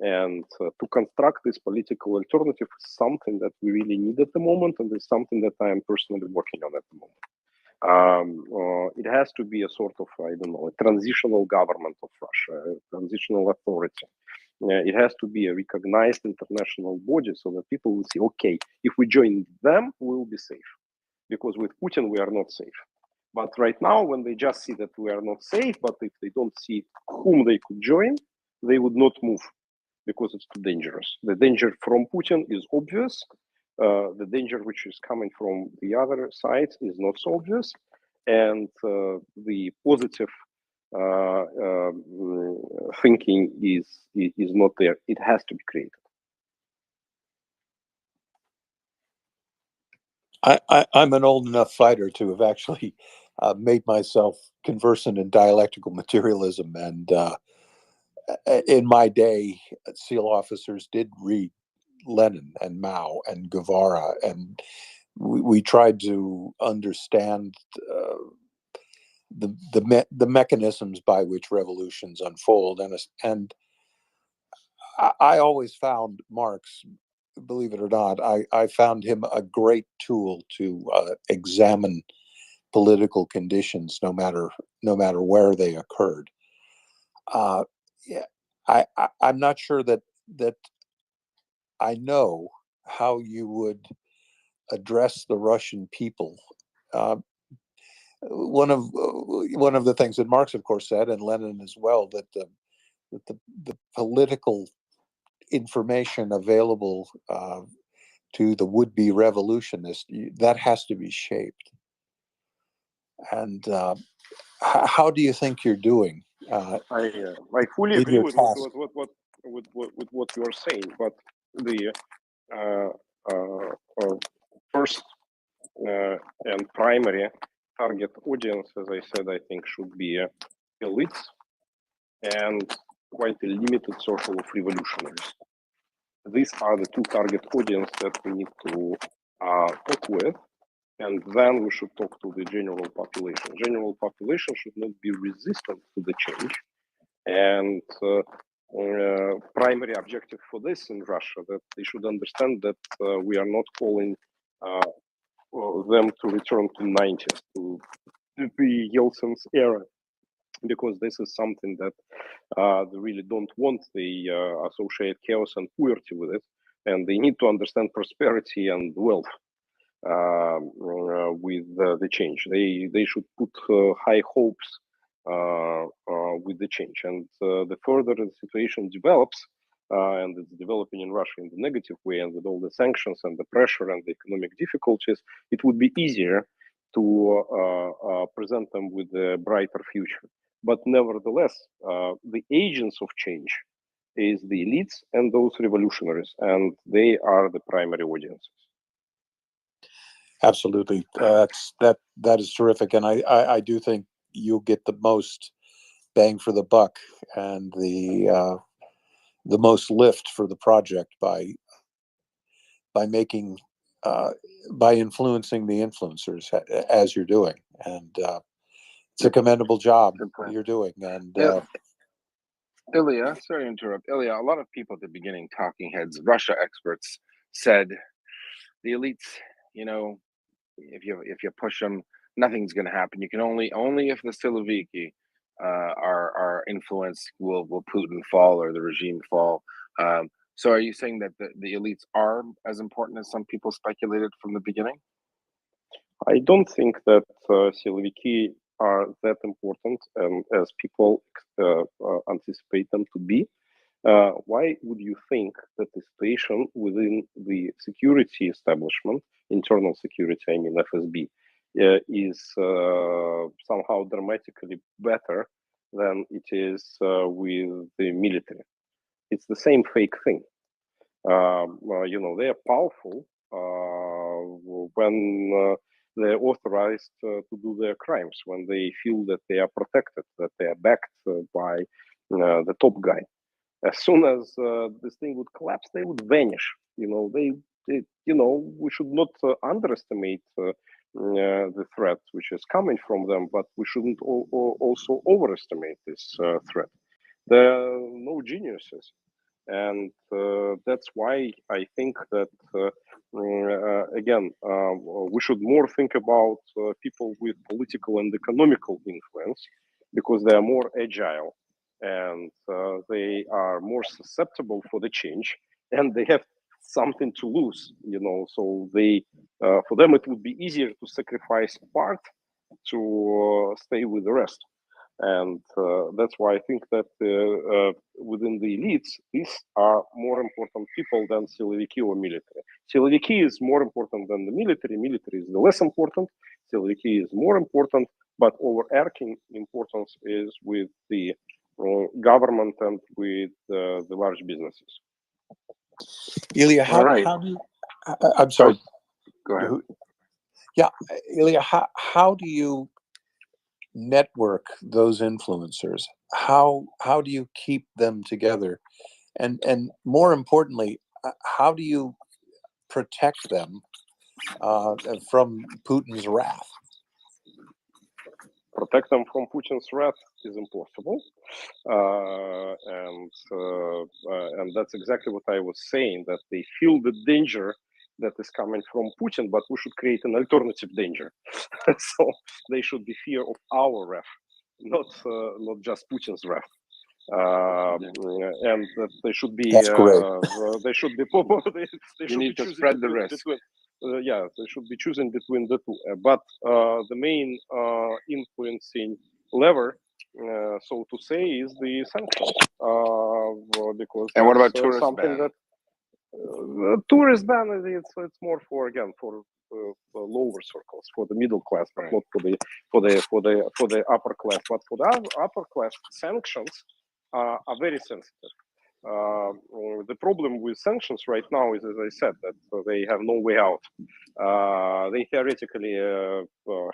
And to construct this political alternative is something that we really need at the moment, and it's something that I am personally working on at the moment. It has to be a sort of, I don't know, a transitional government of Russia, a transitional authority. It has to be a recognized international body so that people will see, okay, if we join them, we'll be safe. Because with Putin, we are not safe. But right now, when they just see that we are not safe, but if they don't see whom they could join, they would not move because it's too dangerous. The danger from Putin is obvious. The danger which is coming from the other side is not so obvious. And the positive thinking is not there. It has to be created. I'm an old enough fighter to have actually made myself conversant in dialectical materialism. And in my day, SEAL officers did read Lenin and Mao and Guevara, and we tried to understand the mechanisms by which revolutions unfold. And I always found Marx, believe it or not, I found him a great tool to examine political conditions, no matter where they occurred. Yeah, I'm not sure that I know how you would address the Russian people. One of the things that Marx, of course, said, and Lenin as well, that the political information available to the would-be revolutionist, that has to be shaped. And how do you think you're doing? I fully agree with what you are saying, but the first and primary target audience, as I said, I think should be elites and quite a limited circle of revolutionaries. These are the two target audience that we need to talk with, and then we should talk to the general population. General population should not be resistant to the change, and primary objective for this in Russia, that they should understand that we are not calling them to return to 90s, to the Yeltsin's era, because this is something that they really don't want. They associate chaos and poverty with it, and they need to understand prosperity and wealth with the change. They should put high hopes with the change, and the further the situation develops, and it's developing in Russia in the negative way, and with all the sanctions and the pressure and the economic difficulties, it would be easier to present them with a brighter future. But nevertheless, the agents of change is the elites and those revolutionaries, and they are the primary audiences. Absolutely, that is terrific, and I do think you'll get the most bang for the buck and the most lift for the project by making by influencing the influencers as you're doing, and it's a commendable job you're doing. And Ilya, sorry to interrupt. Ilya, a lot of people at the beginning, talking heads, Russia experts, said the elites, you know, if you push them, nothing's going to happen. You can only if the Siloviki are influenced will Putin fall or the regime fall. So are you saying that the elites are as important as some people speculated from the beginning? I don't think that Siloviki are that important as people anticipate them to be. Why would you think that the situation within the security establishment, internal security, I mean FSB, is somehow dramatically better than it is with the military? It's the same fake thing. You know, they are powerful when they're authorized to do their crimes, when they feel that they are protected, that they are backed by the top guy. As soon as this thing would collapse, they would vanish. You know, you know, we should not underestimate the threat which is coming from them, but we shouldn't also overestimate this threat. There are no geniuses, and that's why I think that again we should more think about people with political and economical influence, because they are more agile and they are more susceptible for the change, and they have something to lose, you know. So they for them it would be easier to sacrifice part to stay with the rest. And that's why I think that within the elites, these are more important people than Siloviki or military. Siloviki is more important than the military. Military is the less important. Siloviki is more important, but overarching importance is with the government and with the large businesses. Ilya, how do you? I'm sorry. Go ahead. Yeah, Ilya, how do you network those influencers? How do you keep them together, and more importantly, how do you protect them from Putin's wrath? Protect them from Putin's wrath is impossible, and that's exactly what I was saying. That they feel the danger that is coming from Putin, but we should create an alternative danger. So they should be fear of our wrath, not just Putin's wrath. And that they should be That's great. they should be they should need be to spread the risk. Yeah, they should be choosing between the two. But the main influencing lever, so to say, is the sanctions. Because and what about tourist tourist ban? Tourist ban it's more for lower circles, for the middle class, but not for the upper class. But for the upper class, sanctions are very sensitive. The problem with sanctions right now is, as I said, that they have no way out. They theoretically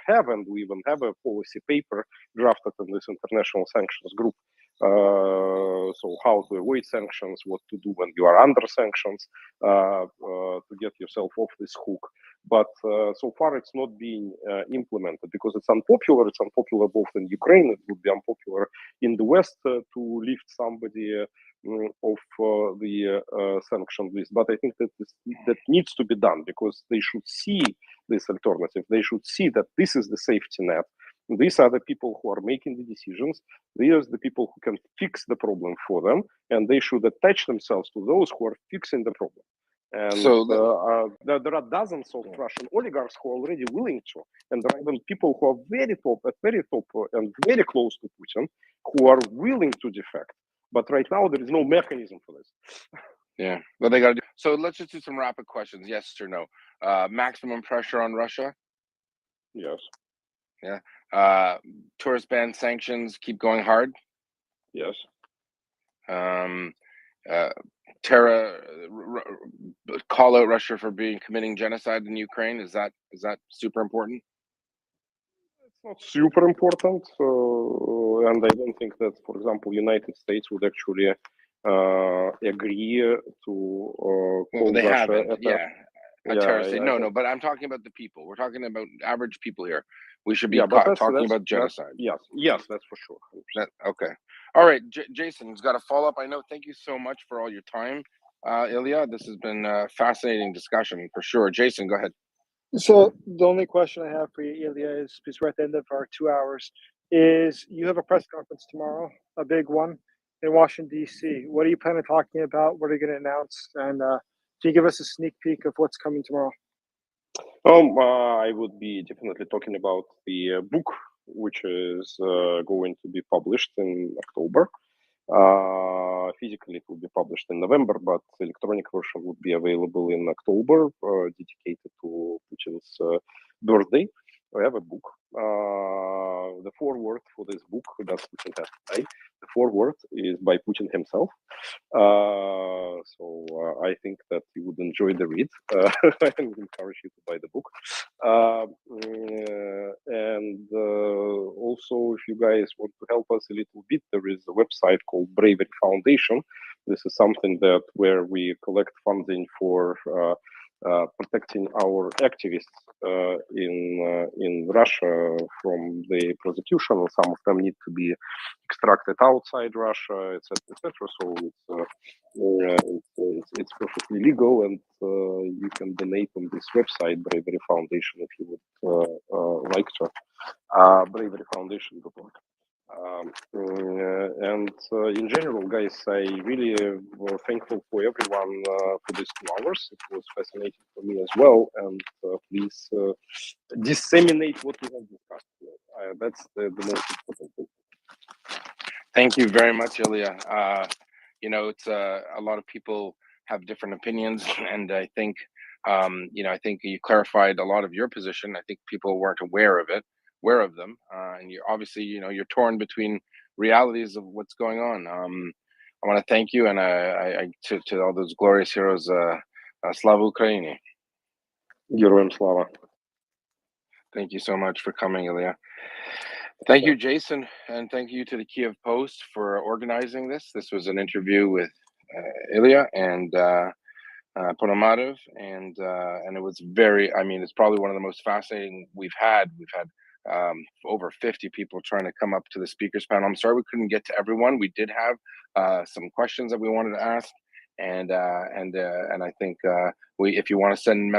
have, and we even have a policy paper drafted in this international sanctions group. So how to avoid sanctions, what to do when you are under sanctions, to get yourself off this hook. But so far it's not being implemented because it's unpopular. It's unpopular both in Ukraine. It would be unpopular in the West to lift somebody of the sanction list. But I think that that needs to be done, because they should see this alternative. They should see that this is the safety net. These are the people who are making the decisions. These are the people who can fix the problem for them, and they should attach themselves to those who are fixing the problem. And So there are dozens of Russian oligarchs who are already willing to, and there are even people who are very top, and very close to Putin, who are willing to defect. But right now there is no mechanism for this. Yeah, but they got to do. So let's just do some rapid questions. Yes or no? Maximum pressure on Russia? Yes. Yeah. Tourist ban sanctions keep going hard? Yes. call out Russia for committing genocide in Ukraine? Is that super important? It's not super important, and I don't think that, for example, United States would actually agree to call They Russia haven't. A terrorist state. No, think, but I'm talking about the people. We're talking about average people here. We should be but talking about genocide. Yes, that's for sure. Okay. All right, Jason's got a follow-up. I know. Thank you so much for all your time, Ilya. This has been a fascinating discussion for sure. Jason, go ahead. So the only question I have for you, Ilya, is because we're at the end of our 2 hours, is you have a press conference tomorrow, a big one in Washington, D.C. What are you planning on talking about? What are you going to announce? And can you give us a sneak peek of what's coming tomorrow? I would be definitely talking about the book, which is going to be published in October. Physically, it will be published in November, but the electronic version would be available in October, dedicated to Putin's birthday. I have a book. The foreword for this book that Putin has to write, the foreword is by Putin himself. So I think that you would enjoy the read. I would encourage you to buy the book. And also, if you guys want to help us a little bit, there is a website called Bravery Foundation. This is something where we collect funding for protecting our activists in Russia from the prosecution. Some of them need to be extracted outside Russia, etc., etc. So it's perfectly legal, and you can donate on this website, Bravery Foundation, if you would like to. Braveryfoundation.org. And in general, guys, I really thankful for everyone for these 2 hours. It was fascinating for me as well. And please disseminate what we have discussed. That's the most important thing. Thank you very much, Ilya. It's a lot of people have different opinions, and I think, I think you clarified a lot of your position. I think people weren't aware of them, and you're obviously, you're torn between realities of what's going on. I want to thank you, and to all those glorious heroes, Slava Ukraini. Героям слава. Thank you so much for coming, Ilya. Thank you, Jason, and thank you to the Kiev Post for organizing this. This was an interview with Ilya and Ponomarev, and it was it's probably one of the most fascinating we've had. We've had over 50 people trying to come up to the speakers panel. I'm sorry we couldn't get to everyone. We did have some questions that we wanted to ask, and I think if you want to send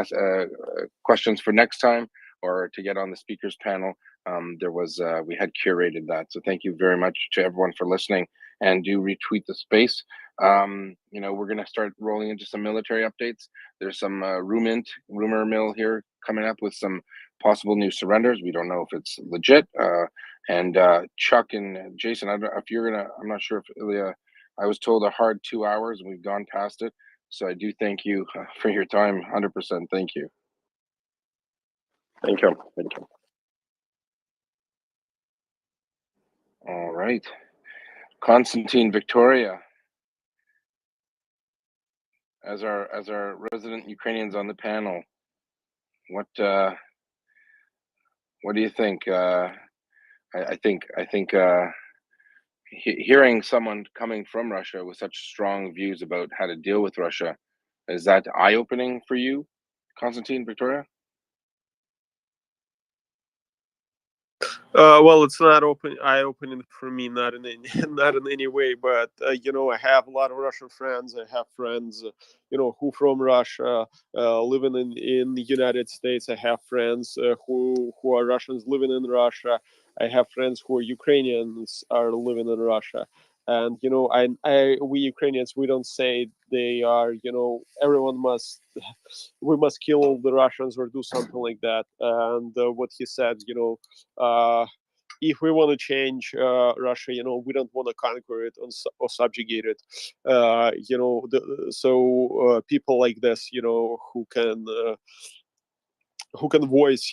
questions for next time or to get on the speakers panel, we had curated that. So thank you very much to everyone for listening, and do retweet the space. We're going to start rolling into some military updates. There's some rumor mill here coming up with some possible new surrenders. We don't know if it's legit. And Chuck and Jason, I'm not sure if Ilya, I was told a hard 2 hours, and we've gone past it. So I do thank you for your time. 100%. Thank you. Thank you. Thank you. All right. Constantine, Victoria, as our resident Ukrainians on the panel, what do you think? I think hearing someone coming from Russia with such strong views about how to deal with Russia, is that eye-opening for you, Constantine, Victoria? Well, it's not eye-opening for me, not in any way. But I have a lot of Russian friends. I have friends, who from Russia, living in the United States. I have friends who are Russians living in Russia. I have friends who are Ukrainians are living in Russia. And we Ukrainians, we don't say they are. We must kill all the Russians or do something like that. And what he said, if we want to change Russia, we don't want to conquer it or subjugate it. People like this, who can voice,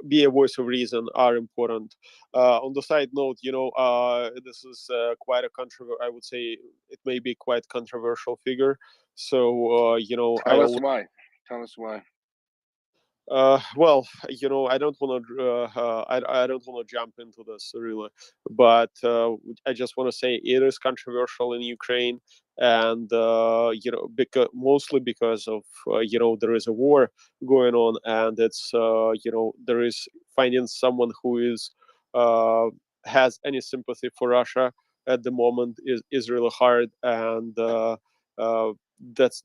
be a voice of reason are important. On the side note, this is quite a I would say it may be quite controversial figure. So I Tell us always why. Tell us why. well, I don't want to. I don't want to jump into this really, but I just want to say it is controversial in Ukraine, and because mostly because of there is a war going on, and it's there is finding someone who is has any sympathy for Russia at the moment is really hard, and uh, that's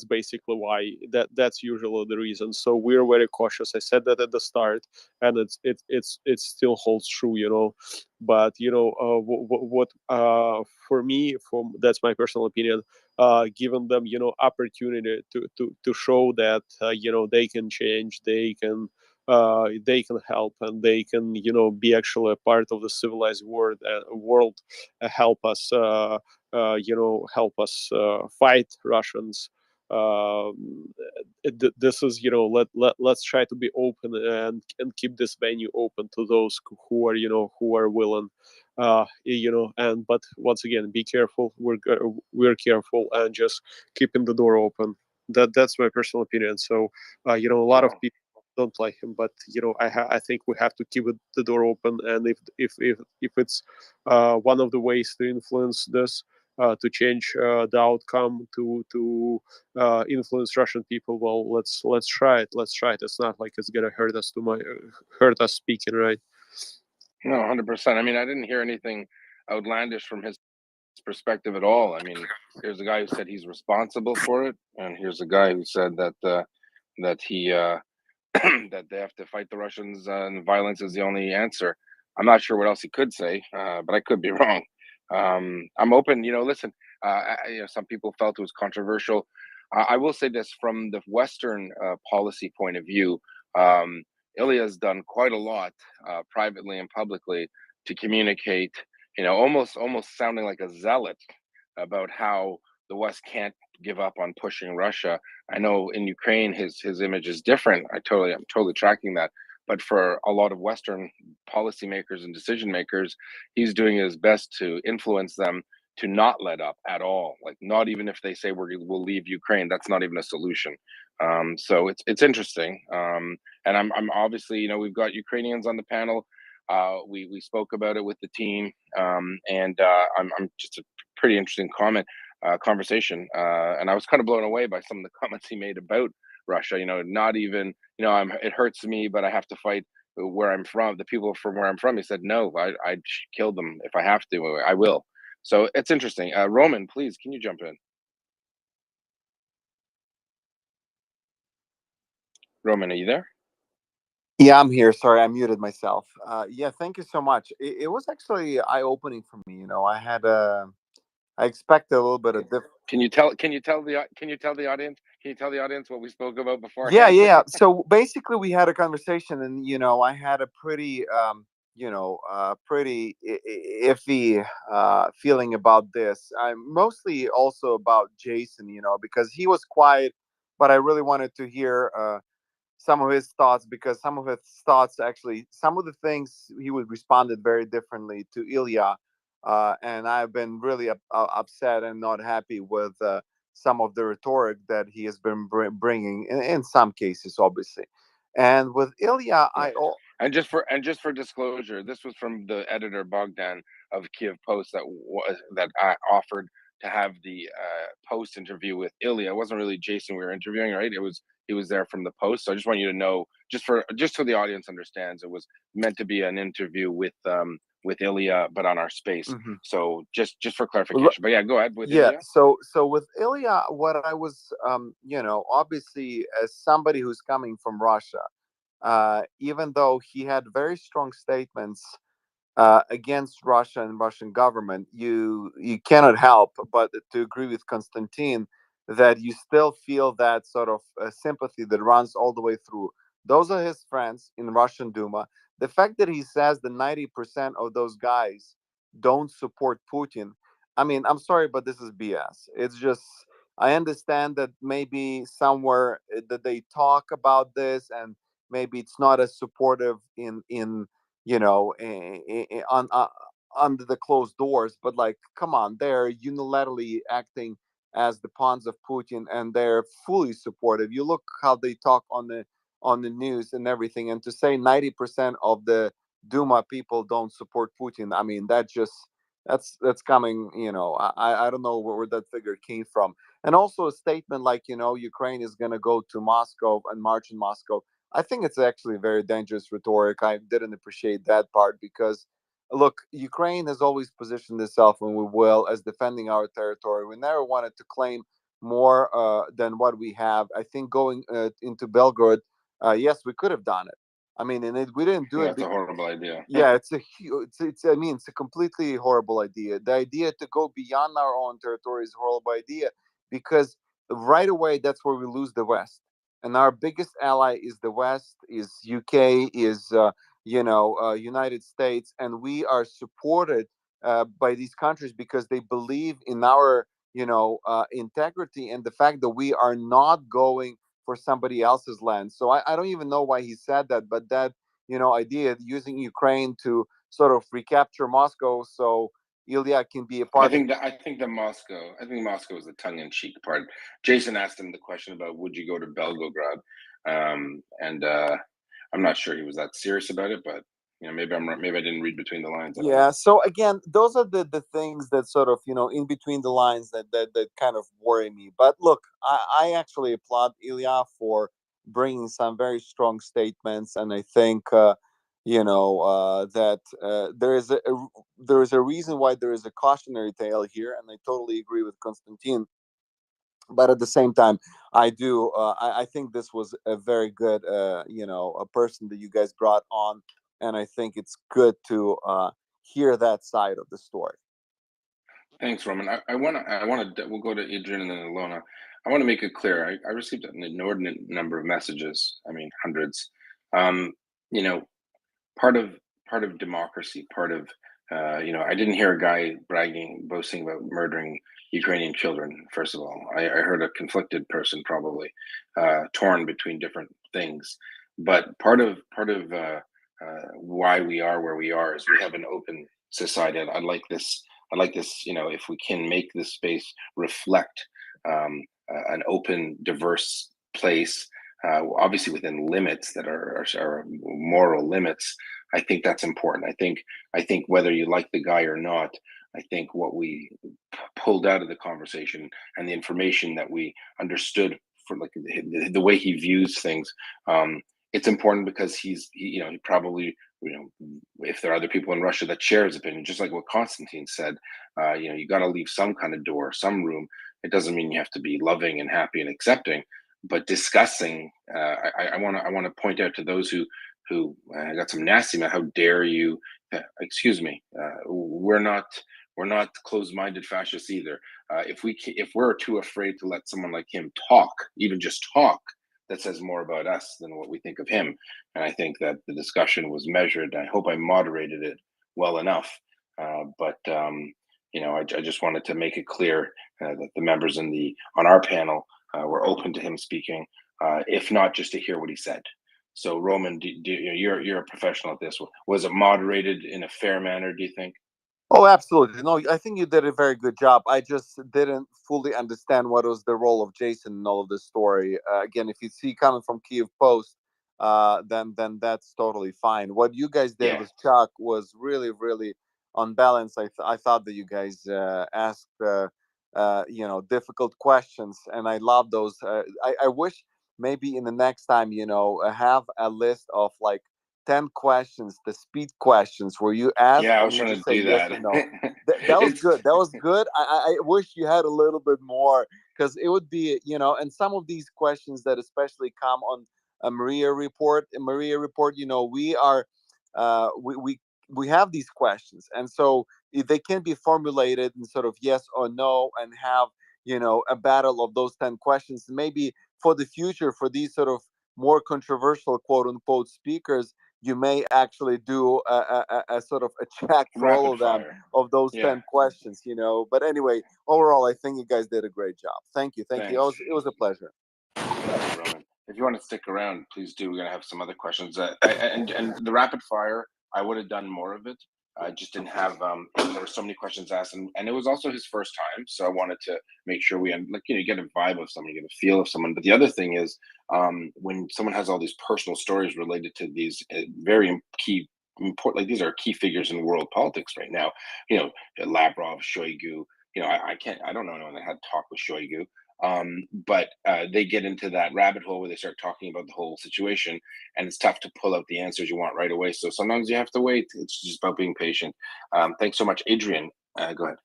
basically why that's usually the reason. So we're very cautious. I said that at the start, and it still holds true, but what for me, that's my personal opinion, giving them opportunity to show that they can change, they can help, and they can be actually a part of the civilized world, help us help us fight Russians. This is let's try to be open and keep this venue open to those who are willing. And but once again, be careful. We're careful and just keeping the door open. That's my personal opinion. So a lot of Wow. people don't like him, but I think we have to keep the door open, and if it's one of the ways to influence this, to change the outcome, to influence Russian people, well, let's try it. Let's try it. It's not like it's gonna hurt us speaking, right? No, 100%. I mean, I didn't hear anything outlandish from his perspective at all. I mean, here's a guy who said he's responsible for it, and here's a guy who said that he that they have to fight the Russians and violence is the only answer. I'm not sure what else he could say, but I could be wrong. I'm open. Listen. Some people felt it was controversial. I will say this from the Western policy point of view. Ilya has done quite a lot, privately and publicly, to communicate. Almost sounding like a zealot about how the West can't give up on pushing Russia. I know in Ukraine his image is different. I'm totally tracking that. But for a lot of Western policymakers and decision makers, he's doing his best to influence them to not let up at all. Like not even if they say we'll leave Ukraine, that's not even a solution. So it's interesting. And I'm obviously we've got Ukrainians on the panel. We spoke about it with the team, and I'm just a pretty interesting conversation, and I was kind of blown away by some of the comments he made about Russia. Not even it hurts me, but I have to fight where I'm from. The people from where I'm from. He said, no, I'd kill them if I have to. I will. So it's interesting. Roman, please, can you jump in? Roman, are you there? Yeah, I'm here. Sorry, I muted myself. Yeah, thank you so much. It was actually eye-opening for me. I expected a little bit of different. Can you tell the audience? Can you tell the audience what we spoke about beforehand? Yeah. So basically, we had a conversation, and I had a pretty, pretty iffy feeling about this. I'm mostly also about Jason, because he was quiet, but I really wanted to hear some of his thoughts, because some of his thoughts actually, some of the things he would responded very differently to Ilya, and I've been really upset and not happy with some of the rhetoric that he has been bringing in some cases, obviously. And with Ilya, And just for disclosure, this was from the editor Bogdan of Kiev Post that I offered to have the post interview with Ilya. It wasn't really Jason we were interviewing, right? He was there from the Post. So I just want you to know, just so the audience understands, it was meant to be an interview with Ilya, but on our space. Mm-hmm. So just for clarification. But yeah, go ahead with yeah. Ilya. So with Ilya, what I was, obviously as somebody who's coming from Russia, even though he had very strong statements against Russia and Russian government, you cannot help but to agree with Konstantin that you still feel that sort of sympathy that runs all the way through. Those are his friends in Russian Duma. The fact that he says that 90% of those guys don't support Putin, I mean, I'm sorry, but this is BS. It's just, I understand that maybe somewhere that they talk about this and maybe it's not as supportive in on under the closed doors, but like, come on, they're unilaterally acting as the pawns of Putin, and they're fully supportive. You look how they talk on the news and everything, and to say 90% of the Duma people don't support Putin, I mean, that's coming. I don't know where that figure came from. And also a statement like, Ukraine is going to go to Moscow and march in Moscow. I think it's actually very dangerous rhetoric. I didn't appreciate that part because, look, Ukraine has always positioned itself, and we will, as defending our territory. We never wanted to claim more than what we have. I think going into Belgorod, yes, we could have done it. I mean, and we didn't do it. That's a horrible idea. Yeah, I mean, it's a completely horrible idea. The idea to go beyond our own territory is a horrible idea because right away that's where we lose the West, and our biggest ally is the West, is UK, is United States, and we are supported by these countries because they believe in our integrity and the fact that we are not going for somebody else's land. So I don't even know why he said that, but that idea using Ukraine to sort of recapture Moscow so Ilya can be a part. I think Moscow is the tongue-in-cheek part. Jason asked him the question about would you go to Belgorod, and I'm not sure he was that serious about it, but maybe I'm maybe I didn't read between the lines. Yeah. So again, those are the things that sort of in between the lines that kind of worry me. But look, I actually applaud Ilya for bringing some very strong statements, and I think that there is a reason why there is a cautionary tale here, and I totally agree with Konstantin. But at the same time, I think this was a very good a person that you guys brought on, and I think it's good to hear that side of the story. Thanks, Roman. I want to. We'll go to Adrian and then Ilona. I want to make it clear. I received an inordinate number of messages. I mean, hundreds. Part of democracy. Part of I didn't hear a guy boasting about murdering Ukrainian children. First of all, I heard a conflicted person, probably torn between different things. But part of why we are where we are is we have an open society. I like this. If we can make this space reflect an open, diverse place, obviously within limits that are moral limits, I think that's important. I think whether you like the guy or not, I think what we pulled out of the conversation and the information that we understood for like the way he views things, it's important because he probably, if there are other people in Russia that share his opinion, just like what Konstantin said, you got to leave some kind of door, some room. It doesn't mean you have to be loving and happy and accepting, but discussing. I want to point out to those who got some nasty man. How dare you? Excuse me. We're not closed-minded fascists either. If we're too afraid to let someone like him talk, even just talk, that says more about us than what we think of him. And I think that the discussion was measured. I hope I moderated it well enough. I just wanted to make it clear that the members on our panel were open to him speaking, if not just to hear what he said. So Roman, you're a professional at this. Was it moderated in a fair manner, do you think? Oh, absolutely. No, I think you did a very good job. I just didn't fully understand what was the role of Jason in all of this story. Again, if you see coming from Kiev Post, then that's totally fine. What you guys did with Chuck was really, really on balance. I thought that you guys asked difficult questions, and I love those. I wish maybe in the next time have a list of like 10 questions, the speed questions, where you ask and you just say yes or no. That was good. That was good. I wish you had a little bit more, because it would be, and some of these questions that especially come on a MriyaReport. We are, we have these questions, and so they can be formulated in sort of yes or no, and have a battle of those 10 questions. Maybe for the future, for these sort of more controversial quote unquote speakers, you may actually do a sort of a check for Rapid all of them fire. of those 10 questions, But anyway, overall, I think you guys did a great job. Thank you. Thanks. It was a pleasure. Thank you, Roman. if you want to stick around, please do. We're going to have some other questions. And the rapid fire, I would have done more of it. I just didn't have, there were so many questions asked, and it was also his first time. So I wanted to make sure we, you get a vibe of someone, you get a feel of someone. But the other thing is, when someone has all these personal stories related to these very key, important, these are key figures in world politics right now, Lavrov, Shoigu, I don't know anyone that had talk with Shoigu. But they get into that rabbit hole where they start talking about the whole situation, and it's tough to pull out the answers you want right away. So sometimes you have to wait. It's just about being patient. Thanks so much, Adrian. Go ahead.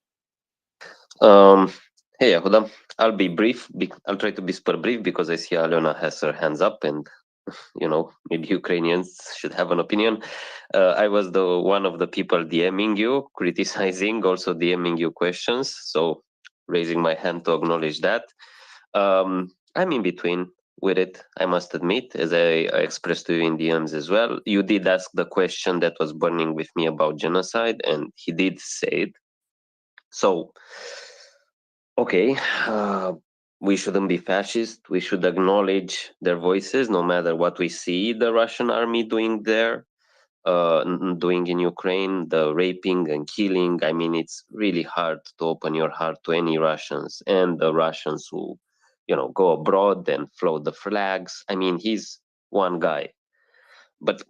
Hey, Yehuda. I'll be brief. I'll try to be super brief because I see Alena has her hands up, and maybe Ukrainians should have an opinion. I was one of the people DMing you, criticizing, also DMing you questions. So raising my hand to acknowledge that. I'm in between with it, I must admit, as I expressed to you in DMs as well. You did ask the question that was burning with me about genocide, and he did say it. So, okay, we shouldn't be fascist. We should acknowledge their voices, no matter what we see the Russian army doing there, doing in Ukraine, the raping and killing. I mean, it's really hard to open your heart to any Russians, and the Russians who, go abroad and float the flags. I mean, he's one guy. But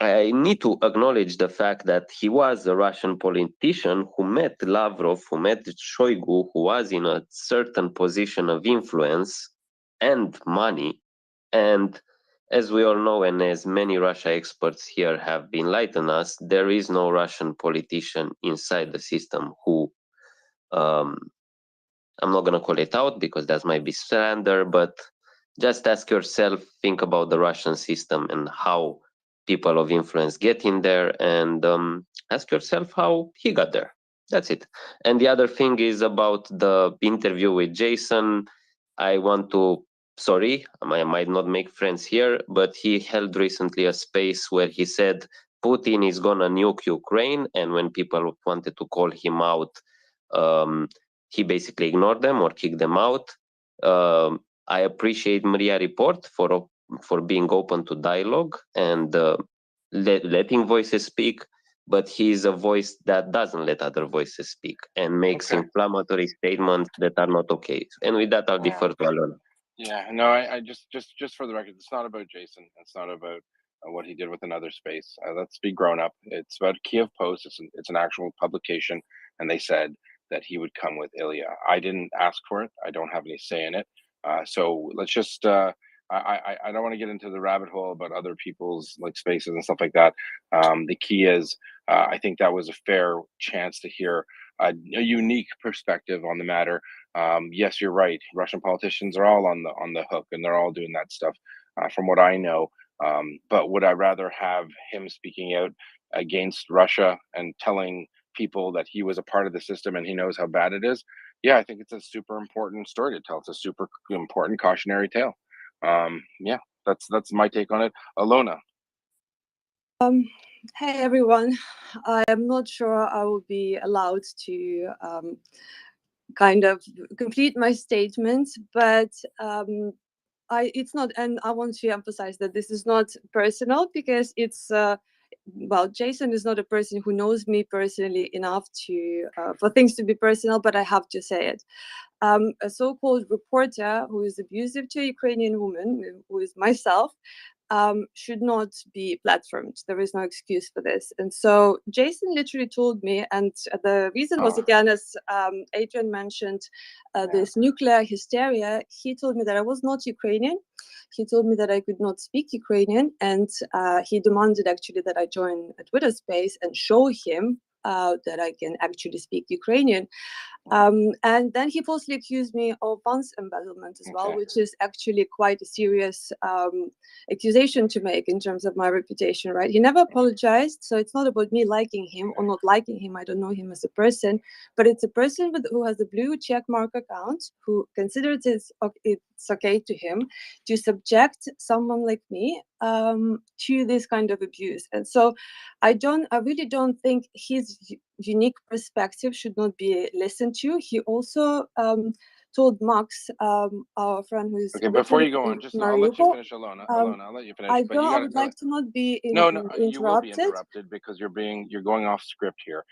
I need to acknowledge the fact that he was a Russian politician who met Lavrov, who met Shoigu, who was in a certain position of influence and money. And as we all know, and as many Russia experts here have enlightened us, there is no Russian politician inside the system who, I'm not going to call it out because that might be slander, but just ask yourself, think about the Russian system and how people of influence get in there, and ask yourself how he got there. That's it. And the other thing is about the interview with Jason. I want to, sorry, I might not make friends here, but he held recently a space where he said Putin is gonna nuke Ukraine, and when people wanted to call him out, he basically ignored them or kicked them out. I appreciate MriyaReport for being open to dialogue and letting voices speak, but he's a voice that doesn't let other voices speak and makes inflammatory statements that are not okay. And with that, I'll defer to Alona. Yeah, no, I just for the record, it's not about Jason. It's not about what he did with another space. Let's be grown up. It's about Kiev Post. It's an actual publication, and they said that he would come with Ilya. I didn't ask for it. I don't have any say in it. So let's just. I don't want to get into the rabbit hole about other people's spaces and stuff like that. The key is, I think that was a fair chance to hear a unique perspective on the matter. Yes, you're right. Russian politicians are all on the hook, and they're all doing that stuff, from what I know. But would I rather have him speaking out against Russia and telling people that he was a part of the system and he knows how bad it is? Yeah, I think it's a super important story to tell. It's a super important cautionary tale. Yeah, that's my take on it. Alona. Hey everyone. I am not sure I will be allowed to kind of complete my statement, but it's not, and I want to emphasize that this is not personal, because it's well, Jason is not a person who knows me personally enough to for things to be personal, but I have to say it. A so-called reporter who is abusive to a Ukrainian woman, who is myself, should not be platformed. There is no excuse for this. And so Jason literally told me, and the reason was, again, as Adrian mentioned, this nuclear hysteria. He told me that I was not Ukrainian. He told me that I could not speak Ukrainian, and he demanded actually that I join a Twitter space and show him that I can actually speak Ukrainian. And then he falsely accused me of funds embezzlement as well, which is actually quite a serious accusation to make in terms of my reputation, right? He never apologized, so it's not about me liking him or not liking him. I don't know him as a person, but it's a person who has a blue check mark account, who considers it's okay to him to subject someone like me to this kind of abuse. And so I really don't think his unique perspective should not be listened to. He also told Max, our friend who is Okay, before originally you go from on, just I'll let you Mariupol, finish, Alona. Alona, I'll let you finish, I but you don't. I got to would go. like to not be No, no, you will be interrupted. interrupted because you're going off script here.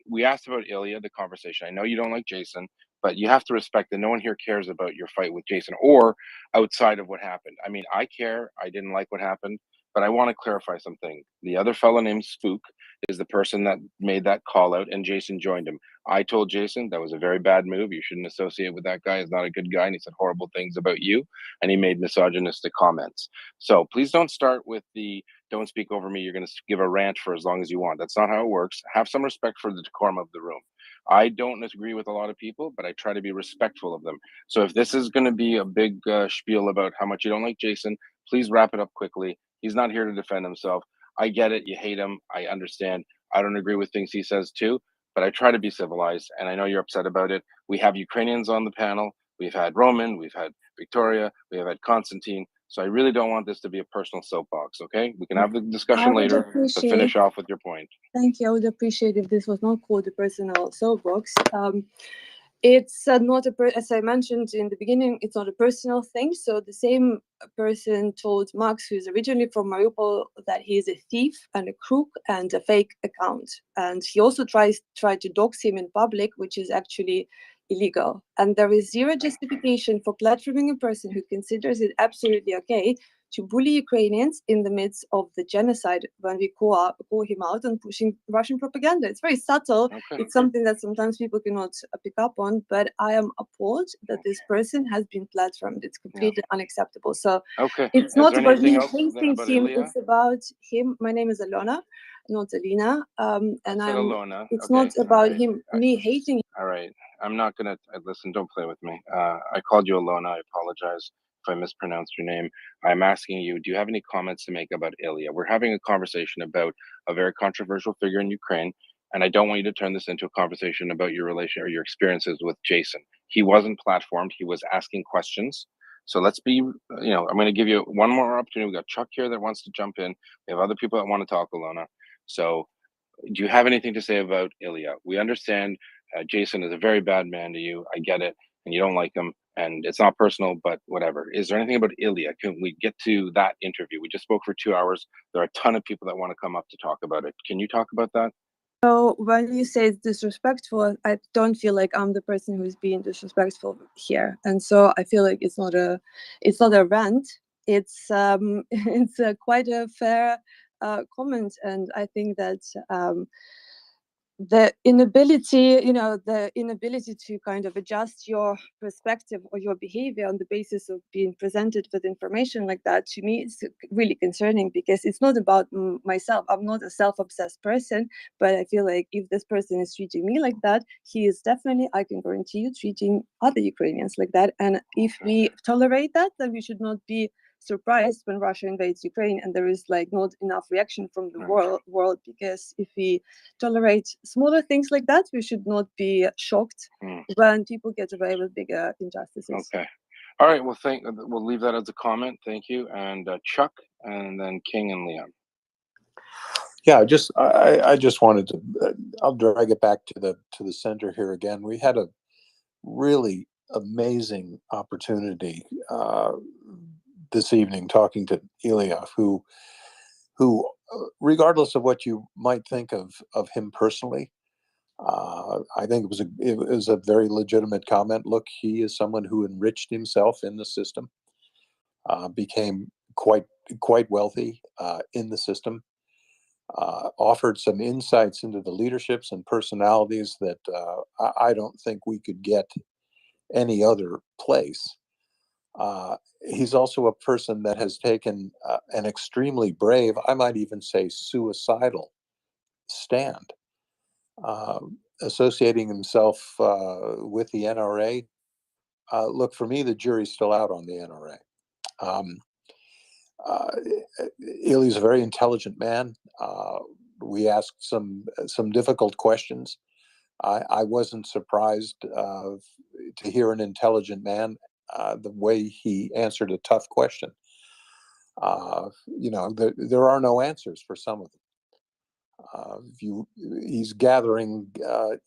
We asked about Ilya, the conversation. I know you don't like Jason, but you have to respect that no one here cares about your fight with Jason or outside of what happened. I mean, I care. I didn't like what happened, but I want to clarify something. The other fellow named Spook is the person that made that call out, and Jason joined him. I told Jason that was a very bad move. You shouldn't associate with that guy. He's not a good guy, and he said horrible things about you, and he made misogynistic comments. So please don't start with the don't speak over me. You're going to give a rant for as long as you want. That's not how it works. Have some respect for the decorum of the room. I don't agree with a lot of people, but I try to be respectful of them. So if this is going to be a big spiel about how much you don't like Jason, please wrap it up quickly. He's not here to defend himself. I get it. You hate him. I understand. I don't agree with things he says too, but I try to be civilized, and I know you're upset about it. We have Ukrainians on the panel. We've had Roman. We've had Victoria. We have had Constantine. So I really don't want this to be a personal soapbox, okay? We can have the I discussion would later, but appreciate. finish off with your point. Thank you. I would appreciate if this was not called a personal soapbox. It's not as I mentioned in the beginning, it's not a personal thing. So the same person told Max, who's originally from Mariupol, that he is a thief and a crook and a fake account. And he also tried to dox him in public, which is actually illegal. And there is zero justification for platforming a person who considers it absolutely okay to bully Ukrainians in the midst of the genocide when we call him out and pushing Russian propaganda. It's very subtle. Okay. It's something that sometimes people cannot pick up on, but I am appalled that this person has been platformed. It's completely unacceptable. So Okay. it's Is not there about me anything else hating about him. Ilya? It's about him. My name is Alona, not Alina. And Said Alona. it's Okay. not about All right. him, me hating him. All right. I'm not going to listen. Don't play with me. I called you Alona. I apologize if I mispronounced your name. I'm asking you, do you have any comments to make about Ilya? We're having a conversation about a very controversial figure in Ukraine, and I don't want you to turn this into a conversation about your relation or your experiences with Jason. He wasn't platformed. He was asking questions. So let's be, I'm going to give you one more opportunity. We got Chuck here that wants to jump in. We have other people that want to talk, Alona. So do you have anything to say about Ilya? We understand Jason is a very bad man to you. I get it. And you don't like him. And it's not personal, but whatever. Is there anything about Ilya? Can we get to that interview? We just spoke for 2 hours. There are a ton of people that want to come up to talk about it. Can you talk about that? So when you say it's disrespectful, I don't feel like I'm the person who's being disrespectful here, and so I feel like it's not a rant. It's it's quite a fair comment, and I think that the inability to kind of adjust your perspective or your behavior on the basis of being presented with information like that, to me is really concerning, because it's not about myself. I'm not a self-obsessed person, but I feel like if this person is treating me like that, he is definitely, I can guarantee you, treating other Ukrainians like that. And if we tolerate that, then we should not be surprised when Russia invades Ukraine and there is like not enough reaction from the world, because if we tolerate smaller things like that, we should not be shocked when people get away with bigger injustices. Okay. All right. Well, we'll leave that as a comment. Thank you. And Chuck, and then King and Leon. Yeah, I just wanted to. I'll drag it back to the center here again. We had a really amazing opportunity this evening talking to Ilya, who regardless of what you might think of him personally, I think it was a very legitimate comment. Look, he is someone who enriched himself in the system, became quite wealthy in the system, offered some insights into the leaderships and personalities that I don't think we could get any other place. He's also a person that has taken an extremely brave, I might even say suicidal, stand, associating himself with the NRA. Look, for me, the jury's still out on the NRA. Ilya's a very intelligent man. We asked some difficult questions. I wasn't surprised to hear an intelligent man the way he answered a tough question. There are no answers for some of them. He's gathering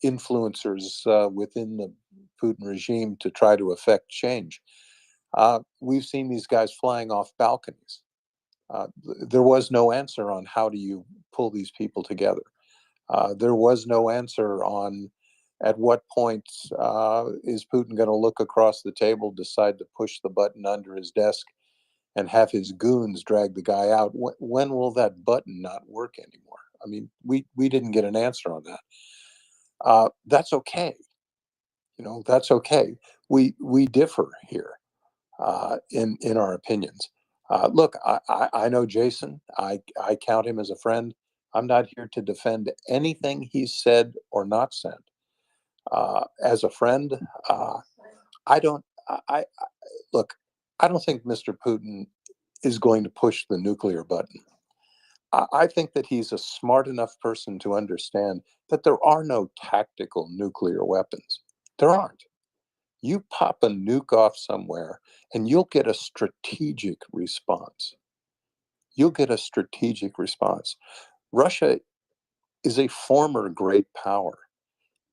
influencers within Putin regime to try to affect change. We've seen these guys flying off balconies. There was no answer on how do you pull these people together. There was no answer on at what point is Putin going to look across the table, decide to push the button under his desk, and have his goons drag the guy out. When will that button not work anymore? I mean, we didn't get an answer on that. That's okay. That's okay. We differ here in our opinions. Look, I know Jason. I count him as a friend. I'm not here to defend anything he's said or not said. As a friend, I don't. I look. I don't think Mr. Putin is going to push the nuclear button. I think that he's a smart enough person to understand that there are no tactical nuclear weapons. There aren't. You pop a nuke off somewhere and you'll get a strategic response. You'll get a strategic response. Russia is a former great power.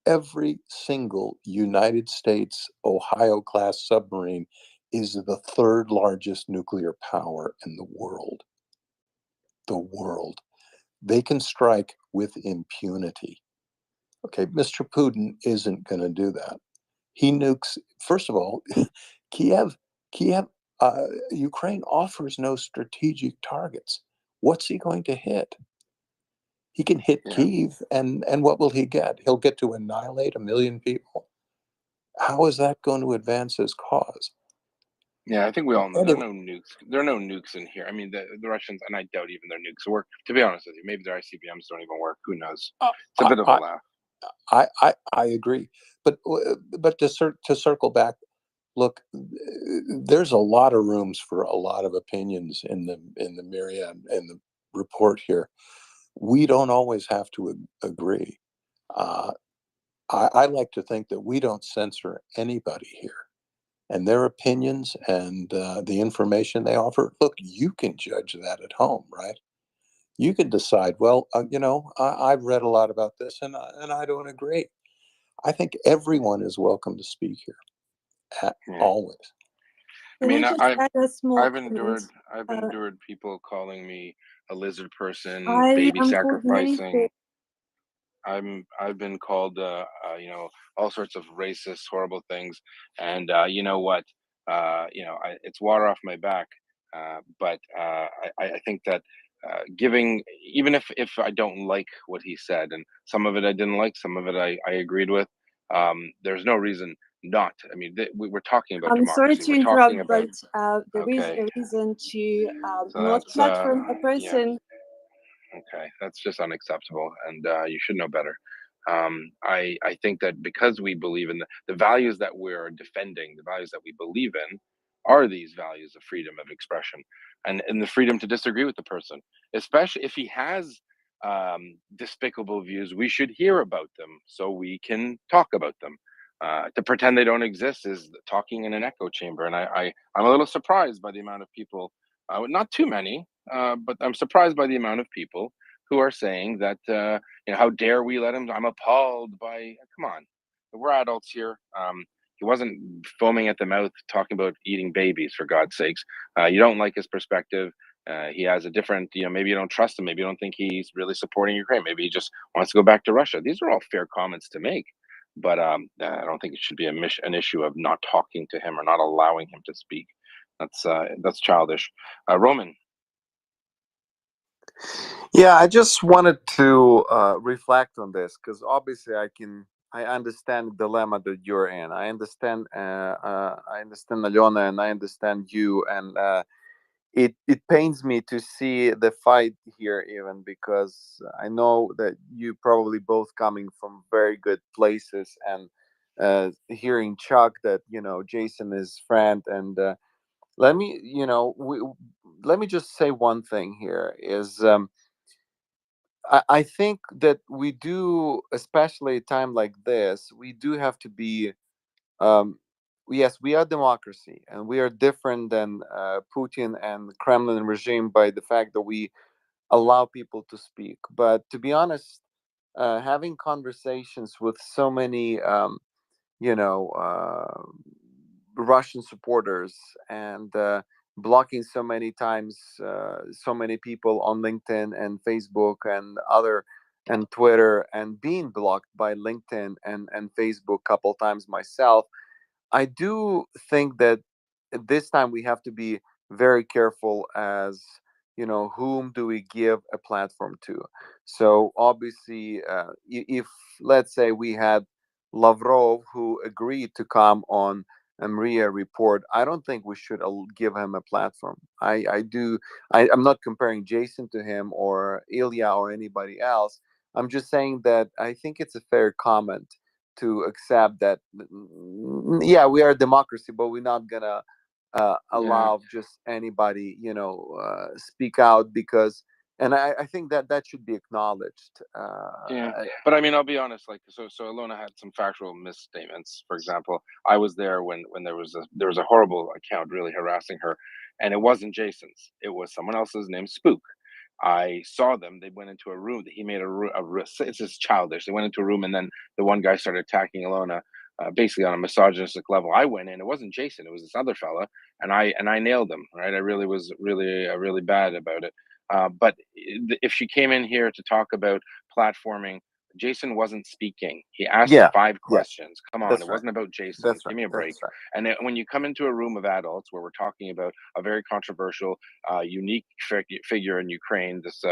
Every single United States Ohio class submarine is the third largest nuclear power in the world. The world. They can strike with impunity. Okay, Mr. Putin isn't going to do that. He nukes, first of all, Kiev, Ukraine offers no strategic targets. What's he going to hit? He can hit Kyiv, and what will he get? He'll get to annihilate 1 million people. How is that going to advance his cause? Yeah, I think we all know there are no nukes. There are no nukes in here. I mean, the Russians, and I doubt even their nukes work. To be honest with you, maybe their ICBMs don't even work. Who knows? It's a bit of a laugh. I agree, but to circle back, look, there's a lot of rooms for a lot of opinions in the Mriya and the report here. We don't always have to agree. I like to think that we don't censor anybody here, and their opinions and the information they offer. Look, you can judge that at home, right? You can decide. Well, I've read a lot about this, and I don't agree. I think everyone is welcome to speak here, always. I mean, Can I just add a small I've comment? endured people calling me a lizard person, I baby am called many sacrificing. I've been called, all sorts of racist, horrible things, and you know what? It's water off my back. But I think that giving, even if I don't like what he said, and some of it I didn't like, some of it I agreed with. There's no reason not. I mean, we're talking about I'm sorry democracy. to We're talking interrupt, about but there is okay. a reason to So not that's platform a yeah. person. Okay, that's just unacceptable, and you should know better. I think that because we believe in the values that we're defending, the values that we believe in, are these values of freedom of expression and the freedom to disagree with the person, especially if he has despicable views. We should hear about them so we can talk about them. To pretend they don't exist is talking in an echo chamber, and I'm a little surprised by the amount of people. Not too many, but I'm surprised by the amount of people who are saying that, how dare we let him? I'm appalled by. Come on, we're adults here. He wasn't foaming at the mouth talking about eating babies, for God's sakes. You don't like his perspective. He has a different, maybe you don't trust him. Maybe you don't think he's really supporting Ukraine. Maybe he just wants to go back to Russia. These are all fair comments to make. But I don't think it should be an issue of not talking to him or not allowing him to speak. That's childish. Roman. Yeah, I just wanted to reflect on this because obviously I understand the dilemma that you're in. I understand Alona, and I understand you, and it pains me to see the fight here, even because I know that you probably both coming from very good places, and hearing Chuck that Jason is friend, and let me let me just say one thing here is. I think that we do, especially a time like this, we do have to be. Um, yes, we are democracy, and we are different than Putin and Kremlin regime by the fact that we allow people to speak. But to be honest, having conversations with so many, Russian supporters and blocking so many times so many people on LinkedIn and Facebook and Twitter, and being blocked by LinkedIn and Facebook a couple times myself. I do think that this time we have to be very careful as whom do we give a platform to. So obviously, if let's say we had Lavrov who agreed to come on a MriyaReport, I don't think we should give him a platform. I'm not comparing Jason to him or Ilya or anybody else. I'm just saying that I think it's a fair comment to accept that, yeah, we are a democracy, but we're not gonna Yeah. allow just anybody speak out, because and I think that should be acknowledged. Yeah, but I mean, I'll be honest. Like, so Ilona had some factual misstatements. For example, I was there when there was a horrible account really harassing her, and it wasn't Jason's. It was someone else's named Spook. I saw them. They went into a room. He made it's just childish. They went into a room, and then the one guy started attacking Ilona, basically on a misogynistic level. I went in. It wasn't Jason. It was this other fella, and I nailed him. Right. I really was really bad about it. But if she came in here to talk about platforming, Jason wasn't speaking. He asked Yeah, 5 yeah, questions. Come on, that's it right. wasn't about Jason. That's right. Give me a break. That's right. And when you come into a room of adults where we're talking about a very controversial, unique figure in Ukraine, this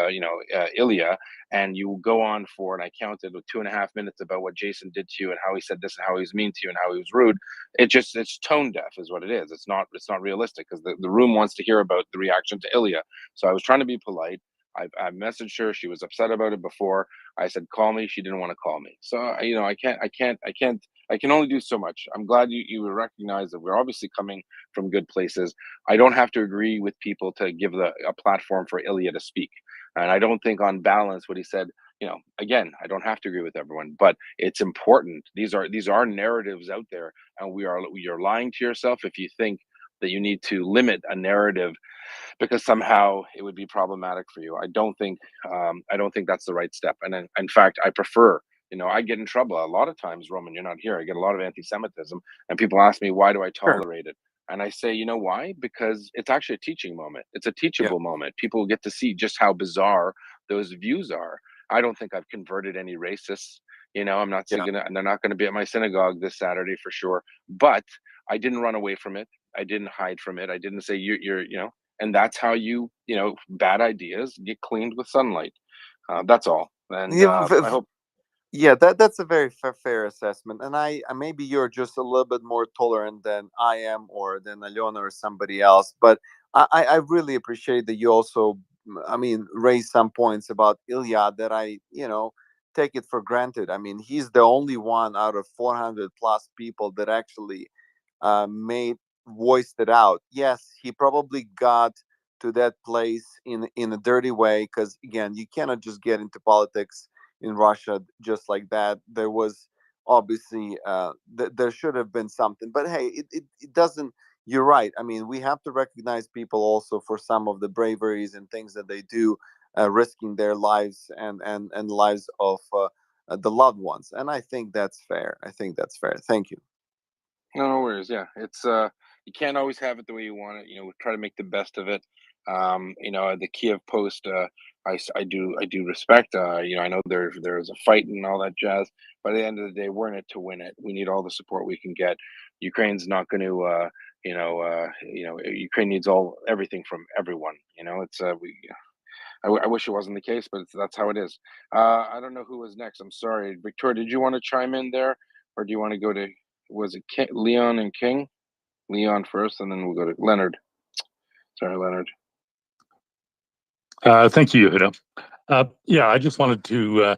Ilya, and you go on for, and I counted with 2.5 minutes about what Jason did to you and how he said this and how he was mean to you and how he was rude. It's tone deaf is what it is. It's not realistic, because the room wants to hear about the reaction to Ilya. So I was trying to be polite. I messaged her. She was upset about it before. I said, call me. She didn't want to call me. So, I can only do so much. I'm glad you recognize that we're obviously coming from good places. I don't have to agree with people to give a platform for Ilya to speak. And I don't think on balance what he said, again, I don't have to agree with everyone, but it's important. These are narratives out there, and you're lying to yourself if you think that you need to limit a narrative because somehow it would be problematic for you. I don't think that's the right step. And in fact, I prefer, I get in trouble a lot of times, Roman, you're not here. I get a lot of anti-Semitism, and people ask me, why do I Sure. tolerate it? And I say, you know why? Because it's actually a teaching moment. It's a teachable moment. People get to see just how bizarre those views are. I don't think I've converted any racists. I'm not Yeah. and they're not going to be at my synagogue this Saturday for sure. But I didn't run away from it. I didn't hide from it. I didn't say you're and that's how bad ideas get cleaned with sunlight. That's all. And Yeah, I hope. yeah, that's a very fair assessment, and I maybe you're just a little bit more tolerant than I am, or than Alona or somebody else. But I really appreciate that you also, I mean, raise some points about Ilya that I take it for granted. I mean, he's the only one out of 400 plus people that actually voiced it out. Yes, he probably got to that place in a dirty way, because again, you cannot just get into politics in Russia just like that. There was obviously there should have been something, but hey, it doesn't. You're right. I mean, we have to recognize people also for some of the braveries and things that they do, risking their lives and lives of the loved ones. And I think that's fair. Thank you. No worries. Yeah, it's you can't always have it the way you want it. We try to make the best of it. The Kiev Post, I do respect. I know there's a fight and all that jazz. But at the end of the day, we're in it to win it. We need all the support we can get. Ukraine's not going to, Ukraine needs everything from everyone. I wish it wasn't the case, but that's how it is. I don't know who was next. I'm sorry, Victoria. Did you want to chime in there, or do you want to go to? Was it Leon and King? Leon first, and then we'll go to Leonard. Sorry, Leonard. Thank you, Yehuda. Yeah, I just wanted to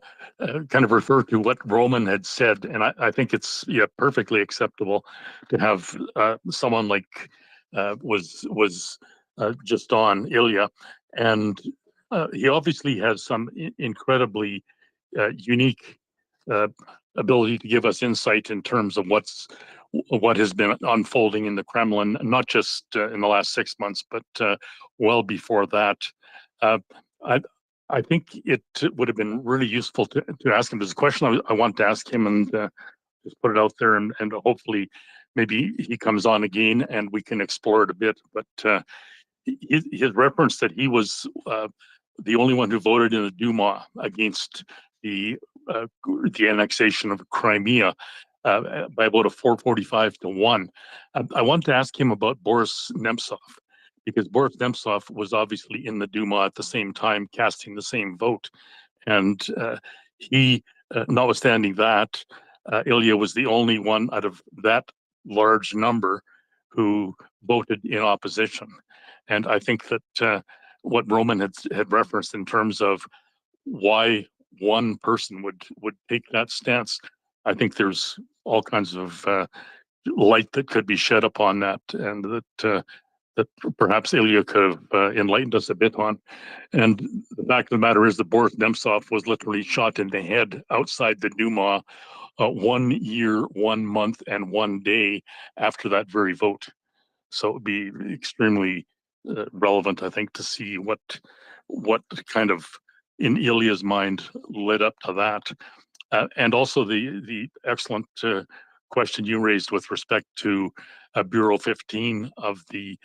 kind of refer to what Roman had said, and I think it's perfectly acceptable to have someone like was just on Ilya, and he obviously has some incredibly unique ability to give us insight in terms of what has been unfolding in the Kremlin, not just in the last 6 months, but well before that. I think it would have been really useful to ask him this question. I want to ask him and just put it out there, and hopefully maybe he comes on again and we can explore it a bit. But his reference that he was the only one who voted in the Duma against the the annexation of Crimea by about a 445 to 1. I want to ask him about Boris Nemtsov, because Boris Nemtsov was obviously in the Duma at the same time, casting the same vote. And he, notwithstanding that, Ilya was the only one out of that large number who voted in opposition. And I think that what Roman had referenced in terms of why one person would take that stance, I think there's all kinds of light that could be shed upon that, and that perhaps Ilya could have enlightened us a bit on. And the fact of the matter is that Boris Nemtsov was literally shot in the head outside the Duma 1 year, 1 month, and 1 day after that very vote. So it would be extremely relevant, I think, to see what kind of in Ilya's mind led up to that. And also the excellent question you raised with respect to Bureau 15 of the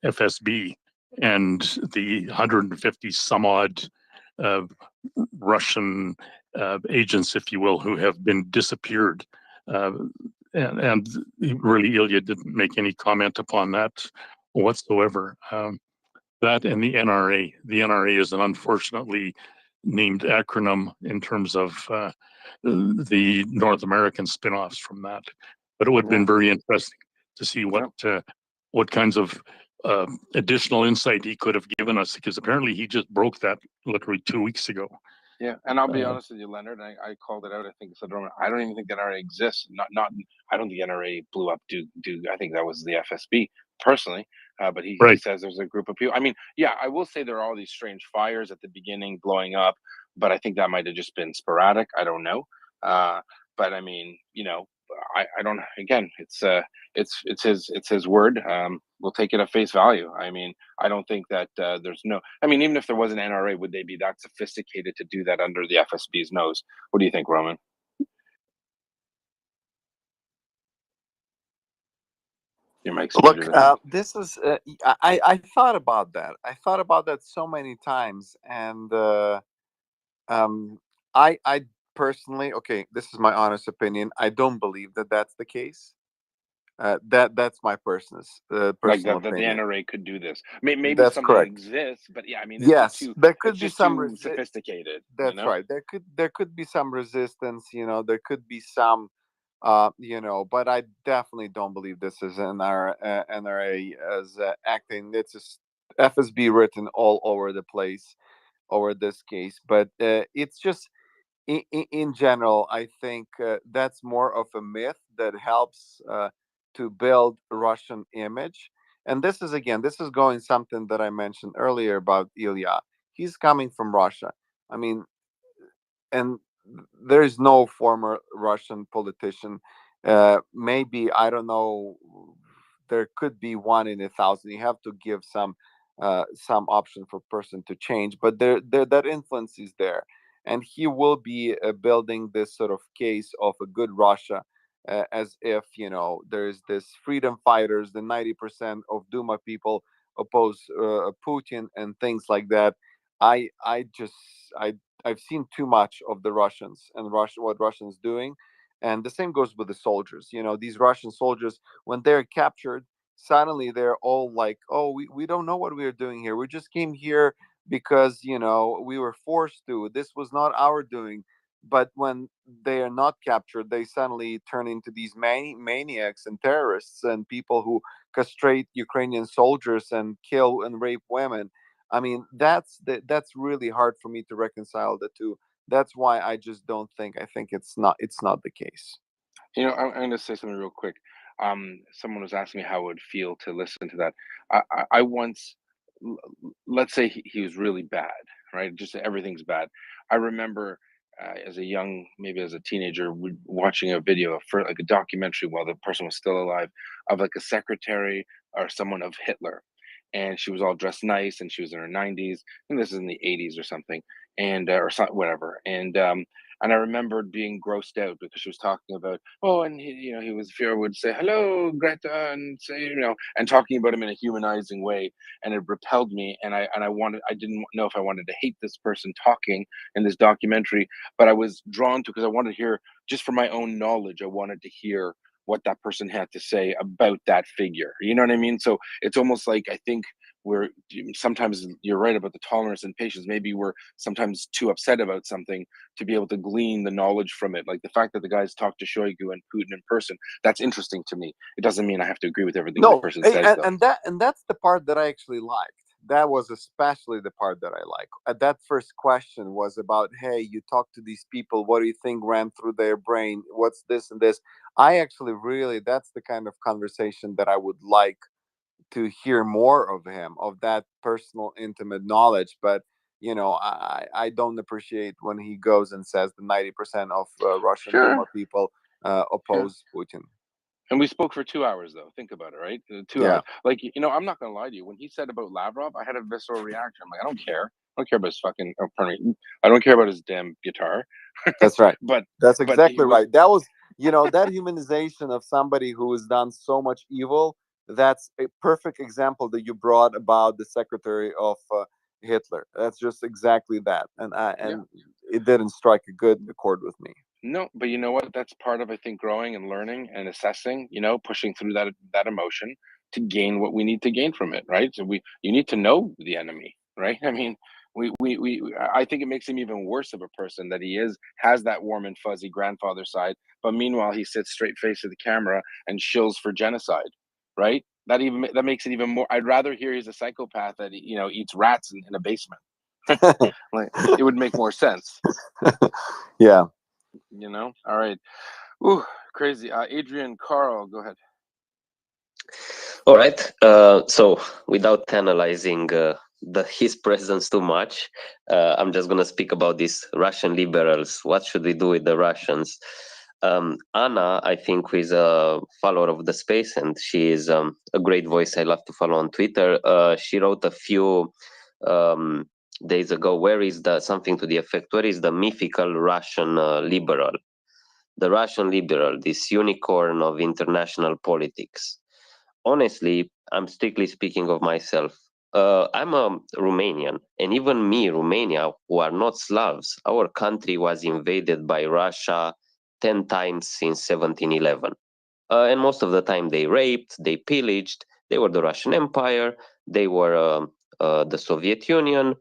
FSB and the 150 some odd Russian agents, if you will, who have been disappeared. And really, Ilya didn't make any comment upon that whatsoever. That and the NRA. The NRA is an unfortunately named acronym in terms of the North American spin-offs from that. But it would have been very interesting to see what kinds of additional insight he could have given us, because apparently he just broke that literally 2 weeks ago. Yeah, and I'll be honest with you, Leonard. I called it out. I think said, I don't even think the NRA exists. I don't think NRA blew up. I think that was the FSB personally. But he says there's a group of people. I mean, yeah, I will say there are all these strange fires at the beginning blowing up, but I think that might have just been sporadic. I don't know. But I mean, I don't. Again, it's his word. We'll take it at face value. I mean, I don't think that there's no. I mean, even if there was an NRA, would they be that sophisticated to do that under the FSB's nose? What do you think, Roman? Your mic's Look, muted. this is. I thought about that. I thought about that so many times, and I personally, okay, this is my honest opinion. I don't believe that that's the case. That's my personal Like that the opinion. NRA could do this. Maybe That's something correct. exists, but yeah, I mean, it's Yes, just there could it's be just some too sophisticated. That's right. There could be some resistance. There could be some. But I definitely don't believe this is NRA as acting. It's just FSB written all over the place over this case. But it's just in general, I think that's more of a myth that helps to build Russian image. And this is going something that I mentioned earlier about Ilya. He's coming from Russia. I mean, and there is no former Russian politician. Maybe, I don't know. There could be 1 in 1,000. You have to give some option for person to change, but that influence is there, and he will be building this sort of case of a good Russia, as if there's this freedom fighters. The 90% of Duma people oppose Putin and things like that. I've seen too much of the Russians and what Russians doing, and the same goes with the soldiers. These Russian soldiers, when they're captured, suddenly they're all like, "Oh, we don't know what we're doing here. We just came here because we were forced to. This was not our doing." But when they are not captured, they suddenly turn into these maniacs and terrorists and people who castrate Ukrainian soldiers and kill and rape women. I mean, that's really hard for me to reconcile the two. That's why I just don't think. I think it's not the case. I'm going to say something real quick. Someone was asking me how it would feel to listen to that. I once, let's say he was really bad, right? Just everything's bad. I remember maybe as a teenager, watching a video for like a documentary while the person was still alive of like a secretary or someone of Hitler, and she was all dressed nice, and she was in her 90s, and this is in the 80s or something, and or whatever, and And I remembered being grossed out because she was talking about, oh, and he was Vera would say hello, Greta, and say, and talking about him in a humanizing way, and it repelled me. And I didn't know if I wanted to hate this person talking in this documentary, but I was drawn to because I wanted to hear, just for my own knowledge, I wanted to hear what that person had to say about that figure. You know what I mean? So it's almost like, I think we're sometimes, you're right about the tolerance and patience. Maybe we're sometimes too upset about something to be able to glean the knowledge from it. Like the fact that the guys talked to Shoigu and Putin in person, that's interesting to me. It doesn't mean I have to agree with everything the person says, though. And that's the part that I actually liked. That was especially the part that I like. That first question was about, hey, you talk to these people, what do you think ran through their brain? What's this and this? I actually really, that's the kind of conversation that I would like to hear more of him, of that personal, intimate knowledge. But I don't appreciate when he goes and says the 90% of Russian Duma people oppose Putin. And we spoke for 2 hours, though. Think about it, right? 2 hours. Like, I'm not gonna lie to you. When he said about Lavrov, I had a visceral reaction. I'm like, I don't care. I don't care about his fucking. Oh, pardon me. I don't care about his damn guitar. That's right. But that's exactly right. That was, that humanization of somebody who has done so much evil. That's a perfect example that you brought about the secretary of Hitler. That's just exactly that, and it didn't strike a good accord with me. No, but you know what? That's part of, I think, growing and learning and assessing, pushing through that emotion to gain what we need to gain from it, right? So you need to know the enemy, right? I mean, I think it makes him even worse of a person that he has that warm and fuzzy grandfather side, but meanwhile he sits straight face to the camera and shills for genocide, right? That makes it even more. I'd rather hear he's a psychopath that eats rats in a basement. Like, it would make more sense. Yeah. All right. Ooh, crazy. Adrian, Carl, go ahead. All right. So without analyzing his presence too much, I'm just going to speak about these Russian liberals. What should we do with the Russians? Anna, I think, who is a follower of the space, and she is a great voice I love to follow on Twitter. She wrote a few days ago, where is something to the effect, where is the mythical Russian liberal? The Russian liberal, this unicorn of international politics. Honestly, I'm strictly speaking of myself. I'm a Romanian, and even me, Romania, who are not Slavs, our country was invaded by Russia 10 times since 1711. And most of the time they raped, they pillaged, they were the Russian Empire, they were the Soviet Union,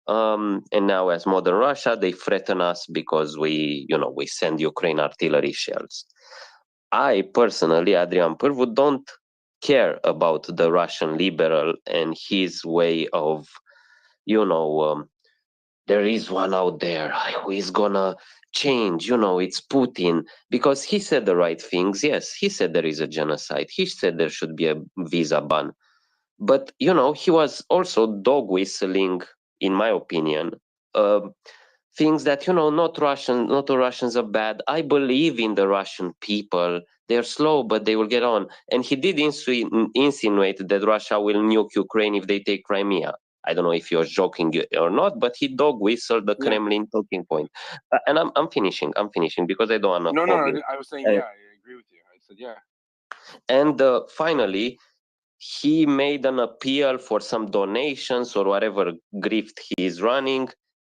and now as modern Russia, they threaten us because we send Ukraine artillery shells. I personally, Adrian Pârvu, don't care about the Russian liberal and his way of, there is one out there who is gonna change, it's Putin, because he said the right things. Yes, he said there is a genocide. He said there should be a visa ban. But, he was also dog whistling, in my opinion, things that, not all Russians are bad. I believe in the Russian people. They're slow, but they will get on. And he did insinuate that Russia will nuke Ukraine if they take Crimea. I don't know if you're joking or not, but he dog whistled the Kremlin talking point. And I'm finishing because I don't want to. No, I was saying, I agree with you. I said, yeah. And finally, he made an appeal for some donations or whatever grift he is running.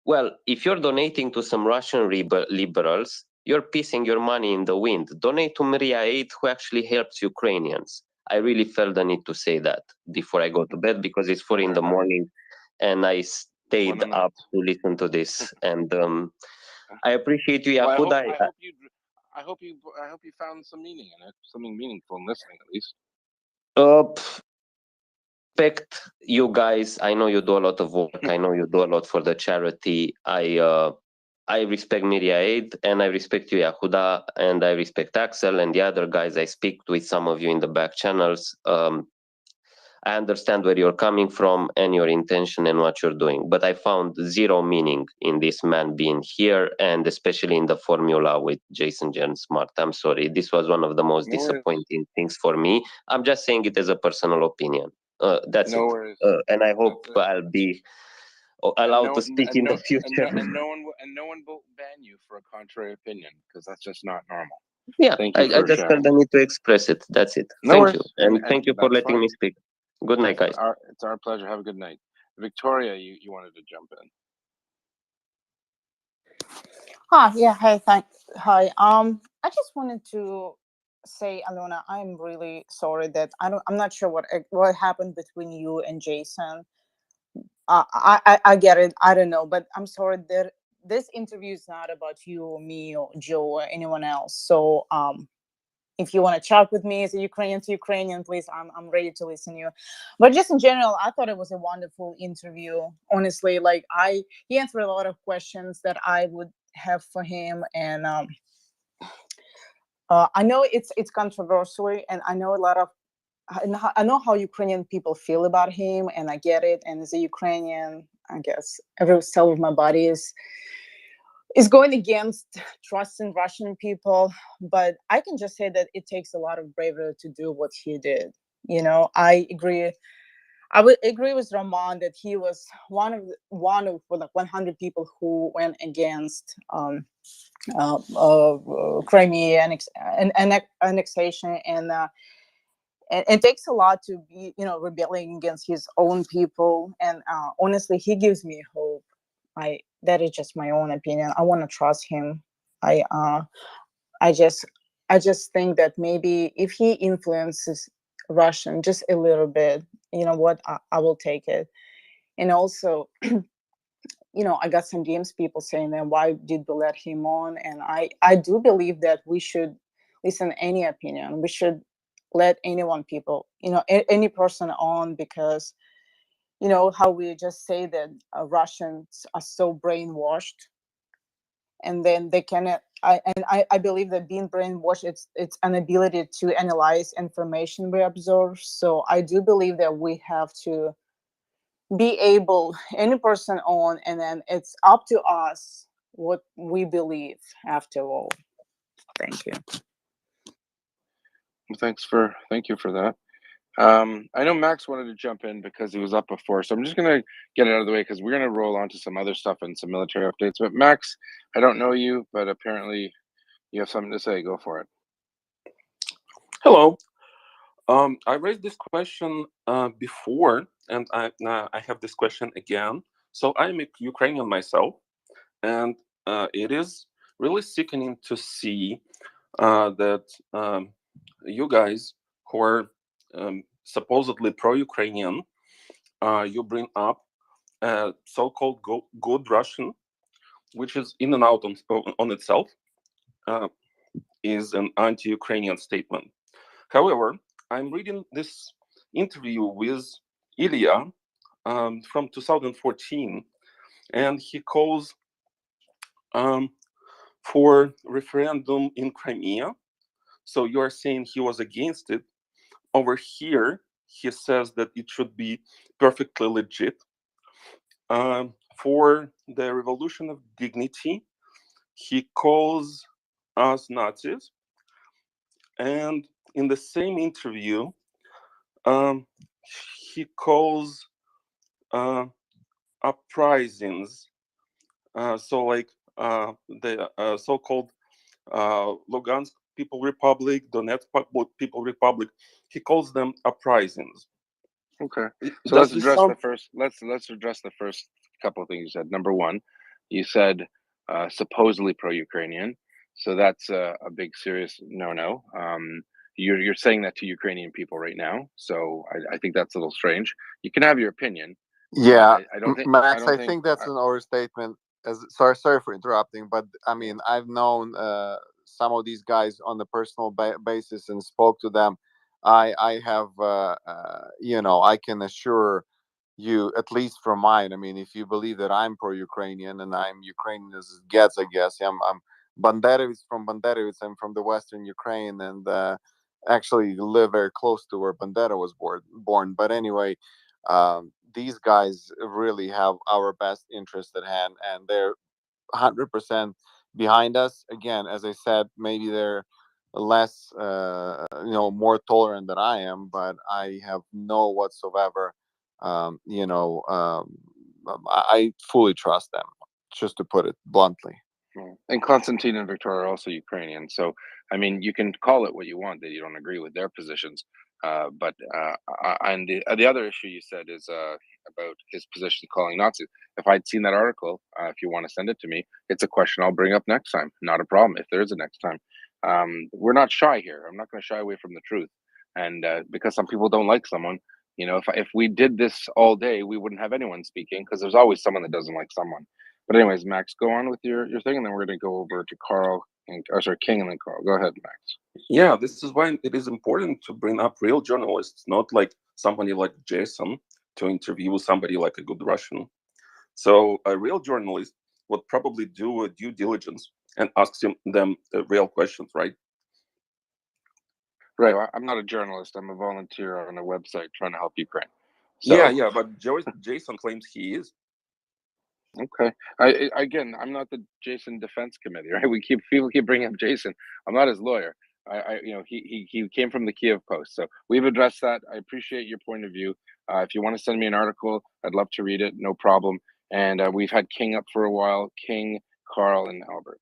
Well, if you're donating to some Russian liberals, you're pissing your money in the wind. Donate to MriyaReport, who actually helps Ukrainians. I really felt the need to say that before I go to bed, because it's 4 a.m. and I stayed up to listen to this. And I appreciate you, Well, Yahuda. I hope you found some meaning in it, something meaningful in listening, at least. Respect you guys. I know you do a lot of work. I know you do a lot for the charity. I respect MriyaReport, and I respect you, Yahuda, and I respect Axel and the other guys. I speak with some of you in the back channels. I understand where you're coming from and your intention and what you're doing, but I found zero meaning in this man being here, and especially in the formula with Jason Jen Smart. I'm sorry. This was one of the most disappointing things for me. I'm just saying it as a personal opinion. That's it. And I hope I'll be allowed to speak in the future. And no one will ban you for a contrary opinion, because that's just not normal. Yeah, Thank you I for just sharing. felt the need to express it. That's it. No Thank you. worries. And thank you for that's letting fine. me speak. Good night, guys. It's our pleasure. Have a good night. Victoria, you wanted to jump in. Yeah, hi, hi. I just wanted to say, Alona, I'm really sorry that I'm not sure what happened between you and Jason. I get it. I don't know, but I'm sorry that this interview is not about you or me or Joe or anyone else. So, if you want to chat with me as a Ukrainian to Ukrainian, please, I'm ready to listen to you. But just in general, I thought it was a wonderful interview. Honestly, like he answered a lot of questions that I would have for him, and I know it's controversial, and I know a lot of I know how Ukrainian people feel about him, and I get it. And as a Ukrainian, I guess every cell of my body is going against trust in Russian people. But I can just say that it takes a lot of bravery to do what he did. You know, I agree. I would agree with Roman that he was one of like 100 people who went against Crimea annexation, and it takes a lot to be, rebelling against his own people. And honestly, he gives me hope. That is just my own opinion. I want to trust him. I just think that maybe if he influences Russian just a little bit, you know what, I will take it. And also, I got some DMs people saying that why did we let him on? And I do believe that we should listen to any opinion. We should let any person on, because how we just say that Russians are so brainwashed, and then they cannot. I believe that being brainwashed, it's an ability to analyze information we observe. So I do believe that we have to be able, any person on, and then it's up to us what we believe after all. Thank you. Thank you for that. I know Max wanted to jump in because he was up before, so I'm just gonna get it out of the way because we're gonna roll on to some other stuff and some military updates. But Max, I don't know you, but apparently you have something to say. Go for it. Hello. I raised this question before, and I have this question again. So I'm a Ukrainian myself, and it is really sickening to see that you guys who are supposedly pro-Ukrainian, you bring up so-called good Russian, which is in and out on itself, is an anti-Ukrainian statement. However, I'm reading this interview with Ilya from 2014, and he calls for referendum in Crimea. So you are saying he was against it. Over here, he says that it should be perfectly legit. For the revolution of dignity, he calls us Nazis. And in the same interview, he calls uprisings, so like the so-called Lugansk People Republic, Donetsk People Republic, he calls them uprisings. Okay, so let's address the first couple of things you said. Number one, you said supposedly pro-Ukrainian, so that's a big serious no-no. You're saying that to Ukrainian people right now, so I think that's a little strange. You can have your opinion. Yeah, I don't think Max, I think that's an overstatement. Sorry for interrupting, but I mean, I've known some of these guys on the personal basis and spoke to them. I have, I can assure you, at least from mine. I mean, if you believe that I'm pro-Ukrainian and I'm Ukrainian as it gets, I guess I'm Banderevitz from Banderevitz. I'm from the Western Ukraine, and actually live very close to where Bandera was born. But anyway, these guys really have our best interest at hand, and they're 100% behind us. Again, as I said, maybe they're less, more tolerant than I am, but I have no whatsoever, I fully trust them, just to put it bluntly. And Konstantin and Victoria are also Ukrainian. So, I mean, you can call it what you want that you don't agree with their positions. And the other issue you said is about his position calling Nazis. If I'd seen that article, if you want to send it to me, it's a question I'll bring up next time. Not a problem if there is a next time. We're not shy here. I'm not going to shy away from the truth. And because some people don't like someone, you know, if we did this all day, we wouldn't have anyone speaking because there's always someone that doesn't like someone. But anyways, Max, go on with your thing, and then we're going to go over to Carl, King, and then Carl. Go ahead, Max. Yeah, this is why it is important to bring up real journalists, not like somebody like Jason to interview somebody like a good Russian. So a real journalist would probably do a due diligence and ask them real questions, right? Right. Well, I'm not a journalist. I'm a volunteer on a website trying to help Ukraine. So, Yeah, but Jason claims he is. Okay. Again, I'm not the Jason Defense Committee, right? People keep bringing up Jason. I'm not his lawyer. He came from the Kiev Post, so we've addressed that. I appreciate your point of view. If you want to send me an article, I'd love to read it. No problem. And we've had King up for a while. King, Carl, and Albert.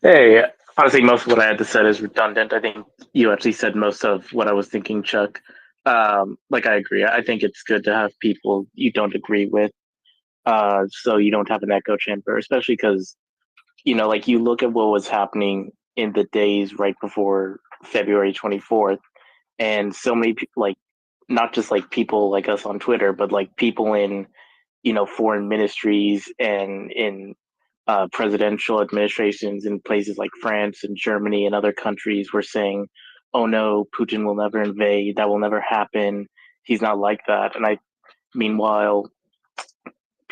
Hey, honestly, most of what I had to say is redundant. I think you actually said most of what I was thinking, Chuck. Like, I agree. I think it's good to have people you don't agree with, so you don't have an echo chamber, especially because, you know, like you look at what was happening in the days right before February 24th, and so many people, like, not just like people like us on Twitter, but like people in, you know, foreign ministries and in presidential administrations in places like France and Germany and other countries were saying, "Oh no, Putin will never invade. That will never happen. He's not like that." And meanwhile,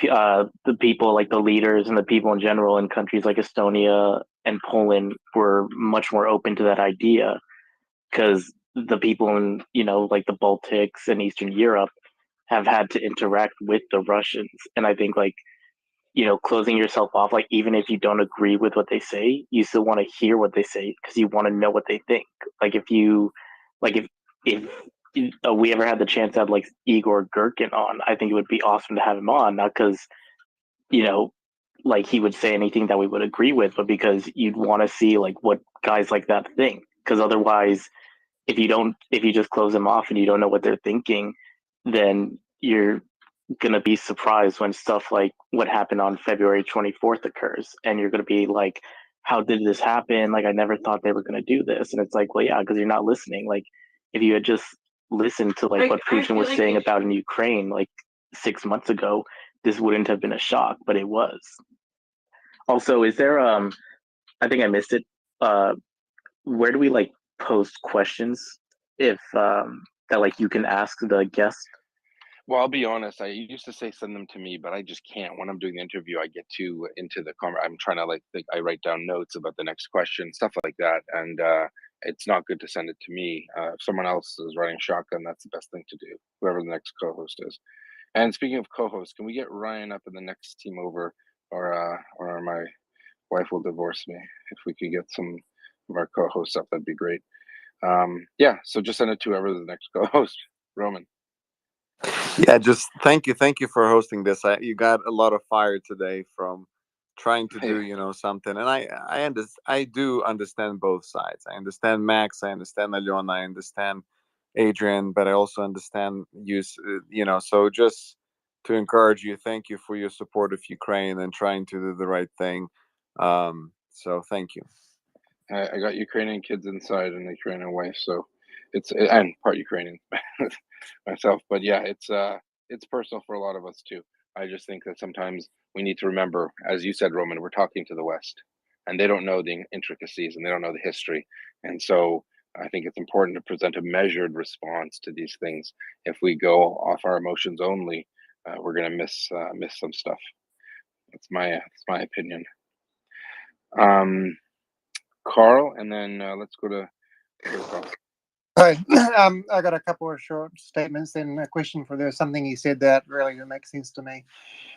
the people, like the leaders and the people in general in countries like Estonia and Poland, were much more open to that idea because the people in, you know, like the Baltics and Eastern Europe have had to interact with the Russians. And I think, like, you know, closing yourself off, like, even if you don't agree with what they say, you still want to hear what they say because you want to know what they think. Like, if we ever had the chance to have like Igor Gherkin on, I think it would be awesome to have him on, not because, you know, like he would say anything that we would agree with, but because you'd want to see like what guys like that think. Because otherwise, if you just close them off and you don't know what they're thinking, then you're gonna be surprised when stuff like what happened on February 24th occurs, and you're gonna be like, "How did this happen? Like, I never thought they were gonna do this." And it's like, well, yeah, because you're not listening. Like, if you had just listened to like what Putin was saying about in Ukraine like 6 months ago, this wouldn't have been a shock, but it was. Also, is there I think I missed it. Where do we like post questions if that like you can ask the guest? Well, I'll be honest. I used to say send them to me, but I just can't. When I'm doing the interview, I get too into the I'm trying to I write down notes about the next question, stuff like that, and it's not good to send it to me. If someone else is writing shotgun, that's the best thing to do. Whoever the next co-host is. And speaking of co-hosts, can we get Ryan up in the next team over, or my wife will divorce me? If we could get some of our co-hosts up, that'd be great. Yeah. So just send it to whoever the next co-host. Roman. Yeah, just thank you for hosting this. You got a lot of fire today from trying to do, you know, something, and I do understand both sides. I understand Max, I understand Alona, I understand Adrian, but I also understand you. You know, so just to encourage you, thank you for your support of Ukraine and trying to do the right thing. So thank you. I got Ukrainian kids inside and a Ukrainian wife, so and part Ukrainian myself. But yeah, it's personal for a lot of us too. I just think that sometimes we need to remember, as you said, Roman, we're talking to the West, and they don't know the intricacies and they don't know the history, and so I think it's important to present a measured response to these things. If we go off our emotions only, we're gonna miss some stuff. That's my opinion. Carl, and then let's go to Carl. Hi, I got a couple of short statements and a question for there's something he said that really makes sense to me.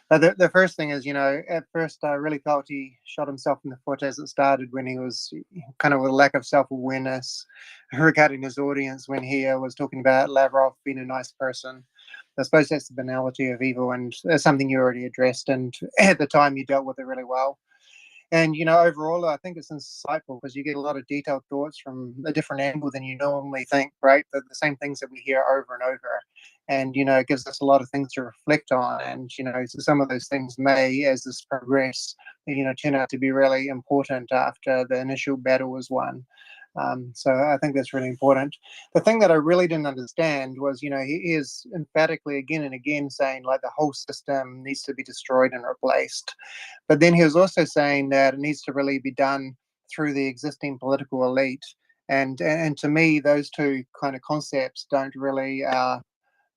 The first thing is, you know, at first I really felt he shot himself in the foot as it started when he was kind of with a lack of self-awareness regarding his audience when he was talking about Lavrov being a nice person. I suppose that's the banality of evil, and that's something you already addressed, and at the time you dealt with it really well. And overall, I think it's insightful because you get a lot of detailed thoughts from a different angle than you normally think, right? The same things that we hear over and over. And, it gives us a lot of things to reflect on. And, so some of those things may, as this progress, turn out to be really important after the initial battle was won. So I think that's really important. The thing that I really didn't understand was, he is emphatically again and again saying like the whole system needs to be destroyed and replaced. But then he was also saying that it needs to really be done through the existing political elite. And to me, those two kind of concepts don't really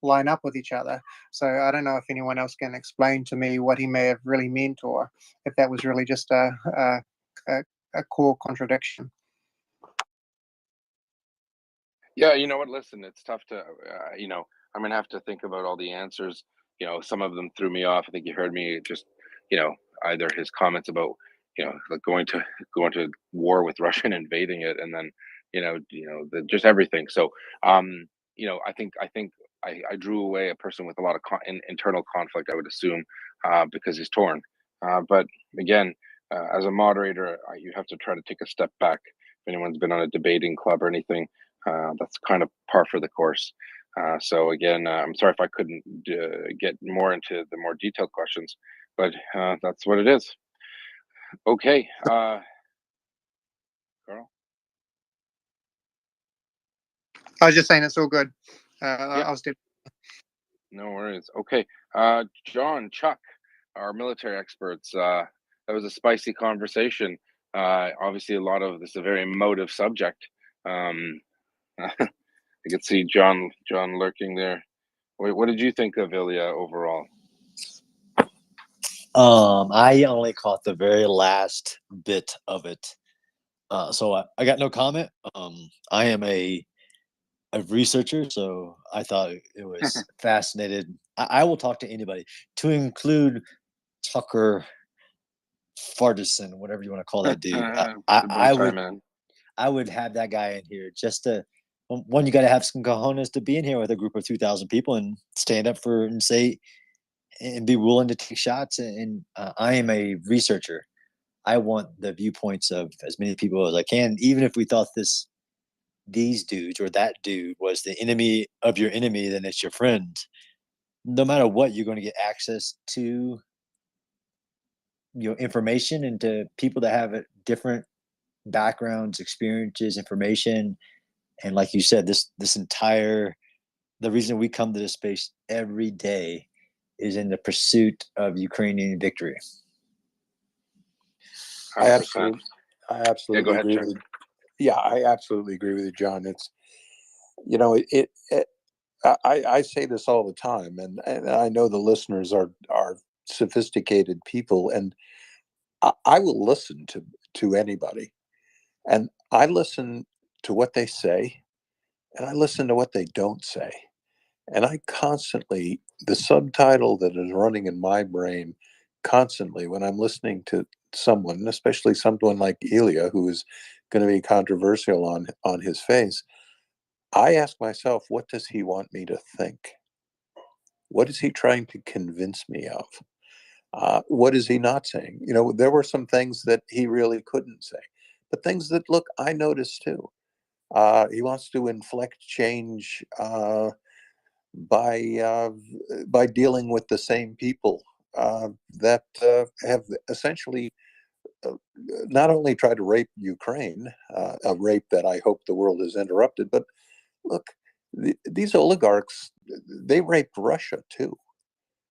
line up with each other. So I don't know if anyone else can explain to me what he may have really meant, or if that was really just a core contradiction. Yeah, you know what? Listen, it's tough to, I'm gonna have to think about all the answers. Some of them threw me off. I think you heard me just, either his comments about, like going to war with Russia and invading it, and then, just everything. So, I drew away a person with a lot of internal conflict, I would assume, because he's torn. But again, as a moderator, you have to try to take a step back. If anyone's been on a debating club or anything, that's kind of par for the course. So again, I'm sorry if I couldn't get more into the more detailed questions, but that's what it is. Okay, Carl. I was just saying it's all good. Yeah. I'll step. No worries. Okay, John, Chuck, our military experts. That was a spicy conversation. Obviously, a lot of this is a very emotive subject. I could see John lurking there. Wait, what did you think of Ilya overall? I only caught the very last bit of it, so I got no comment. I am a researcher, so I thought it was fascinated. I will talk to anybody, to include Tucker Fardison, whatever you want to call that dude. I would have that guy in here just to one. You got to have some cojones to be in here with a group of 2,000 people and stand up for and say and be willing to take shots. And I am a researcher. I want the viewpoints of as many people as I can, even if we thought these dudes or that dude was the enemy of your enemy, then it's your friend. No matter what, you're going to get access to information and to people that have different backgrounds, experiences, information. And like you said, the reason we come to this space every day is in the pursuit of Ukrainian victory. 100%. I absolutely go ahead, agree Chuck. with you. Yeah, I absolutely agree with you, John. It's I say this all the time, and I know the listeners are sophisticated people, and I will listen to anybody, and I listen to what they say, and I listen to what they don't say, and I constantly, the subtitle that is running in my brain constantly when I'm listening to someone, especially someone like Ilya, who is going to be controversial on his face, I ask myself, what does he want me to think? What is he trying to convince me of? What is he not saying? There were some things that he really couldn't say, but things that, look, I noticed too. He wants to inflect change by dealing with the same people that have essentially not only tried to rape Ukraine, a rape that I hope the world has interrupted, but look, these oligarchs, they raped Russia too.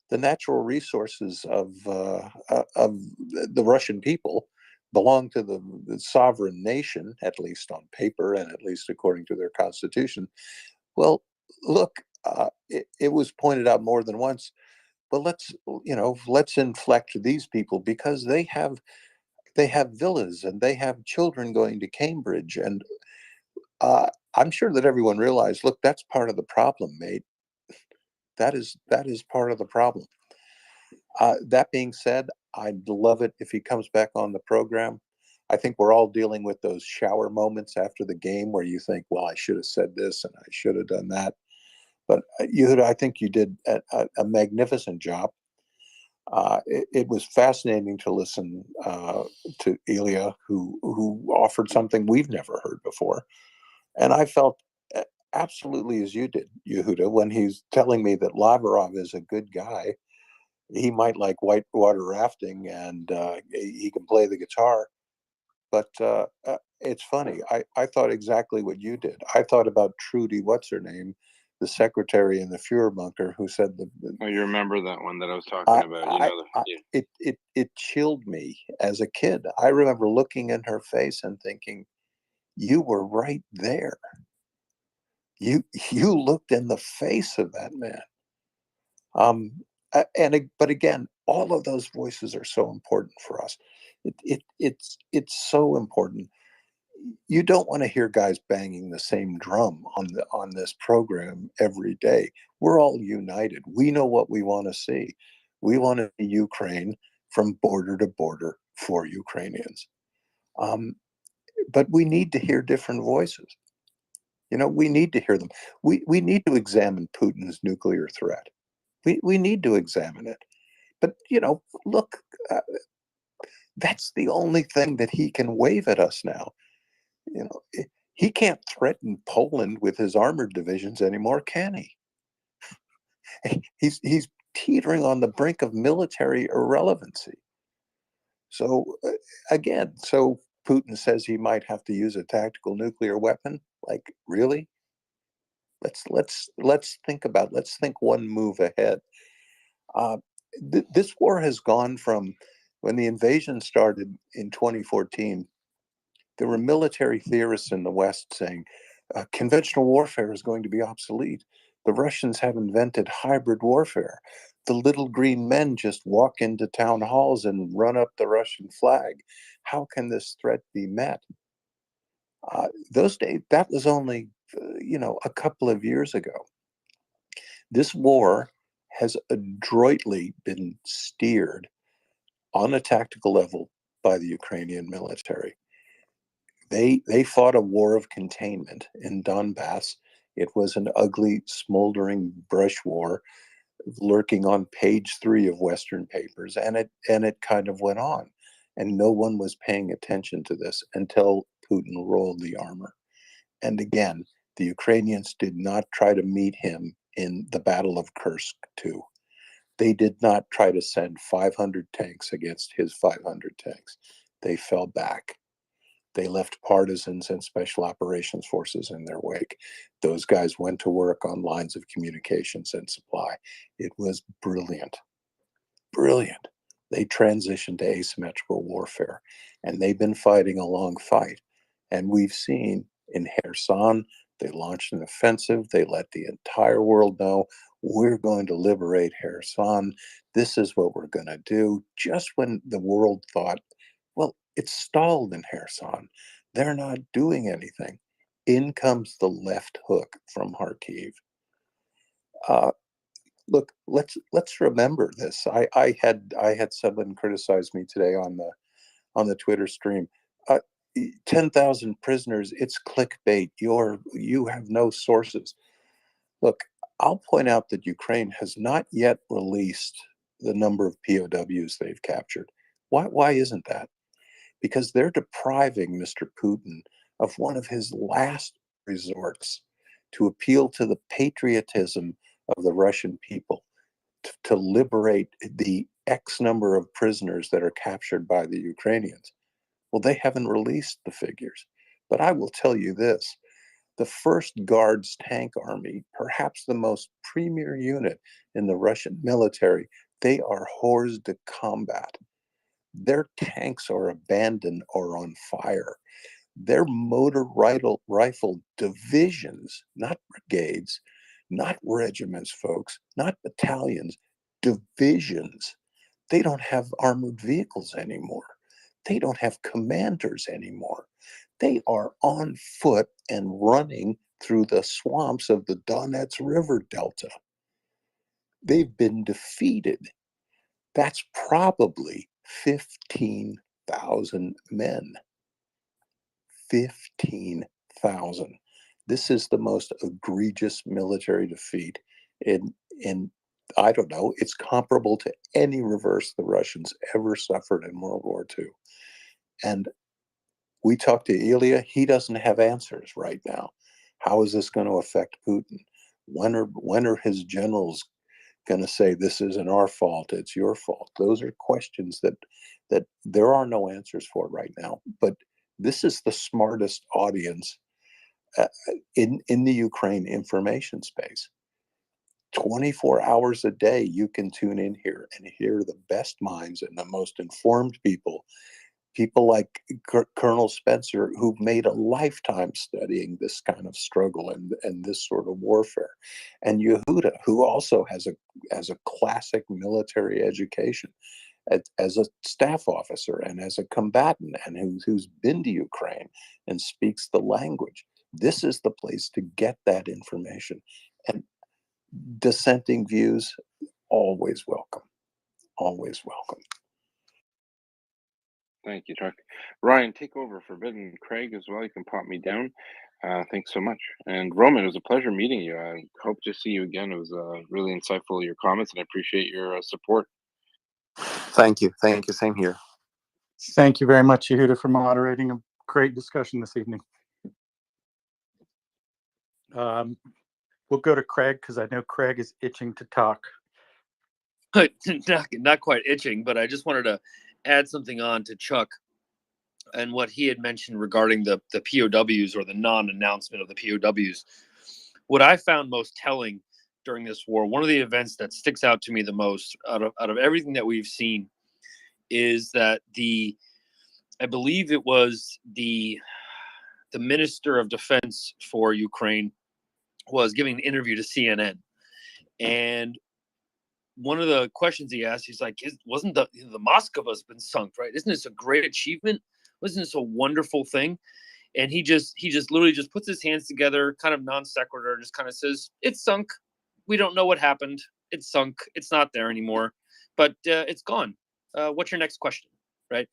The natural resources of the Russian people belong to the sovereign nation, at least on paper and at least according to their constitution. Well, look, it was pointed out more than once. But let's inflect these people because they have villas and they have children going to Cambridge, and I'm sure that everyone realized, look, that's part of the problem, mate. That is part of the problem. That being said, I'd love it if he comes back on the program. I think we're all dealing with those shower moments after the game where you think, well, I should have said this and I should have done that. But Yehuda, I think you did a magnificent job. It was fascinating to listen to Ilya, who offered something we've never heard before. And I felt absolutely as you did, Yehuda, when he's telling me that Lavrov is a good guy. He might like whitewater rafting and he can play the guitar. But it's funny. I thought exactly what you did. I thought about Trudy, what's her name, the secretary in the Fuhrer bunker, who said Oh, you remember that one that I was talking about? You know, it chilled me as a kid. I remember looking in her face and thinking, you were right there. You looked in the face of that man. But again, all of those voices are so important for us. It's so important. You don't want to hear guys banging the same drum on this program every day. We're all united. We know what we want to see. We want to see Ukraine from border to border for Ukrainians. But we need to hear different voices. We need to hear them. We need to examine Putin's nuclear threat. We need to examine it. But, look, that's the only thing that he can wave at us now. He can't threaten Poland with his armored divisions anymore, can he? He's teetering on the brink of military irrelevancy. So again, Putin says he might have to use a tactical nuclear weapon. Like, really? Let's think about. Let's think one move ahead. This war has gone from when the invasion started in 2014. There were military theorists in the West saying conventional warfare is going to be obsolete. The Russians have invented hybrid warfare. The little green men just walk into town halls and run up the Russian flag. How can this threat be met? Those days, that was only, a couple of years ago. This war has adroitly been steered on a tactical level by the Ukrainian military. They fought a war of containment in Donbass. It was an ugly, smoldering brush war lurking on page 3 of Western papers, and it kind of went on. And no one was paying attention to this until Putin rolled the armor. And again, the Ukrainians did not try to meet him in the Battle of Kursk too. They did not try to send 500 tanks against his 500 tanks. They fell back. They left partisans and special operations forces in their wake. Those guys went to work on lines of communications and supply. It was brilliant. Brilliant. They transitioned to asymmetrical warfare, and they've been fighting a long fight. And we've seen in Kherson, they launched an offensive. They let the entire world know, we're going to liberate Kherson. This is what we're going to do. Just when the world thought, well, it's stalled in Kherson, they're not doing anything, in comes the left hook from Kharkiv. Look, let's remember this. I had someone criticize me today on the Twitter stream. 10,000 prisoners, it's clickbait. You have no sources. Look, I'll point out that Ukraine has not yet released the number of POWs they've captured. Why isn't that? Because they're depriving Mr. Putin of one of his last resorts to appeal to the patriotism of the Russian people, to liberate the X number of prisoners that are captured by the Ukrainians. Well, they haven't released the figures. But I will tell you this, the 1st Guards Tank Army, perhaps the most premier unit in the Russian military, they are hors de combat. Their tanks are abandoned or on fire. Their motor rifle divisions, not brigades, not regiments, folks, not battalions, divisions. They don't have armored vehicles anymore. They don't have commanders anymore. They are on foot and running through the swamps of the Donets River Delta. They've been defeated. That's probably 15,000 men. 15,000. This is the most egregious military defeat in I don't know, it's comparable to any reverse the Russians ever suffered in World War II. And we talked to Ilya, he doesn't have answers right now. How is this going to affect Putin? When are his generals going to say this isn't our fault, it's your fault? Those are questions that there are no answers for right now. But this is the smartest audience in the Ukraine information space. 24 hours a day, you can tune in here and hear the best minds and the most informed people like Colonel Spencer, who've made a lifetime studying this kind of struggle and this sort of warfare, and Yehuda, who also has a classic military education as a staff officer and as a combatant, and who's been to Ukraine and speaks the language. This is the place to get that information. And dissenting views, always welcome. Always welcome. Thank you, Chuck. Ryan, take over for Bid, and Craig as well. You can pop me down. Thanks so much. And Roman, it was a pleasure meeting you. I hope to see you again. It was really insightful, your comments, and I appreciate your support. Thank you. Thank you. Same here. Thank you very much, Yehuda, for moderating a great discussion this evening. We'll go to Craig because I know Craig is itching to talk. Not quite itching, but I just wanted to add something on to Chuck and what he had mentioned regarding the POWs, or the non-announcement of the POWs. What I found most telling during this war, one of the events that sticks out to me the most out of everything that we've seen, is that I believe it was the Minister of Defense for Ukraine was giving an interview to CNN, and one of the questions he asked, he's like, wasn't the Moskova's been sunk, right? Isn't this a great achievement? Wasn't this a wonderful thing? And he just literally just puts his hands together, kind of non sequitur, just kind of says, it's sunk. We don't know what happened. It's sunk. It's not there anymore, but it's gone. What's your next question, right?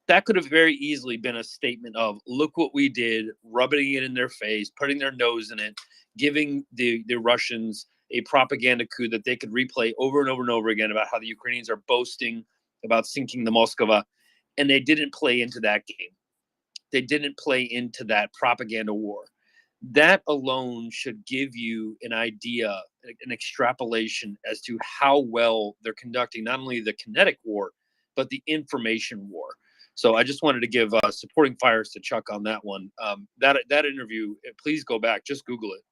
That could have very easily been a statement of, look what we did, rubbing it in their face, putting their nose in it, giving the Russians a propaganda coup that they could replay over and over and over again about how the Ukrainians are boasting about sinking the Moskva. And they didn't play into that game. They didn't play into that propaganda war. That alone should give you an idea, an extrapolation as to how well they're conducting not only the kinetic war, but the information war. So I just wanted to give supporting fires to Chuck on that one. That interview, please go back, just Google it.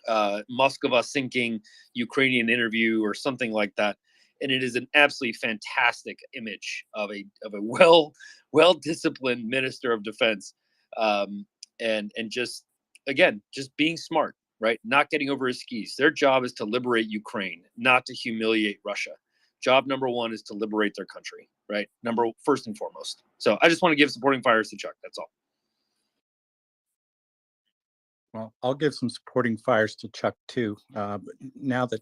Moskva sinking Ukrainian interview or something like that, and it is an absolutely fantastic image of a well disciplined Minister of Defense, and just again just being smart, right? Not getting over his skis. Their job is to liberate Ukraine, not to humiliate Russia. Job number one is to liberate their country, right? First and foremost. So I just want to give supporting fires to Chuck. That's all. Well, I'll give some supporting fires to Chuck too. Now that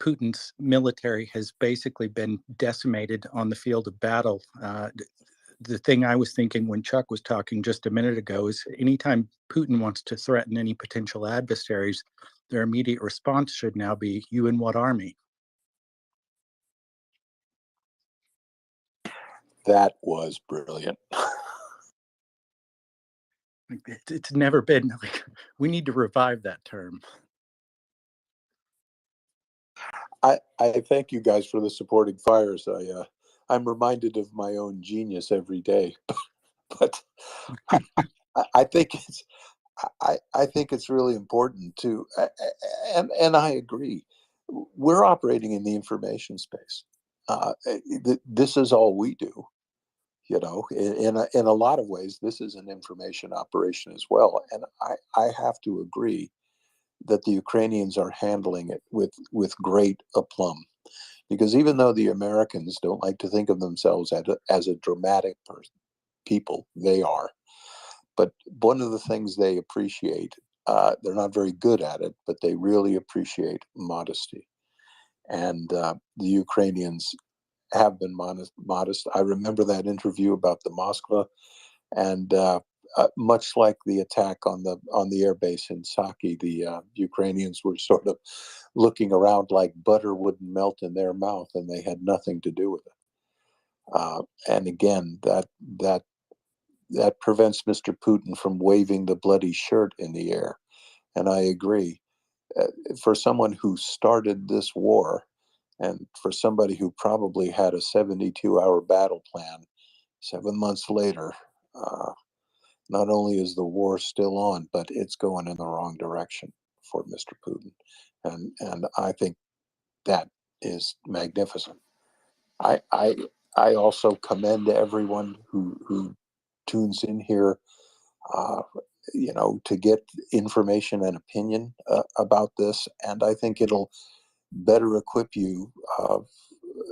Putin's military has basically been decimated on the field of battle, the thing I was thinking when Chuck was talking just a minute ago is anytime Putin wants to threaten any potential adversaries, their immediate response should now be, you in what army? That was brilliant. It's never been like, we need to revive that term. I thank you guys for the supporting fires. I'm reminded of my own genius every day, but I think it's really important to, and I agree. We're operating in the information space. This is all we do. You know, in a lot of ways, this is an information operation as well. And I have to agree that the Ukrainians are handling it with great aplomb. Because even though the Americans don't like to think of themselves as a dramatic people, they are. But one of the things they appreciate, they're not very good at it, but they really appreciate modesty. And the Ukrainians have been modest. I remember that interview about the Moskva, and much like the attack on the air base in Saki, the Ukrainians were sort of looking around like butter wouldn't melt in their mouth, and they had nothing to do with it. And again, that prevents Mr. Putin from waving the bloody shirt in the air. And I agree. For someone who started this war, and for somebody who probably had a 72-hour battle plan, 7 months later, not only is the war still on, but it's going in the wrong direction for Mr. Putin. And I think that is magnificent. I also commend everyone who tunes in here, to get information and opinion about this. And I think it'll better equip you,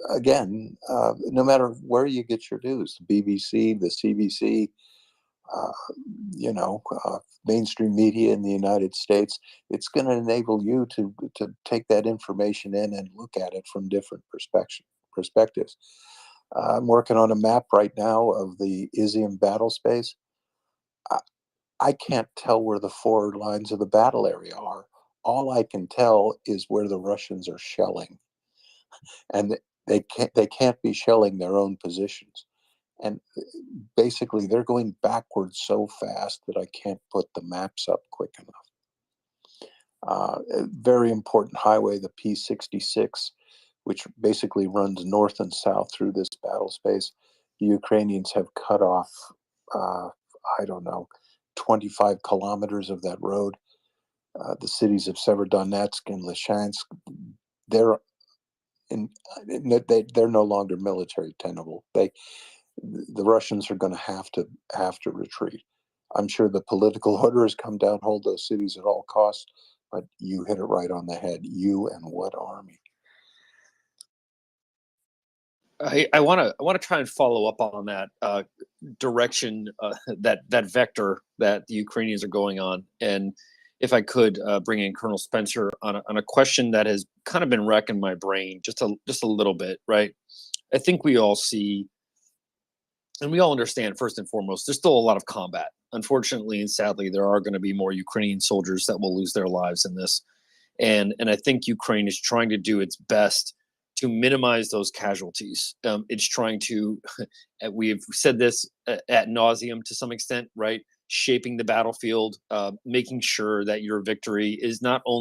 again, no matter where you get your news, the BBC, the CBC, mainstream media in the United States. It's going to enable you to take that information in and look at it from different perspectives. I'm working on a map right now of the Izium battle space. I can't tell where the forward lines of the battle area are. All I can tell is where the Russians are shelling, and they can't be shelling their own positions. And basically, they're going backwards so fast that I can't put the maps up quick enough. A very important highway, the P66, which basically runs north and south through this battle space. The Ukrainians have cut off, 25 kilometers of that road. The cities of Severodonetsk and Lysychansk, they're no longer military tenable. The Russians are going to have to retreat. I'm sure the political order has come down, hold those cities at all costs, but you hit it right on the head. You and what army? I want to try and follow up on that direction, that vector that the Ukrainians are going on, and if I could bring in Colonel Spencer on a question that has kind of been wrecking my brain just a little bit, right? I think we all see, and we all understand, first and foremost, there's still a lot of combat. Unfortunately and sadly, there are going to be more Ukrainian soldiers that will lose their lives in this, and I think Ukraine is trying to do its best to minimize those casualties. It's trying to, we've said this ad nauseum to some extent, right? Shaping the battlefield, making sure that your victory is not only